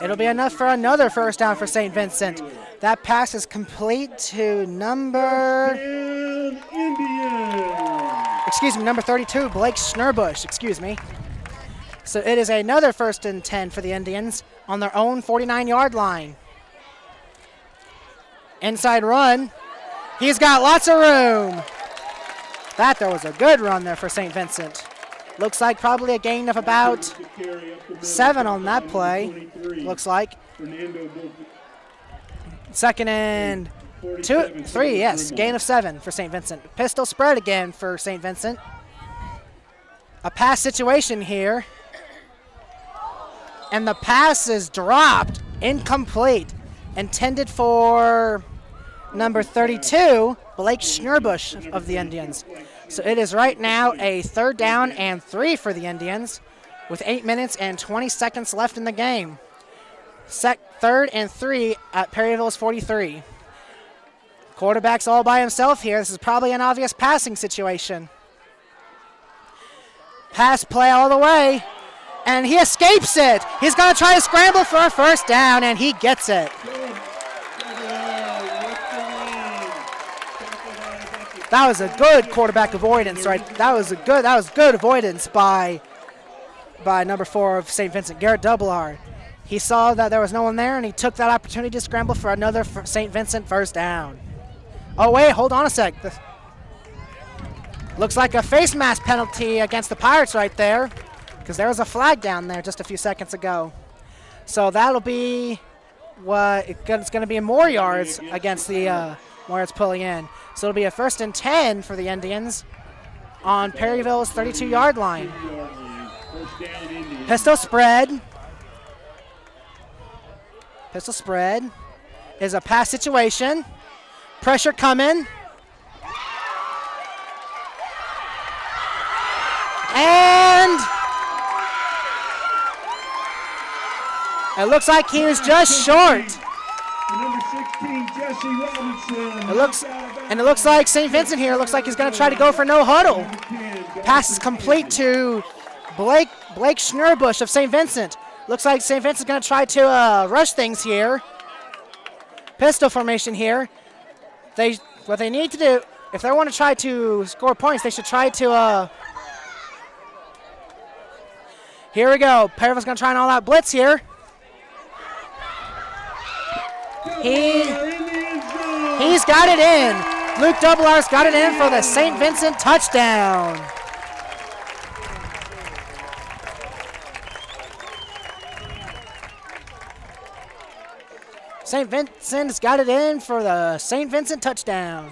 It'll be enough for another first down for St. Vincent. That pass is complete to number 32, Blake Snurbush, excuse me. So it is another 1st and 10 for the Indians on their own 49-yard line. Inside run. He's got lots of room. That there was a good run there for St. Vincent. Looks like probably a gain of about 7 on that play. Looks like. Second and 3, yes. Gain of 7 for St. Vincent. Pistol spread again for St. Vincent. A pass situation here. And the pass is dropped. Incomplete. Intended for number 32, Blake Schnurbush of the Indians. So it is right now a 3rd down and 3 for the Indians with 8 minutes and 20 seconds left in the game. 3rd and 3 at Perryville's 43. Quarterback's all by himself here. This is probably an obvious passing situation. Pass play all the way, and he escapes it. He's going to try to scramble for a first down, and he gets it. That was a good quarterback avoidance, right? That was good avoidance by number 4 of St. Vincent, Garrett Doublear. He saw that there was no one there, and he took that opportunity to scramble for another St. Vincent first down. Oh, wait, hold on a sec. Looks like a face mask penalty against the Pirates right there, because there was a flag down there just a few seconds ago. So that'll be it's going to be more yards against the Warriors pulling in. So it'll be a 1st and 10 for the Indians on Perryville's 32-yard line. Pistol spread. Pistol spread is a pass situation. Pressure coming. And it looks like he was just short. Number 16, Jesse Robinson. It looks like St. Vincent here looks like he's going to try to go for no huddle. Pass is complete to Blake Schnurbush of St. Vincent. Looks like St. Vincent's going to try to rush things here. Pistol formation here. What they need to do, if they want to try to score points, they should try to. Here we go. Perryville's going to try an all-out blitz here. He's got it in. Luke Doublear's got it in for the St. Vincent touchdown. St. Vincent's got it in for the St. Vincent touchdown.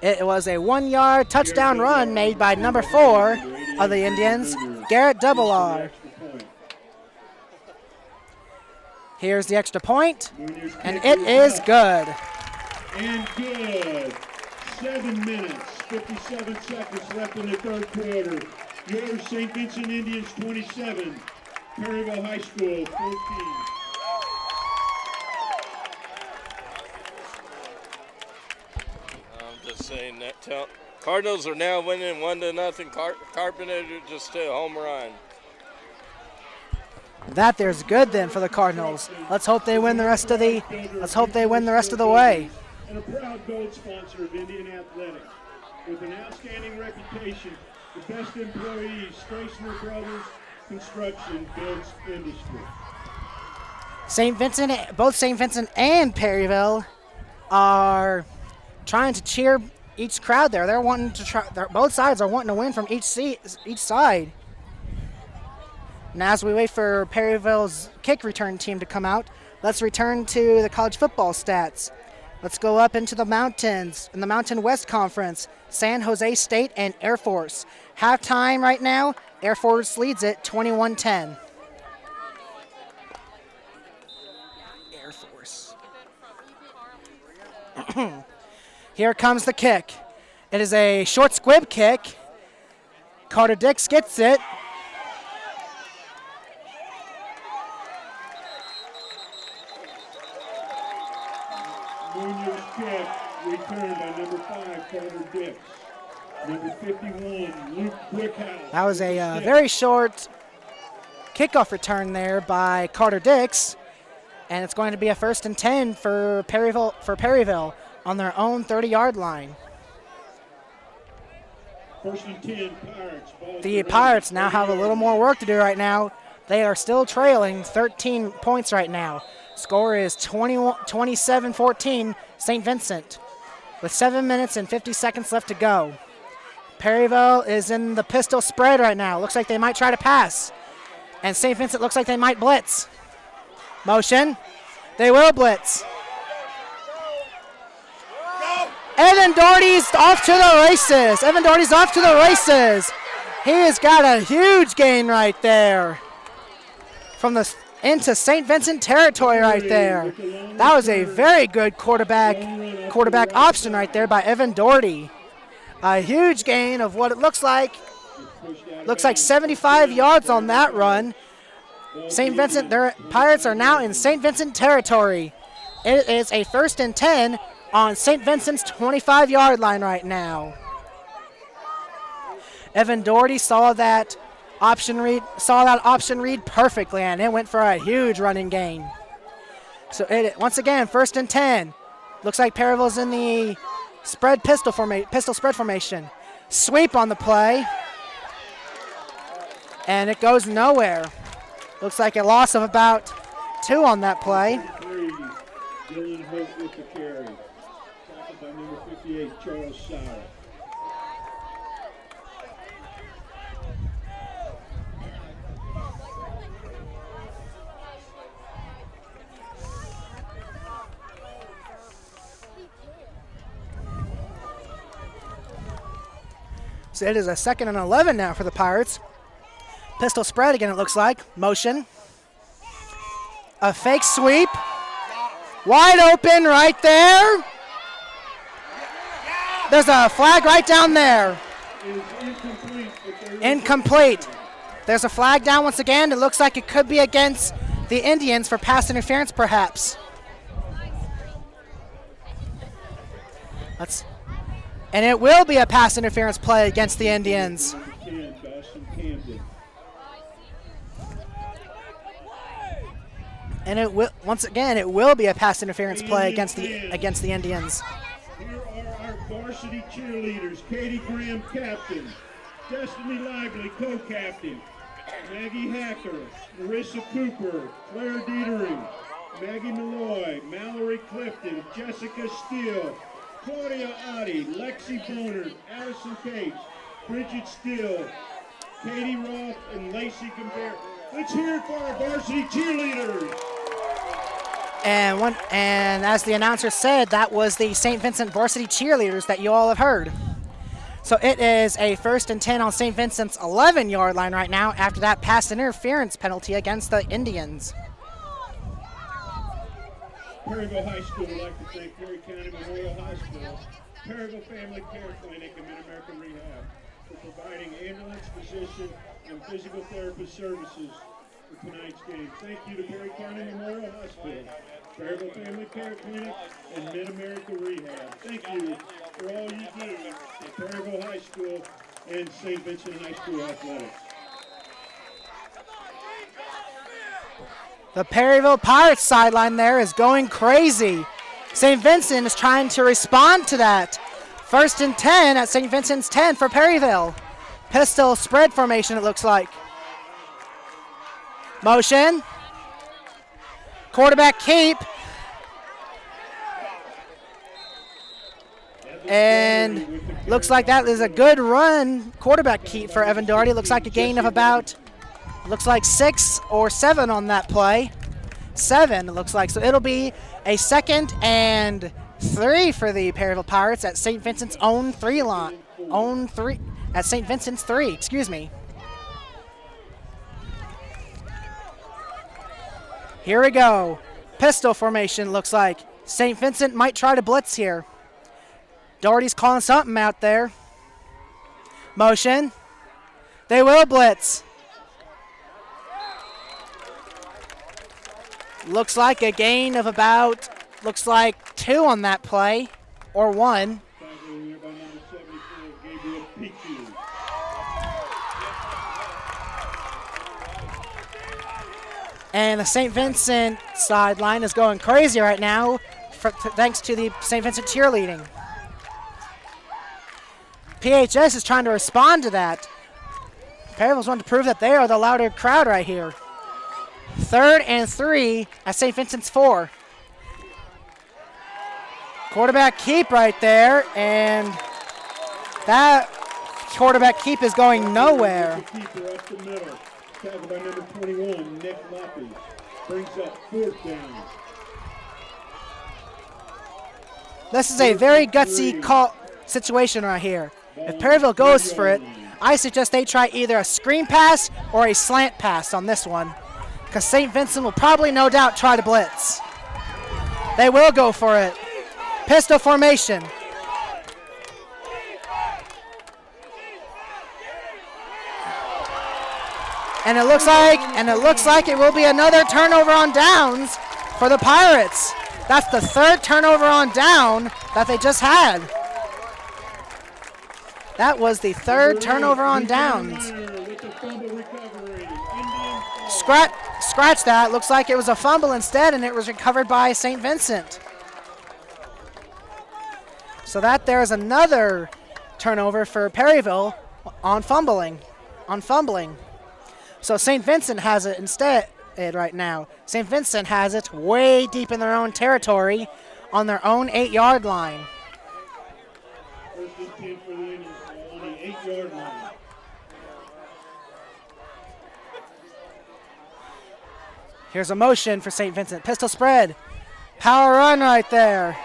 It was a 1-yard touchdown run made by number 4 of the Indians, Garrett Doublear. Here's the extra point, and it is good. And good. 7 minutes, 57 seconds left in the 3rd quarter. Your St. Vincent Indians 27, Perryville High School 14. I'm just saying that. Cardinals are now winning 1-0. Carpenter just a home run. That there's good then for the Cardinals. Let's hope they win the rest of the. way. And a proud gold sponsor of Indian Athletics, with an outstanding reputation, the best employees, Strassner Brothers Construction builds industry. Both St. Vincent and Perryville are trying to cheer each crowd there. They're wanting to try. Both sides are wanting to win from each side. Now, as we wait for Perryville's kick return team to come out, let's return to the college football stats. Let's go up into the mountains in the Mountain West Conference. San Jose State and Air Force. Halftime right now, Air Force leads it 21-10. Air Force. Here comes the kick. It is a short squib kick. Carter Dix gets it. Munoz kick returned by number 5, Carter Dix. Number 51, Luke Brickhouse. That was a very short kickoff return there by Carter Dix, and it's going to be a 1st and 10 for Perryville on their own 30-yard line. 1st and 10, Pirates. The Pirates now have a little more work to do right now. They are still trailing 13 points right now. Score is 27-14 St. Vincent with 7 minutes and 50 seconds left to go. Perryville is in the pistol spread right now. Looks like they might try to pass. And St. Vincent looks like they might blitz. Motion. They will blitz. Evan Doherty's off to the races. Evan Doherty's off to the races. He has got a huge gain right there. From the into St. Vincent territory right there. That was a very good quarterback option right there by Evan Doherty. A huge gain of what it looks like. Looks like 75 yards on that run. St. Vincent, their Pirates are now in St. Vincent territory. It is a 1st and 10 on St. Vincent's 25-yard line right now. Evan Doherty saw that option read perfectly, and it went for a huge running gain. So once again, 1st and 10. Looks like Perryville's in the pistol spread formation. Sweep on the play, and it goes nowhere. Looks like a loss of about 2 on that play. Dylan Hope with the carry. Tackled by number 58, Charles Sauer. So it is a 2nd and 11 now for the Pirates. Pistol spread again, it looks like. Motion. A fake sweep. Wide open right there. There's a flag right down there. Incomplete. There's a flag down once again. It looks like it could be against the Indians for pass interference, perhaps. And it will be a pass interference play against the Indians. And it will, once again, it will be a pass interference play against the Indians. Here are our varsity cheerleaders: Katie Graham, captain; Destiny Lively, co-captain; Maggie Hacker, Marissa Cooper, Claire Dietering, Maggie Malloy, Mallory Clifton, Jessica Steele, Claudia Oddie, Lexi Boner, Allison Cates, Bridget Steele, Katie Roth, and Lacey Gambert. Let's hear it for our varsity cheerleaders. And as the announcer said, that was the St. Vincent varsity cheerleaders that you all have heard. So it is a 1st and 10 on St. Vincent's 11-yard line right now after that pass interference penalty against the Indians. Perryville High School would like to thank Perry County Memorial Hospital, Perryville Family Care Clinic, and Mid-America Rehab for providing ambulance, physician, and physical therapist services for tonight's game. Thank you to Perry County Memorial Hospital, Perryville Family Care Clinic, and Mid-America Rehab. Thank you for all you do at Perryville High School and St. Vincent High School Athletics. The Perryville Pirates sideline there is going crazy. St. Vincent is trying to respond to that. 1st and 10 at St. Vincent's 10 for Perryville. Pistol spread formation, it looks like. Motion. Quarterback keep. And looks like that is a good run. Quarterback keep for Evan Doherty. Looks like a gain of about, looks like 6 or 7 on that play. 7, it looks like. So it'll be a 2nd and 3 for the Perryville Pirates at St. Vincent's own 3 line. At St. Vincent's 3, excuse me. Here we go. Pistol formation looks like. St. Vincent might try to blitz here. Doherty's calling something out there. Motion. They will blitz. Looks like a gain of about, looks like 2 on that play, or 1. And the St. Vincent sideline is going crazy right now, thanks to the St. Vincent cheerleading. PHS is trying to respond to that. Perryville's wanting to prove that they are the louder crowd right here. 3rd and 3 at St. Vincent's 4. Quarterback keep right there, and that quarterback keep is going nowhere. Tackled by number 21, Nick Lappy. Brings up 4th down. This is a very gutsy call situation right here. If Perryville goes for it, I suggest they try either a screen pass or a slant pass on this one, because St. Vincent will probably no doubt try to blitz. They will go for it. Pistol formation. And it looks like it will be another turnover on downs for the Pirates. That's the 3rd turnover on down that they just had. That was the 3rd turnover on downs. Scratch that. Looks like it was a fumble instead, and it was recovered by St. Vincent. So that there's another turnover for Perryville on fumbling. So St. Vincent has it instead right now. St. Vincent has it way deep in their own territory on their own 8-yard line. First and 10 for the Indians on the 8-yard line. Here's a motion for St. Vincent. Pistol spread. Power run right there.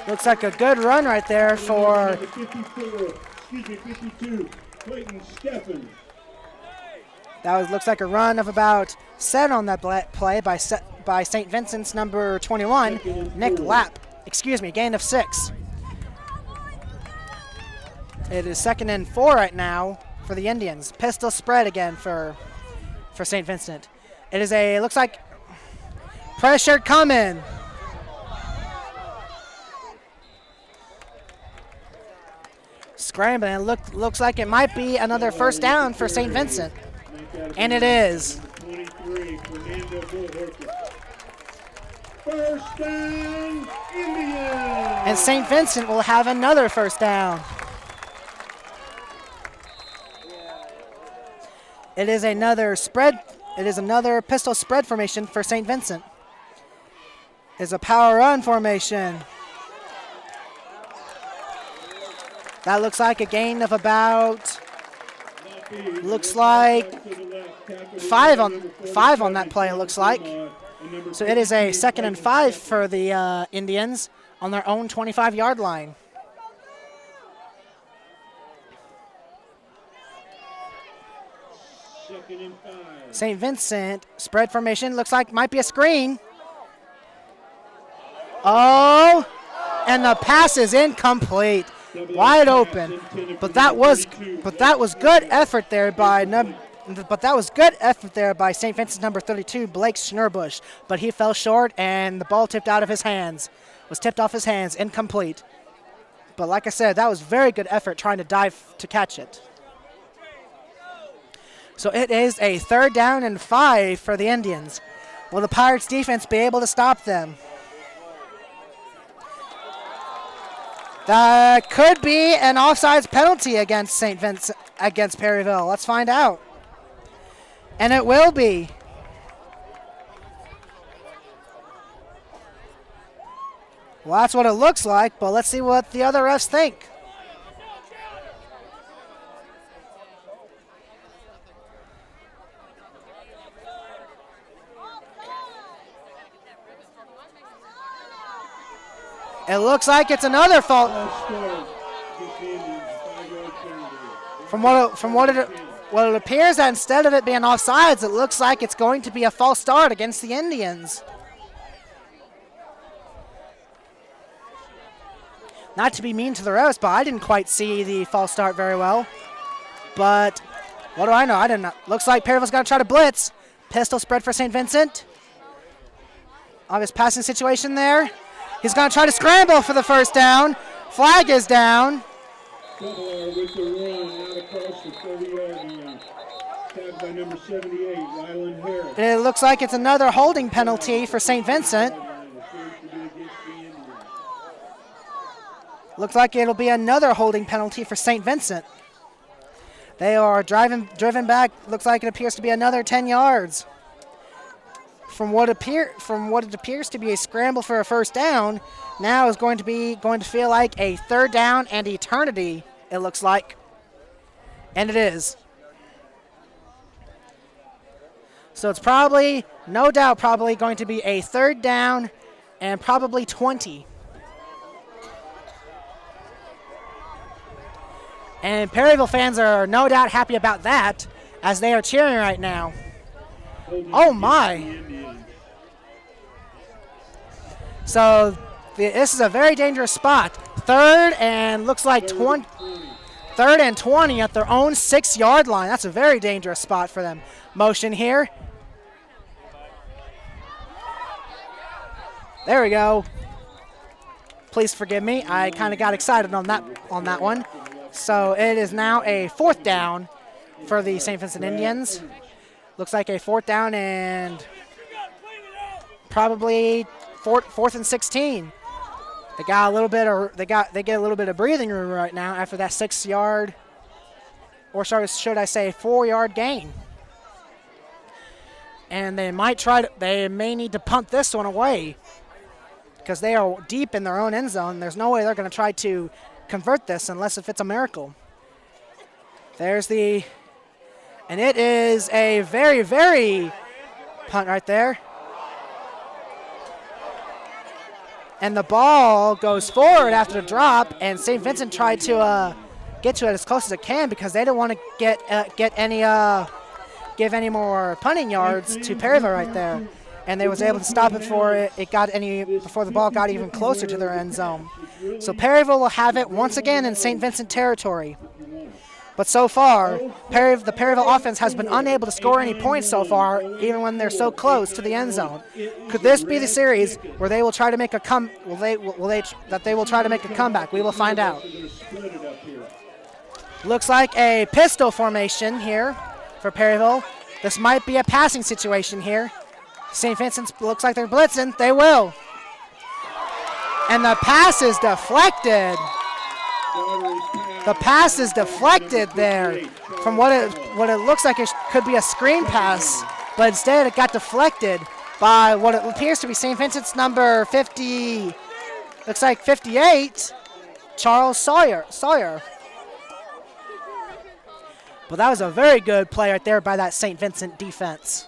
Looks like a good run right there for 52, Clayton Steffen. Looks like a run of about 7 on that play by St. Vincent's number 21, Nick Lapp. Gain of 6. It is 2nd and 4 right now for the Indians. Pistol spread again for St. Vincent. It is looks like pressure coming. Scrambling. It looks like it might be another 1st down for St. Vincent. And it is. 23, Fernando Bullhorker. 1st down, Indians. And St. Vincent will have another 1st down. It is another spread. It is another pistol spread formation for St. Vincent. It's a power run formation. That looks like a gain of about, looks like 5 on that play, it looks like. So it is a 2nd and 5 for the Indians on their own 25-yard line. St. Vincent, spread formation, looks like might be a screen. Oh, and the pass is incomplete. Wide open, but that was good effort there by St. Vincent's number 32, Blake Schnurbush. But he fell short, and the ball tipped off his hands, incomplete. But like I said, that was very good effort trying to dive to catch it. So it is a 3rd down and 5 for the Indians. Will the Pirates defense be able to stop them? That could be an offsides penalty against St. Vincent, against Perryville. Let's find out. And it will be. Well, that's what it looks like, but let's see what the other refs think. It looks like it's another fault. From what it appears that instead of it being offsides, it looks like it's going to be a false start against the Indians. Not to be mean to the refs, but I didn't quite see the false start very well. But what do I know? I didn't know. Looks like Perryville's going to try to blitz. Pistol spread for St. Vincent. Obvious passing situation there. He's going to try to scramble for the first down. Flag is down. With the run out across the 30-yard line. Tagged by number 78, Ryland Harris. It looks like it's another holding penalty for St. Vincent. Looks like it'll be another holding penalty for St. Vincent. They are driven back. Looks like it appears to be another 10 yards. From what it appears to be a scramble for a first down, now is going to feel like a third down and eternity. It looks like, and it is. So it's probably, no doubt, probably going to be a third down and probably 20. And Perryville fans are no doubt happy about that, as they are cheering right now. Oh my! So this is a very dangerous spot. Third and looks like 20. Third and 20 at their own 6-yard line. That's a very dangerous spot for them. Motion here. There we go. Please forgive me. I kind of got excited on that one. So it is now a fourth down for the St. Vincent Indians. Looks like a fourth down and probably fourth and 16. They get a little bit of breathing room right now after that 6-yard, or should I say 4-yard gain. And they may need to punt this one away because they are deep in their own end zone. There's no way they're going to try to convert this unless if it's a miracle. And it is a very, very punt right there. And the ball goes forward after the drop, and St. Vincent tried to get to it as close as it can because they don't want to give any more punting yards to Perryville right there. And they was able to stop it before the ball got even closer to their end zone. So Perryville will have it once again in St. Vincent territory. But so far, the Perryville offense has been unable to score any points so far, even when they're so close to the end zone. Could this be the series where they will try to make a comeback? We will find out. Looks like a pistol formation here for Perryville. This might be a passing situation here. St. Vincent looks like they're blitzing. They will. And the pass is deflected. The pass is deflected there from what it looks like it could be a screen pass, but instead it got deflected by what it appears to be St. Vincent's number 50, looks like 58, Charles Sawyer. But that was a very good play right there by that St. Vincent defense.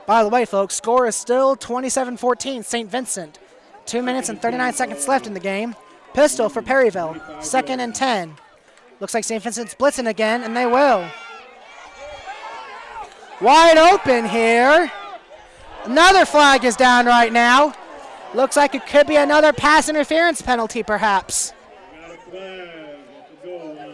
By the way, folks, score is still 27-14, St. Vincent. 2 minutes and 39 seconds left in the game. Pistol for Perryville, 2nd and 10. Looks like St. Vincent's blitzing again, and they will. Wide open here. Another flag is down right now. Looks like it could be another pass interference penalty, perhaps. Got a flag at the goal line.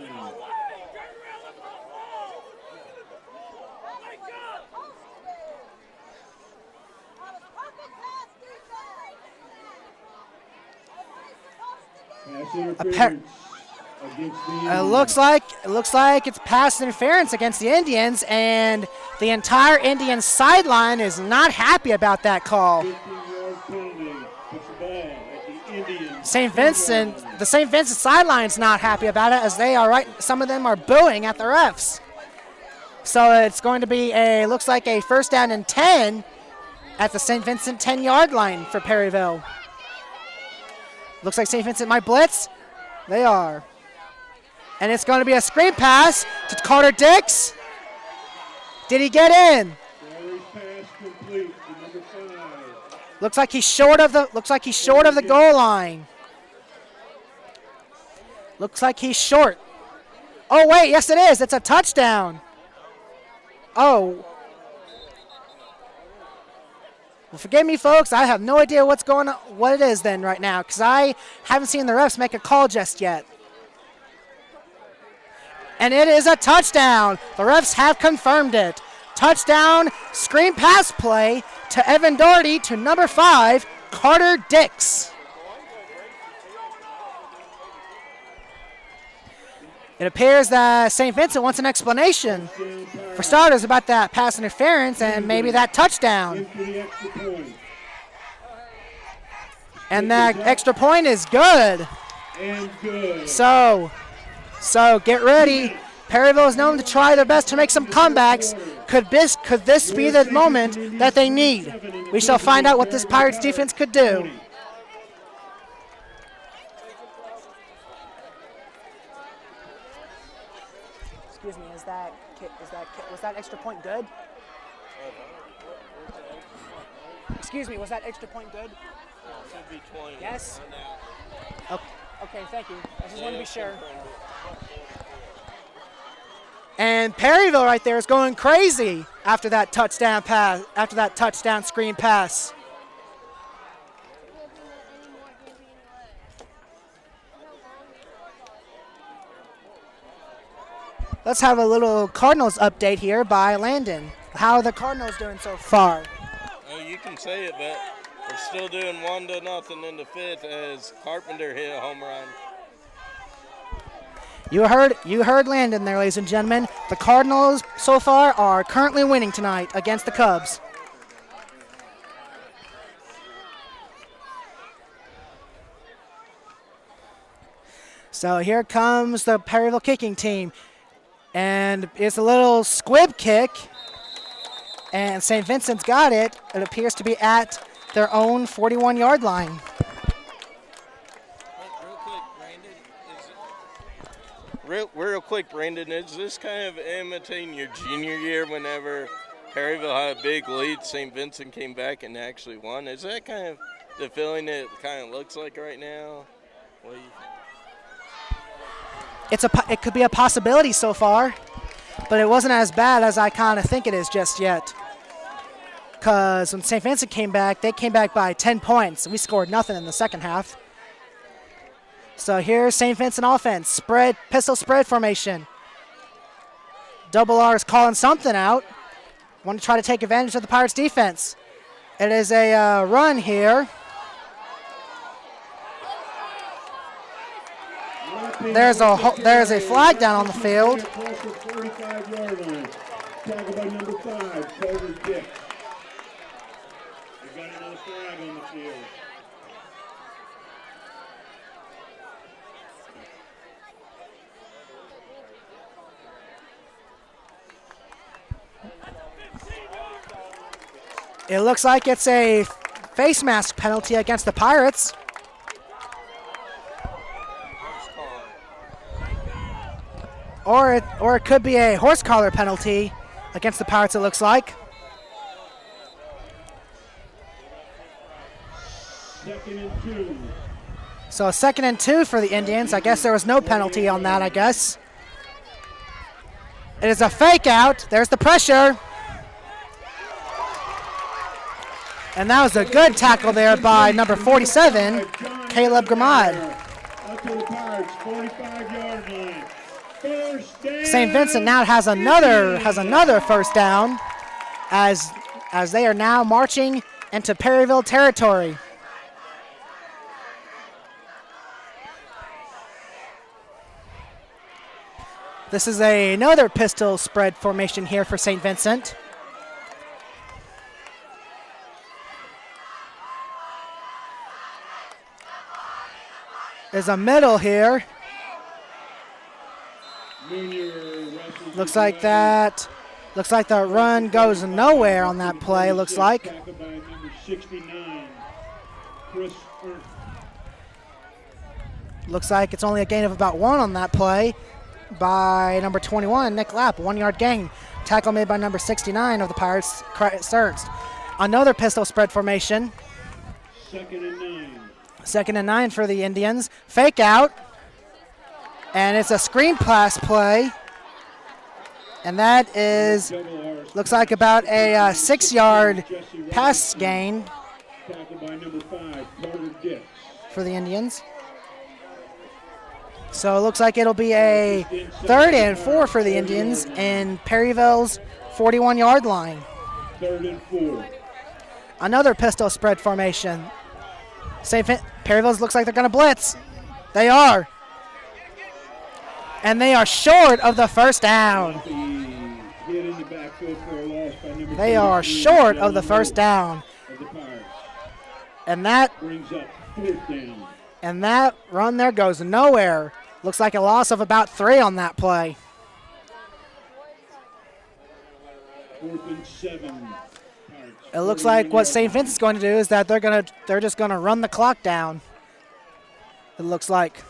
Pass interference against the Indians. It looks like it's pass interference against the Indians, and the entire Indians sideline is not happy about that call. 15-yard penalty puts the ball at the Indians. The St. Vincent sideline's not happy about it, as they are some of them are booing at the refs. So it's going to be looks like a 1st down and 10 at the St. Vincent 10-yard line for Perryville. Looks like St. Vincent might blitz. They are. And it's going to be a screen pass to Carter Dix. Did he get in? Pass complete to number 5. Looks like he's short of the goal line. Looks like he's short. Oh wait, yes it is. It's a touchdown. Oh. Well, forgive me, folks. I have no idea what's going on, what it is then right now, because I haven't seen the refs make a call just yet. And it is a touchdown. The refs have confirmed it. Touchdown, screen pass play to Evan Doherty to number 5, Carter Dix. It appears that St. Vincent wants an explanation, for starters, about that pass interference and maybe that touchdown. And that extra point is good. So get ready. Perryville is known to try their best to make some comebacks. Could this be the moment that they need? We shall find out what this Pirates defense could do. Excuse me, was that extra point good? Excuse me, was that extra point good? Should be 20. Yes? Okay, thank you. I just want to be sure. And Perryville right there is going crazy after that touchdown pass, after that touchdown screen pass. Let's have a little Cardinals update here by Landon. How are the Cardinals doing so far? Oh, you can say it, but we're still doing 1-0 in the 5th as Carpenter hit a home run. You heard Landon there, ladies and gentlemen. The Cardinals so far are currently winning tonight against the Cubs. So here comes the Perryville kicking team. And it's a little squib kick. And St. Vincent's got it. It appears to be at their own 41-yard line. Real quick, Brandon, is this kind of imitating your junior year whenever Perryville had a big lead, St. Vincent came back and actually won? Is that kind of the feeling it kind of looks like right now? What do you think? It could be a possibility so far, but it wasn't as bad as I kind of think it is just yet. Because when St. Vincent came back, they came back by 10 points. We scored nothing in the second half. So here's St. Vincent offense, pistol spread formation. Double R is calling something out. Want to try to take advantage of the Pirates defense. It is a run here. There's a flag down on the field. Tackled by number 5, Carter Dix. We've got another flag on the field. It looks like it's a face mask penalty against the Pirates. Or it could be a horse collar penalty against the Pirates, it looks like. Second and 2. So 2nd and 2 for the Indians. I guess there was no penalty on that, I guess. It is a fake out. There's the pressure. And that was a good tackle there by number 47, Caleb Gramad. Up to the Pirates, 45-yard line. St. Vincent now has another first down as they are now marching into Perryville territory. This is another pistol spread formation here for St. Vincent. There's a middle here. Looks like the run goes nowhere on that play, looks like. Looks like it's only a gain of about 1 on that play by number 21, Nick Lapp, 1-yard gain. Tackle made by number 69 of the Pirates, Ernst. Another pistol spread formation. 2nd and 9. 2nd and 9 for the Indians. Fake out. And it's a screen pass play And that is, looks like about a 6-yard pass gain Tackled by number 5, Carter Dix. for the Indians. So it looks like it'll be a 3rd and 4 for the Indians in Perryville's 41-yard line. 3rd and 4. Another pistol spread formation. Perryville's looks like they're going to blitz. They are. And they are short of the first down. Hit in the backfield for a loss by number They are 33, short of the first down. of the Pirates. And that Brings up 4th down. And that run there goes nowhere. Looks like a loss of about 3 on that play. 4th and 7. It looks like what St. Vincent's going to do is that they're just going to run the clock down. It looks like.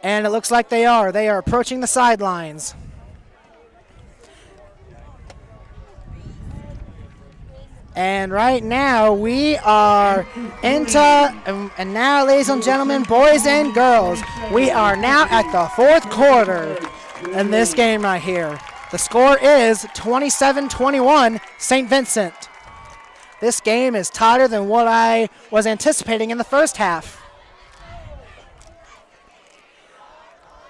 And it looks like they are. They are approaching the sidelines. And right now we are into, and now, ladies and gentlemen, boys and girls, we are now at the 4th quarter in this game right here. The score is 27-21, St. Vincent. This game is tighter than what I was anticipating in the first half.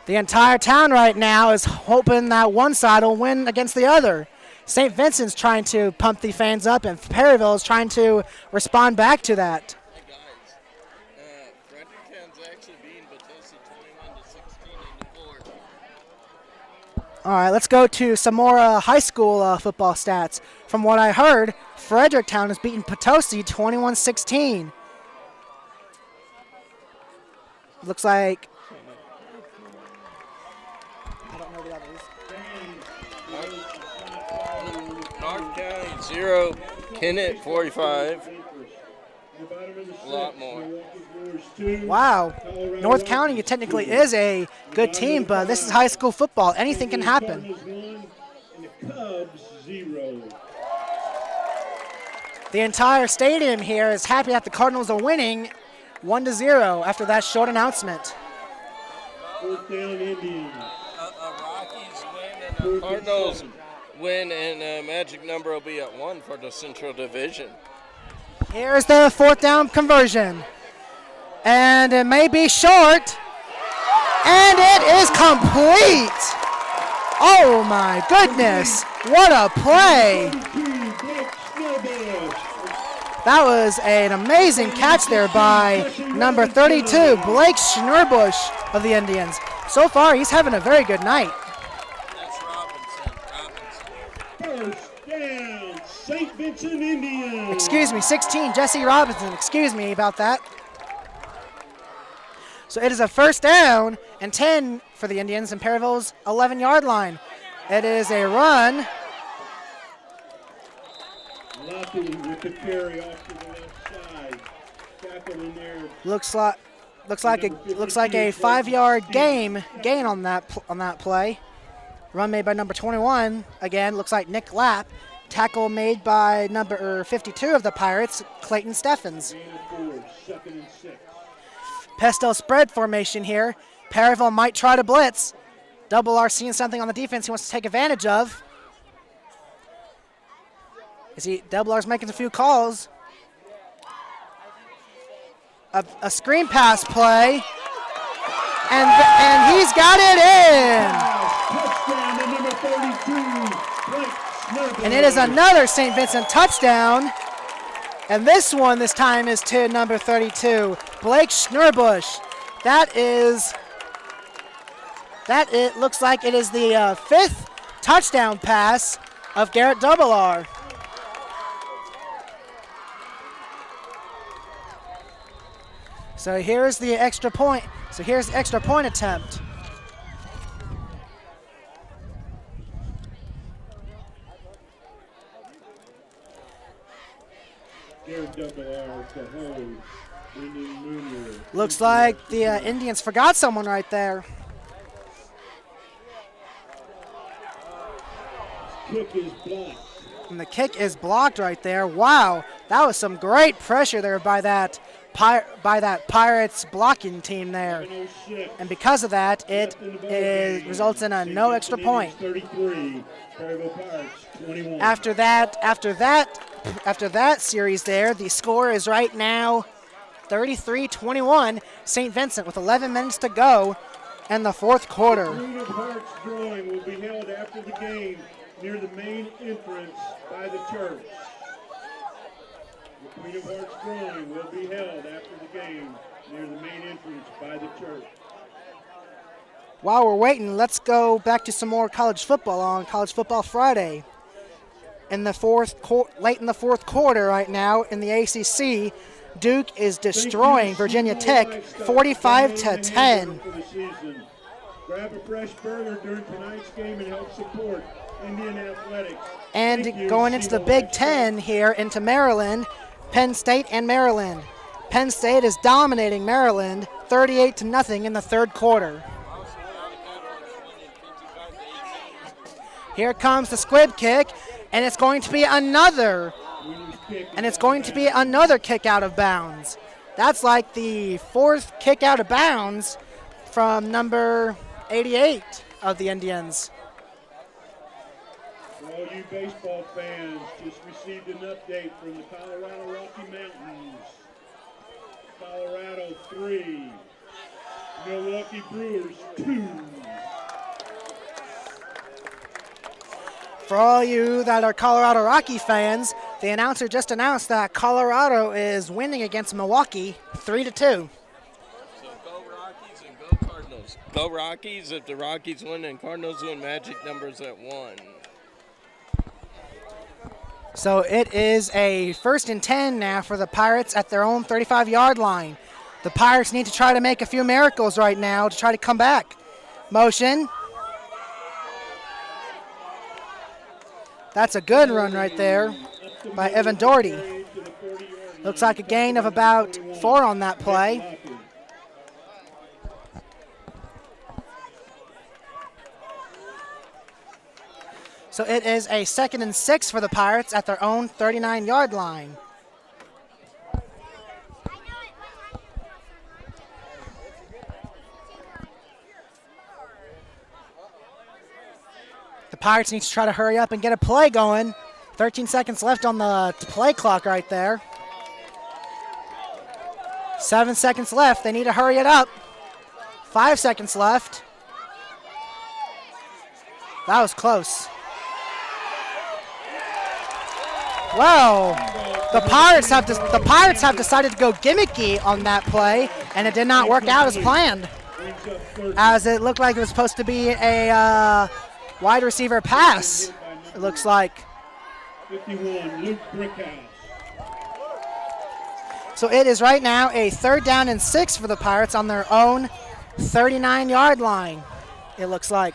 The entire town right now is hoping that one side will win against the other. St. Vincent's trying to pump the fans up, and Perryville is trying to respond back to that. Hey guys, Fredericktown's actually beating Bethesda 21-16 in the 4th. All right, let's go to some more high school football stats. From what I heard, Fredericktown has beaten Potosi 21-16. Looks like. I don't know the others. North County 0, Kennett 45. A lot more. Wow. North County technically is a good team, but this is high school football. Anything can happen. The entire stadium here is happy that the Cardinals are winning 1-0 after that short announcement. 4th down, Indians. Rockies win and Cardinals win, and magic number will be at 1 for the Central Division. Here's the 4th down conversion. And it may be short. And it is complete. Oh my goodness. What a play. That was an amazing catch there by number 32, Blake Schnurbush of the Indians. So far, he's having a very good night. That's Robinson. First down, St. Vincent Indians. Excuse me, 16, Jesse Robinson. Excuse me about that. So it is a 1st down and 10 for the Indians in Perryville's 11-yard line. It is a run. Lucky with the carry off to the left side. Tackle in there. Looks like a 5-yard gain on that play. Run made by number 21. Again, looks like Nick Lapp. Tackle made by number 52 of the Pirates, Clayton Steffens. 2nd and 6. Pesto spread formation here. Perryville might try to blitz. Double R seeing something on the defense he wants to take advantage of. Double R's making a few calls. A screen pass play. And he's got it in. Touchdown to number 32, And it is another St. Vincent touchdown. And this time is to number 32, Blake Schnurbush. It looks like it is the 5th touchdown pass of Garrett Double R. So here's the extra point. So here's the extra point attempt. Looks like the Indians forgot someone right there. Kick is blocked. And the kick is blocked right there. Wow, that was some great pressure there by that Pirates blocking team there. 7:06 And because of that, it left in the ball game. results in a St. no Vincent extra point. Indians 33, Perryville Pirates 21. After that series there, the score is right now 33-21, St. Vincent with 11 minutes to go in the fourth quarter. Queen of Hearts drawing will be held after the game near the main entrance by the church. The Queen of Hearts drawing will be held after the game near the main entrance by the church. While we're waiting, let's go back to some more college football on College Football Friday. Late in the fourth quarter right now in the ACC, Duke is destroying Virginia Tech 45-10. Grab a fresh burger during tonight's game and help support Indian athletics. And going into the Big Ten here into Maryland, Penn State and Maryland. Penn State is dominating Maryland 38-0 in the third quarter. Here comes the squib kick, and it's going to be another kick out of bounds. That's like the fourth kick out of bounds from number 88 of the Indians. For all you baseball fans, just received an update from the Colorado Rocky Mountains. Colorado 3, Milwaukee Brewers 2. For all you that are Colorado Rocky fans, the announcer just announced that Colorado is winning against Milwaukee 3-2. So go Rockies and go Cardinals. Go Rockies. If the Rockies win, and Cardinals win, magic numbers at 1. So it is a 1st and 10 now for the Pirates at their own 35-yard line. The Pirates need to try to make a few miracles right now to try to come back. Motion. That's a good run right there by Evan Doherty. Looks like a gain of about 4 on that play. So it is a 2nd and 6 for the Pirates at their own 39-yard line. The Pirates need to try to hurry up and get a play going. 13 seconds left on the play clock right there. 7 seconds left. They need to hurry it up. 5 seconds left. That was close. Well, the Pirates have decided to go gimmicky on that play, and it did not work out as planned, as it looked like it was supposed to be a wide receiver pass, it looks like. 51, Luke Brickhouse. So it is right now a 3rd down and 6 for the Pirates on their own 39-yard line, it looks like.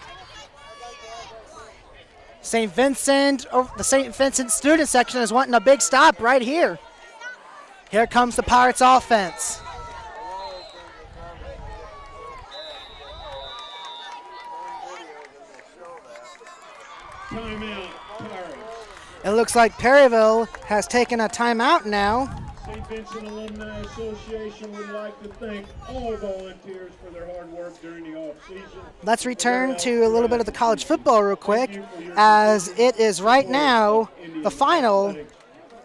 the St. Vincent student section is wanting a big stop right here. Here comes the Pirates offense. Timeout, Pirates. It looks like Perryville has taken a timeout now. St. Vincent Alumni Association would like to thank all volunteers for their hard work during the off-season. Let's return to a little bit of the college football real quick, as it is right now the final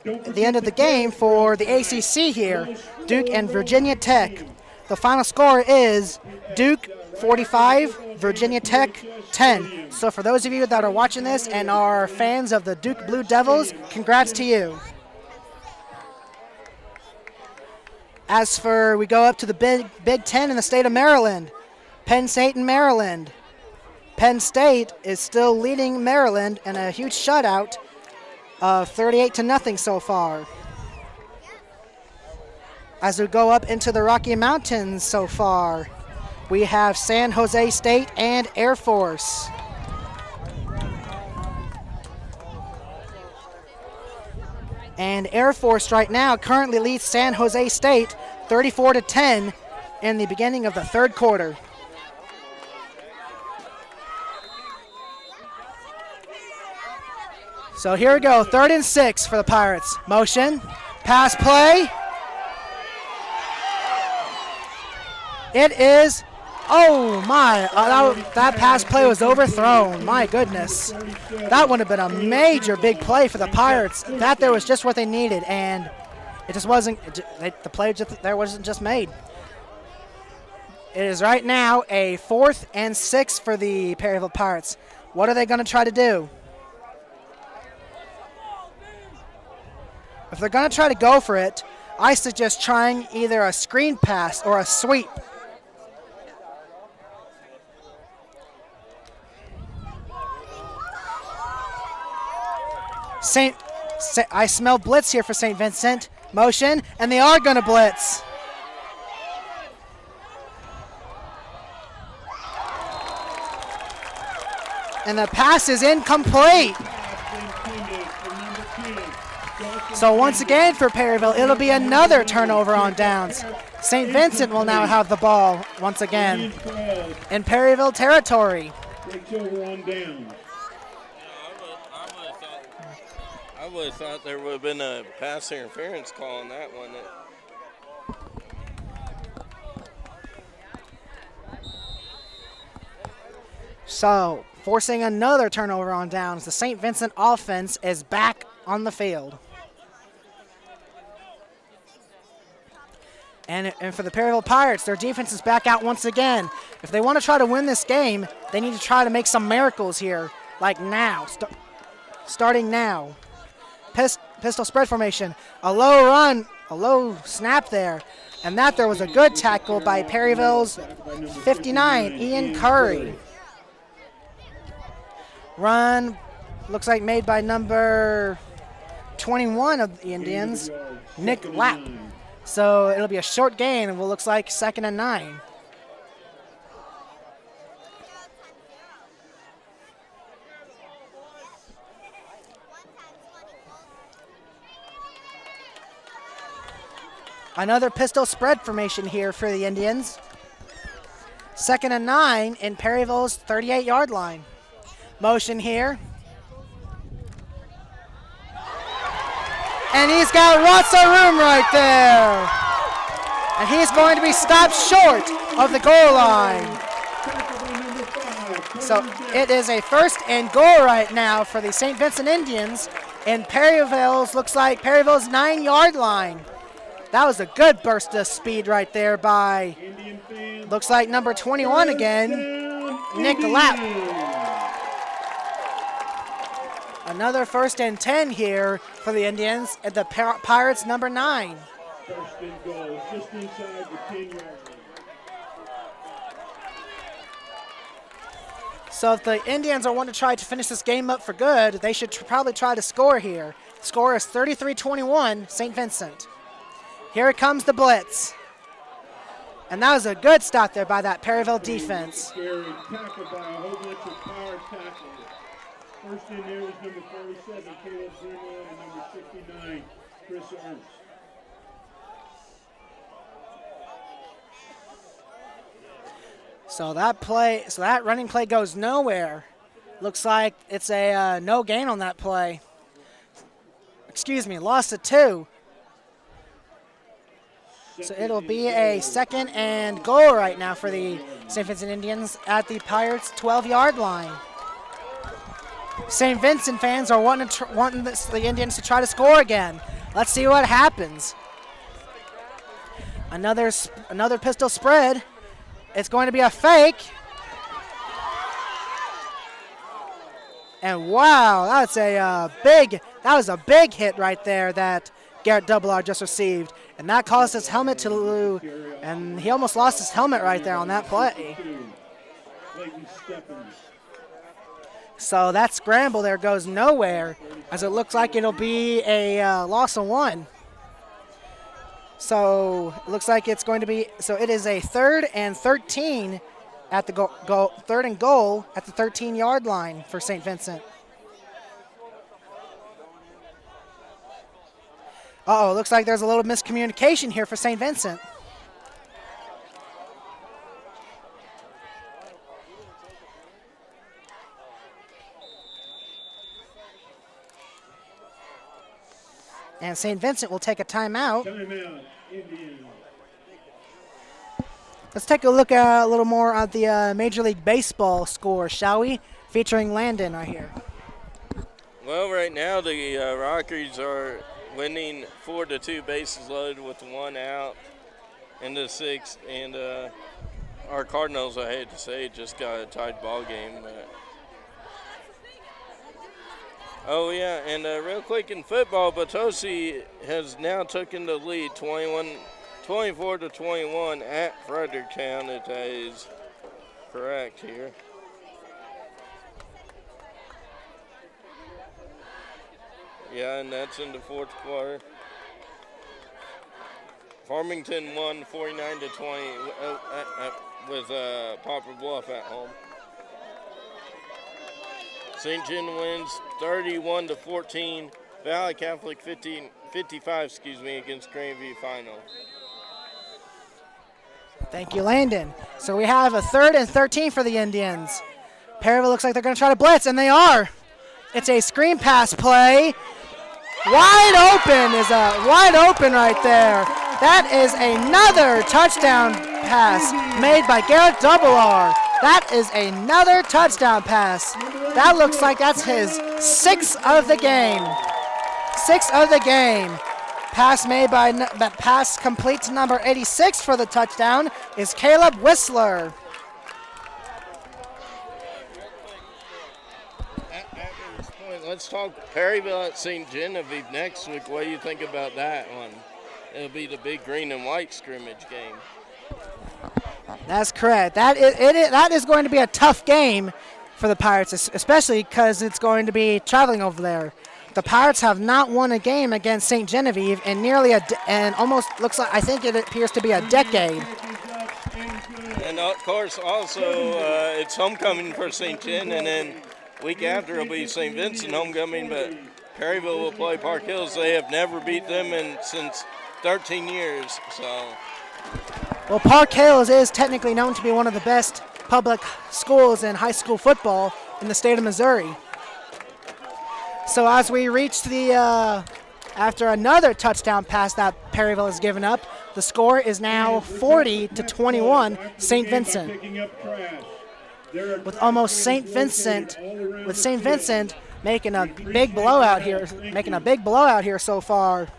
at the end of the game for the ACC here, Duke and Virginia Tech. The final score is Duke 45, Virginia Tech 10. So for those of you that are watching this and are fans of the Duke Blue Devils, congrats to you. As for, we go up to the Big Ten in the state of Maryland. Penn State and Maryland. Penn State is still leading Maryland in a huge shutout of 38-0 so far. As we go up into the Rocky Mountains so far, we have San Jose State and Air Force. And Air Force right now currently leads San Jose State 34-10 in the beginning of the third quarter. So here we go, 3rd and 6 for the Pirates. Motion, pass play. It is. Oh my! That pass play was overthrown. My goodness, that would have been a major big play for the Pirates. That there was just what they needed, and it just wasn't. The play there wasn't just made. It is right now a 4th and 6 for the Perryville Pirates. What are they going to try to do? If they're going to try to go for it, I suggest trying either a screen pass or a sweep. I smell blitz here for St. Vincent. Motion, and they are going to blitz. And the pass is incomplete. So once again for Perryville, it'll be another turnover on downs. St. Vincent will now have the ball once again in Perryville territory. Takes over on downs. I would have thought there would have been a pass interference call on that one. So, forcing another turnover on downs, the St. Vincent offense is back on the field. And for the Perryville Pirates, their defense is back out once again. If they want to try to win this game, they need to try to make some miracles here, like now, starting now. Pistol spread formation, a low run, a low snap there. And that there was a good tackle by Perryville's 59, Ian Curry. Run looks like made by number 21 of the Indians, Nick Lapp. So it'll be a short gain and what looks like 2nd and 9. Another pistol spread formation here for the Indians. 2nd and 9 in Perryville's 38-yard line. Motion here. And he's got lots of room right there. And he's going to be stopped short of the goal line. So it is a 1st and goal right now for the St. Vincent Indians in Perryville's, looks like Perryville's 9-yard line. That was a good burst of speed right there by, looks like number 21 again, Nick Lapp. Another 1st and 10 here for the Indians at the Pirates number 9. 1st and goal, just inside the 10-yard line. So if the Indians are wanting to try to finish this game up for good, they should probably try to score here. The score is 33-21, St. Vincent. Here comes the blitz. And that was a good stop there by that Perryville defense. Scary tackle by a whole bunch of power tackles. 1st in there was number 47, Caleb Greenwell, and number 69, Chris Ernst. So that running play goes nowhere. Looks like it's a no gain on that play. Excuse me, lost to 2. So it'll be a 2nd and goal right now for the St. Vincent Indians at the Pirates' 12-yard line. St. Vincent fans are wanting the Indians to try to score again. Let's see what happens. Another pistol spread. It's going to be a fake. And wow, that was a big hit right there that Garrett Doublard just received. And that caused his helmet to lose, and he almost lost his helmet right there on that play. So that scramble there goes nowhere, as it looks like it'll be a loss of 1. So it looks like it's going to be, so it is a 3rd and 13 at the 3rd and goal at the 13-yard line for St. Vincent. Uh-oh, looks like there's a little miscommunication here for St. Vincent. And St. Vincent will take a timeout. Timeout, Indians. Let's take a look at a little more at the Major League Baseball score, shall we? Featuring Landon right here. Well, right now the Rockies are winning 4-2, bases loaded with 1 out in the 6th, and our Cardinals, I hate to say, just got a tied ball game. Oh yeah, and real quick in football, Potosi has now taken the lead 24-21 at Fredericktown. It is correct here. Yeah, and that's in the 4th quarter. Farmington won 49-20 with Poplar Bluff at home. St. John wins 31-14. Valley Catholic 55 against Grandview final. Thank you, Landon. So we have a 3rd and 13 for the Indians. Perryville looks like they're going to try to blitz, and they are. It's a screen pass play. Wide open right there. That is another touchdown pass made by Garrett R. That is another touchdown pass. That looks like that's his 6th of the game. 6th of the game. Pass complete to number 86 for the touchdown is Caleb Whistler. Let's talk Perryville at St. Genevieve next week. What do you think about that one? It'll be the big green and white scrimmage game. That's correct. That is going to be a tough game for the Pirates, especially because it's going to be traveling over there. The Pirates have not won a game against St. Genevieve in nearly almost looks like, I think it appears to be a decade. And of course, also it's homecoming for St. Gen, and then week after it'll be St. Vincent homecoming, but Perryville will play Park Hills. They have never beat them since 13 years. So, well, Park Hills is technically known to be one of the best public schools in high school football in the state of Missouri. So as we reach after another touchdown pass that Perryville has given up, the score is now 40-21 St. Vincent. With St. Vincent making a big blowout here so far.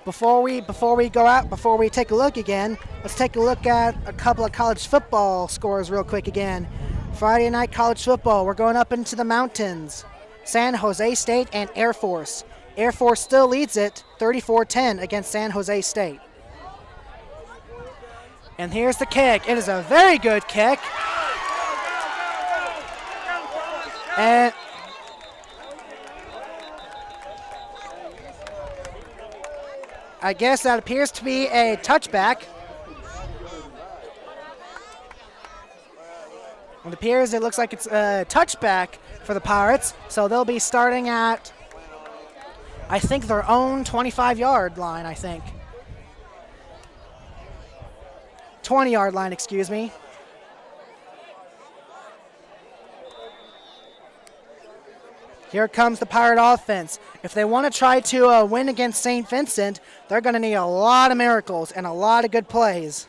Before we take a look again, let's take a look at a couple of college football scores real quick again. Friday night college football, we're going up into the mountains. San Jose State and Air Force. Air Force still leads it 34-10 against San Jose State. And here's the kick. It is a very good kick. And I guess that appears to be a touchback. It looks like it's a touchback for the Pirates. So they'll be starting at, I think, their own 25-yard line, 20-yard line, excuse me. Here comes the Pirate offense. If they want to try to win against St. Vincent, they're going to need a lot of miracles and a lot of good plays.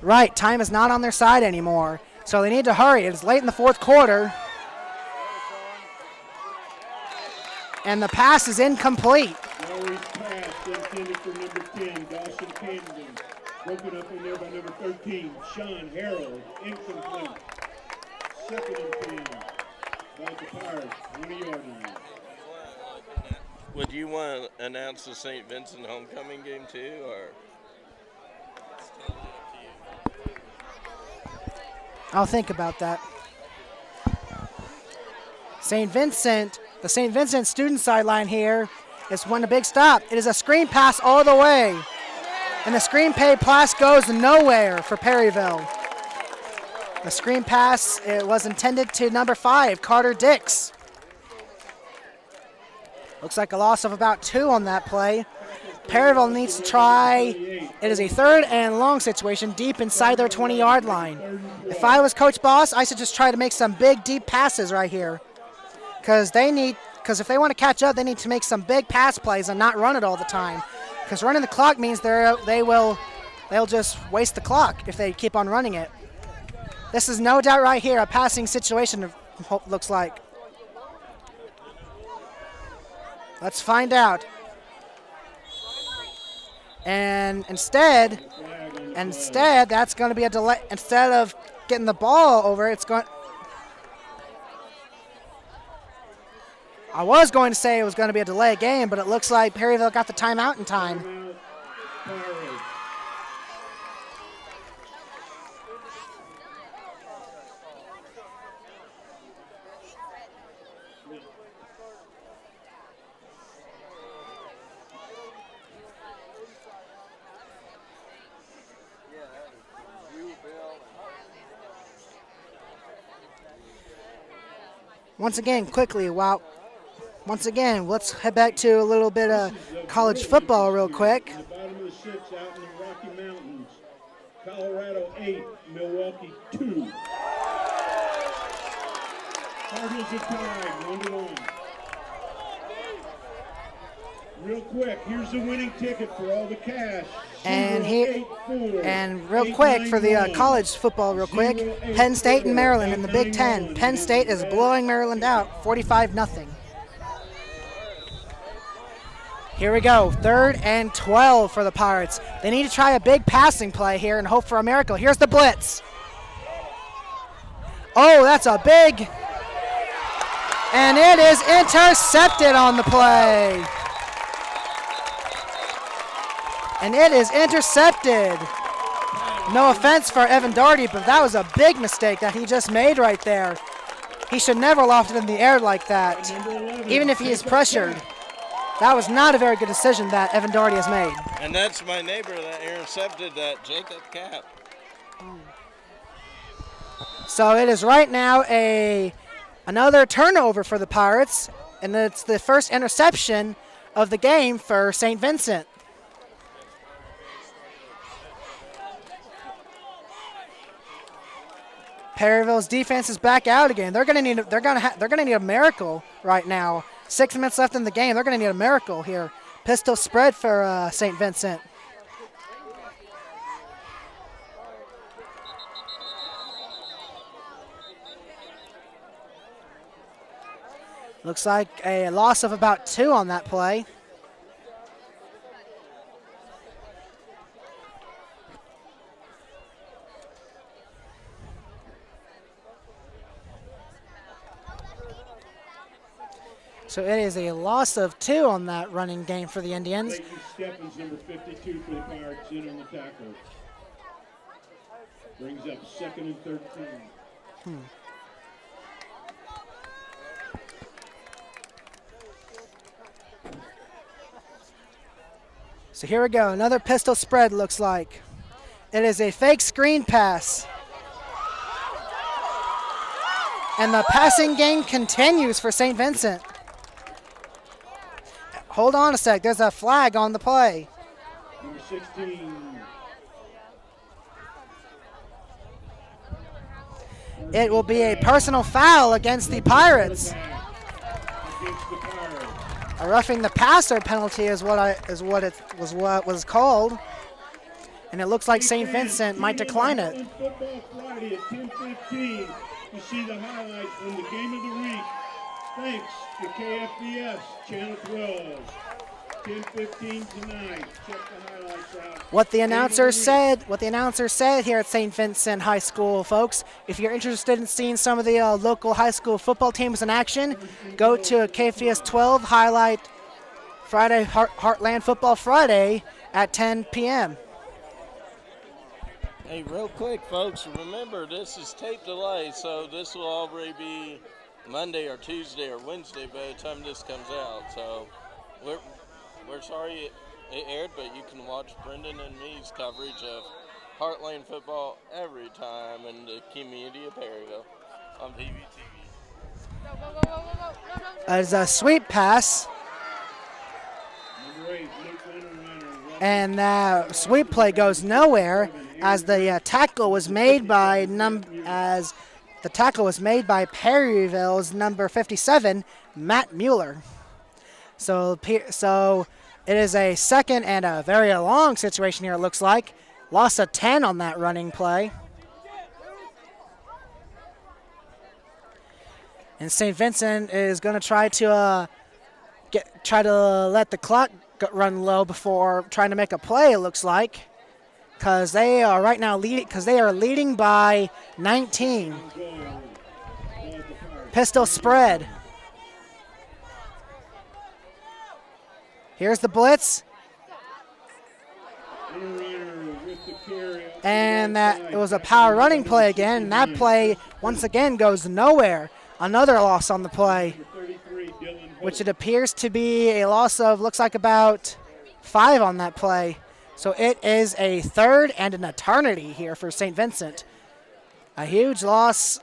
Right, time is not on their side anymore, so they need to hurry. It's late in the 4th quarter. And the pass is incomplete. Lowry's pass intended for number 10, Dawson Camden. Broken up in there by number 13, Sean Harrell. Incomplete. 2nd and 10 by the Pirates, 20-yard line. Would you want to announce the St. Vincent homecoming game too, or? I'll think about that. The St. Vincent student sideline here is one a big stop. It is a screen pass all the way. And the screen pass goes nowhere for Perryville. The screen pass, it was intended to number 5, Carter Dix. Looks like a loss of about 2 on that play. Perryville needs to try. It is a 3rd and long situation deep inside their 20-yard line. If I was Coach Boss, I should just try to make some big, deep passes right here. because if they want to catch up, they need to make some big pass plays and not run it all the time. Because running the clock means they'll just waste the clock if they keep on running it. This is no doubt right here a passing situation, looks like. Let's find out. And instead, that's going to be a delay. Instead of getting the ball over, it's going. I was going to say it was going to be a delay game, but it looks like Perryville got the timeout in time. Once again, let's head back to a little bit of college football real quick. The bottom of the six out in the Rocky Mountains. Colorado 8, Milwaukee 2. Cardinals are tied 1-1. Real quick, here's the winning ticket for all the cash. And real quick for the college football real quick, Penn State and Maryland in the Big Ten. Penn State is blowing Maryland out 45-0. Here we go, 3rd and 12 for the Pirates. They need to try a big passing play here and hope for a miracle. Here's the blitz. Oh, that's a big, and it is intercepted on the play. And it is intercepted. No offense for Evan Doherty, but that was a big mistake that he just made right there. He should never loft it in the air like that, even if he is pressured. That was not a very good decision that Evan Doherty has made. And that's my neighbor that intercepted that, Jacob Cap. So it is right now another turnover for the Pirates, and it's the first interception of the game for St. Vincent. Perryville's defense is back out again. They're gonna need a miracle right now. 6 minutes left in the game. They're gonna need a miracle here. Pistol spread for St. Vincent. Looks like a loss of about 2 on that play. So it is a loss of 2 on that running game for the Indians. Clayton Stephens, number 52 for the Pirates, in on the tackle. Brings up 2nd and 13. So here we go. Another pistol spread looks like. It is a fake screen pass. And the passing game continues for St. Vincent. Hold on a sec. There's a flag on the play. Number 16. It will be a personal foul against the Pirates. Against the Pirates. A roughing the passer penalty is what was called. And it looks like St. Vincent might decline it. Football Friday at 10:15 to see the highlights from the game of the week. Thanks to KFBS Channel 12. 10:15 tonight. Check the highlights out. What the announcer said here at St. Vincent High School, folks, if you're interested in seeing some of the local high school football teams in action, go to KFBS 12 highlight Friday, Heartland Football Friday at 10 p.m. Hey, real quick, folks, remember this is tape delay, so this will already be Monday or Tuesday or Wednesday by the time this comes out. So we're sorry it aired, but you can watch Brendan and me's coverage of Heartland football every time in the community of Perryville on PVTV. As a sweep pass. And that sweep play goes nowhere as the tackle was made by The tackle was made by Perryville's number 57, Matt Mueller. So it is a second and a very long situation here, it looks like. Loss of 10 on that running play. And St. Vincent is going to try to let the clock run low before trying to make a play, it looks like. Because they are right now leading by 19. Pistol spread. Here's the blitz. And it was a power running play again. And that play, once again, goes nowhere. Another loss on the play, which it appears to be a loss of, looks like about 5 on that play. So it is a third and an eternity here for St. Vincent. A huge loss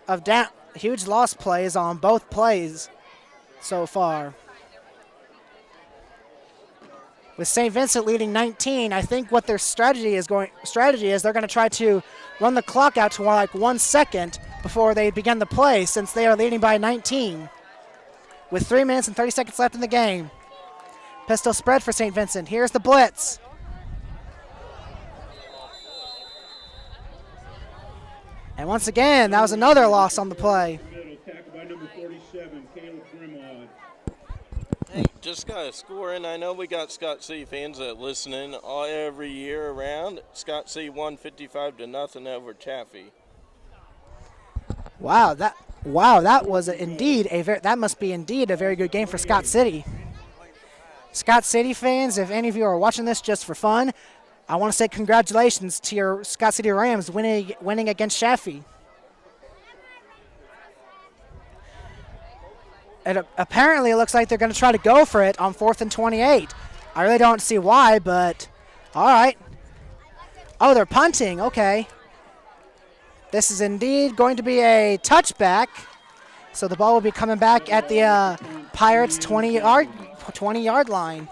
plays on both plays so far. With St. Vincent leading 19, I think what their strategy is they're going to try to run the clock out to like 1 second before they begin the play, since they are leading by 19. With 3 minutes and 30 seconds left in the game. Pistol spread for St. Vincent. Here's the blitz. And once again, that was another loss on the play. Hey, just got a score in. I know we got Scott City fans that listening every year around. Scott City won 55-0 over Chaffee. Wow, that was that must be indeed a very good game for Scott City. Scott City fans, if any of you are watching this just for fun, I want to say congratulations to your Scott City Rams winning against Chaffee. Apparently, it looks like they're going to try to go for it on 4th and 28. I really don't see why, but all right. Oh, they're punting. Okay. This is indeed going to be a touchback. So the ball will be coming back at the Pirates' 20-yard line.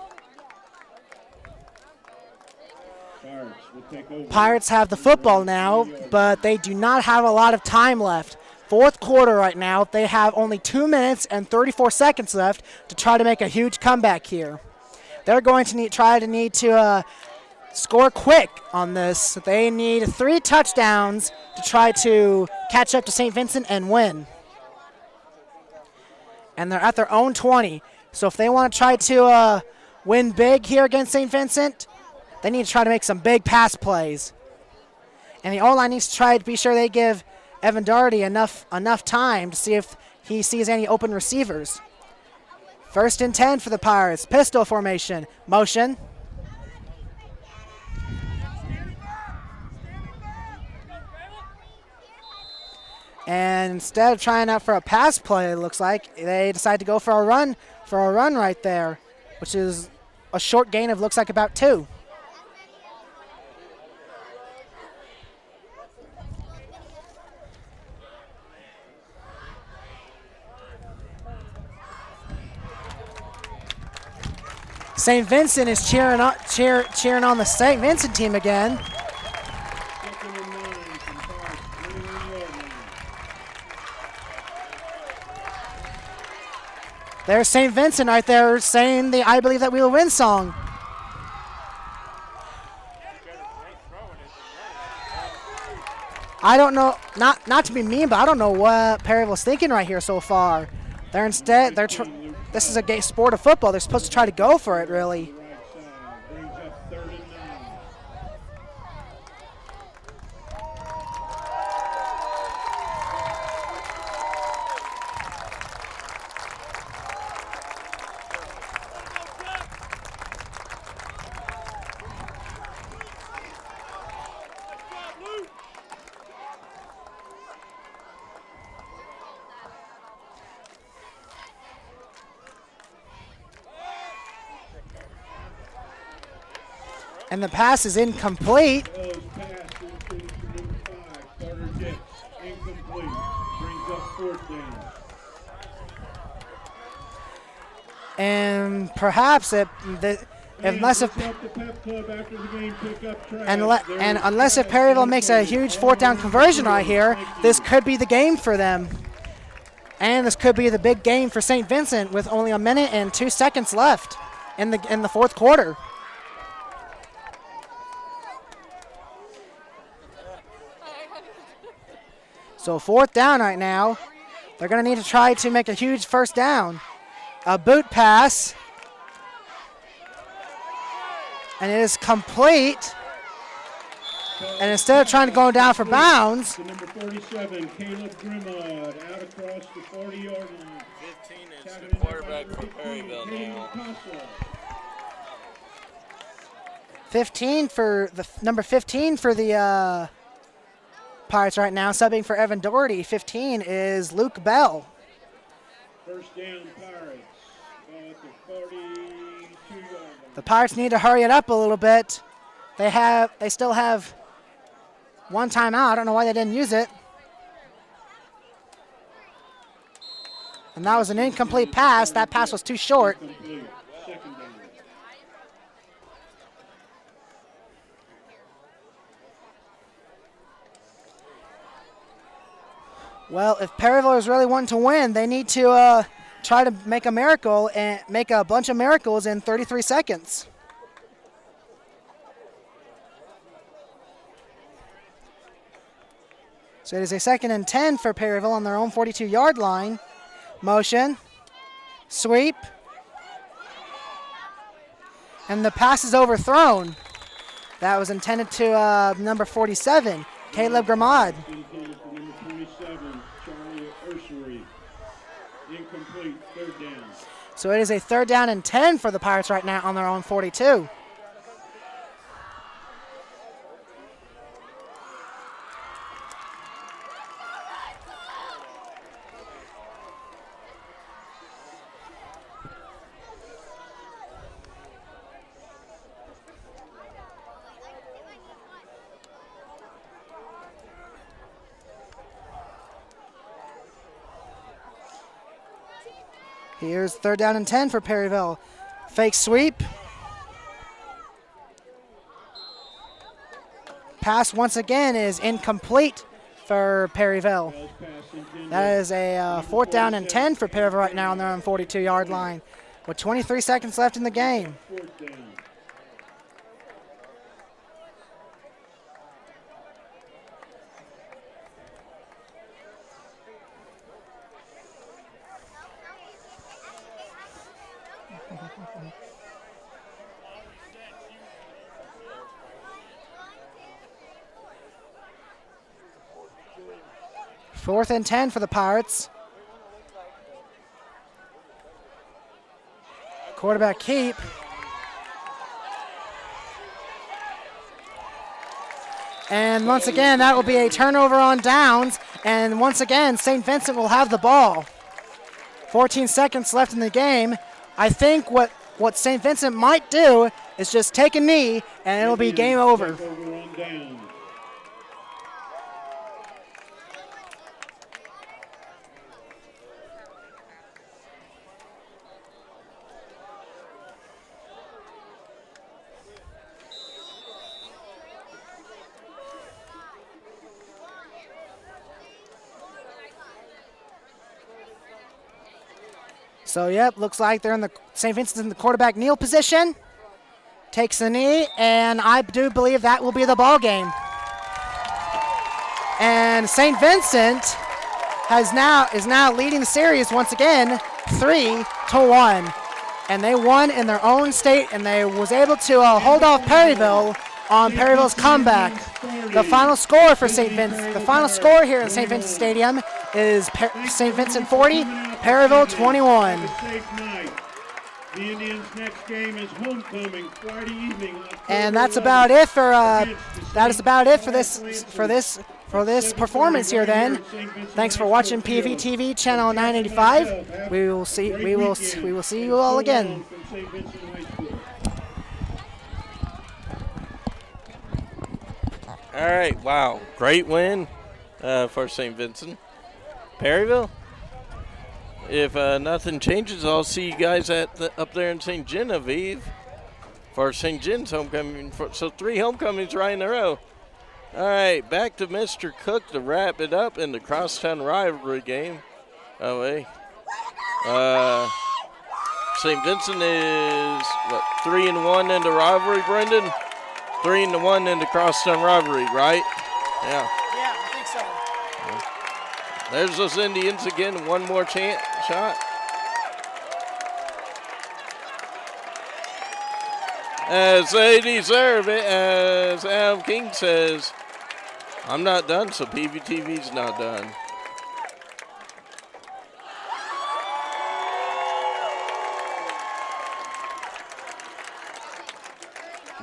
Pirates have the football now, but they do not have a lot of time left. Fourth quarter right now. They have only 2 minutes and 34 seconds left to try to make a huge comeback here. They're going to need to score quick on this. They need 3 touchdowns to try to catch up to St. Vincent and win. And they're at their own 20. So if they want to try to win big here against St. Vincent, they need to try to make some big pass plays. And the O-line needs to try to be sure they give Evan Doherty enough time to see if he sees any open receivers. 1st and 10 for the Pirates. Pistol formation. Motion. And instead of trying out for a pass play, it looks like they decide to go for a run right there, which is a short gain of looks like about 2. St. Vincent is cheering on the St. Vincent team again. There's St. Vincent right there saying the "I Believe That We Will Win" song. I don't know, not to be mean, but I don't know what Perryville's thinking right here so far. This is a sport of football. They're supposed to try to go for it, really. And the pass is incomplete. And perhaps unless if Help the Pep Club after the game pick up trash. and unless if Perryville makes a huge fourth down conversion right here, this could be the game for them. And this could be the big game for St. Vincent with only 1 minute and 2 seconds left in the fourth quarter. So fourth down right now. They're going to need to try to make a huge first down. A boot pass. And it is complete. And instead of trying to go down for bounds, To number 47, Caleb Grimaud, out across the 40-yard line. 15 is the quarterback for Perryville now. number 15 for the Pirates right now, subbing for Evan Doherty. 15 is Luke Bell. First down, Pirates. Ball at the 42-yard line. The Pirates need to hurry it up a little bit. They still have one timeout. I don't know why they didn't use it. And that was an incomplete pass. That pass was too short. Complete. Second down. Well, if Perryville is really wanting to win, they need to try to make a miracle and make a bunch of miracles in 33 seconds. So it is a 2nd and 10 for Perryville on their own 42-yard line. Motion, sweep, and the pass is overthrown. That was intended to number 47, Caleb Gramad. Number 27, Charlie Ursery. Incomplete, third down. So it is a 3rd down and 10 for the Pirates right now on their own 42. Here's 3rd down and 10 for Perryville. Fake sweep. Pass once again is incomplete for Perryville. That is a 4th down and 10 for Perryville right now on their own 42-yard line with 23 seconds left in the game. Fourth down. Fourth and 10 for the Pirates. Quarterback keep. And once again, that will be a turnover on downs. And once again, St. Vincent will have the ball. 14 seconds left in the game. I think what St. Vincent might do is just take a knee, and it'll be game over. Over on down. So, yep, looks like they're in the St. Vincent's in the quarterback kneel position. Takes the knee, and I do believe that will be the ball game. And St. Vincent is now leading the series once again, 3-1. And they won in their own state, and they was able to hold off Perryville on Perryville's comeback. The final score for St. Vincent, the final score here in St. Vincent Stadium is St. Vincent 40, Perryville 21. The Indians' next game is homecoming Friday evening. And that's about it for this performance here. Then, thanks for watching PVTV channel 985. We will see you all again. All right, wow, great win for St. Vincent. Perryville, if nothing changes, I'll see you guys up there in St. Genevieve for St. John's homecoming. So 3 homecomings right in a row. All right, back to Mr. Cook to wrap it up in the crosstown rivalry game. Oh, wait. St. Vincent is, 3-1 in the rivalry, Brendan? 3-1 in the crosstown rivalry, right? Yeah. Yeah, I think so. There's those Indians again. One more shot. As they deserve it, as Al King says, I'm not done, so PVTV's not done.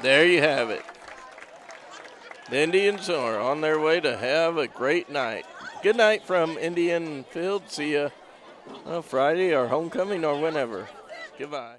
There you have it. The Indians are on their way to have a great night. Good night from Indian Field. See ya Friday or homecoming or whenever. Goodbye.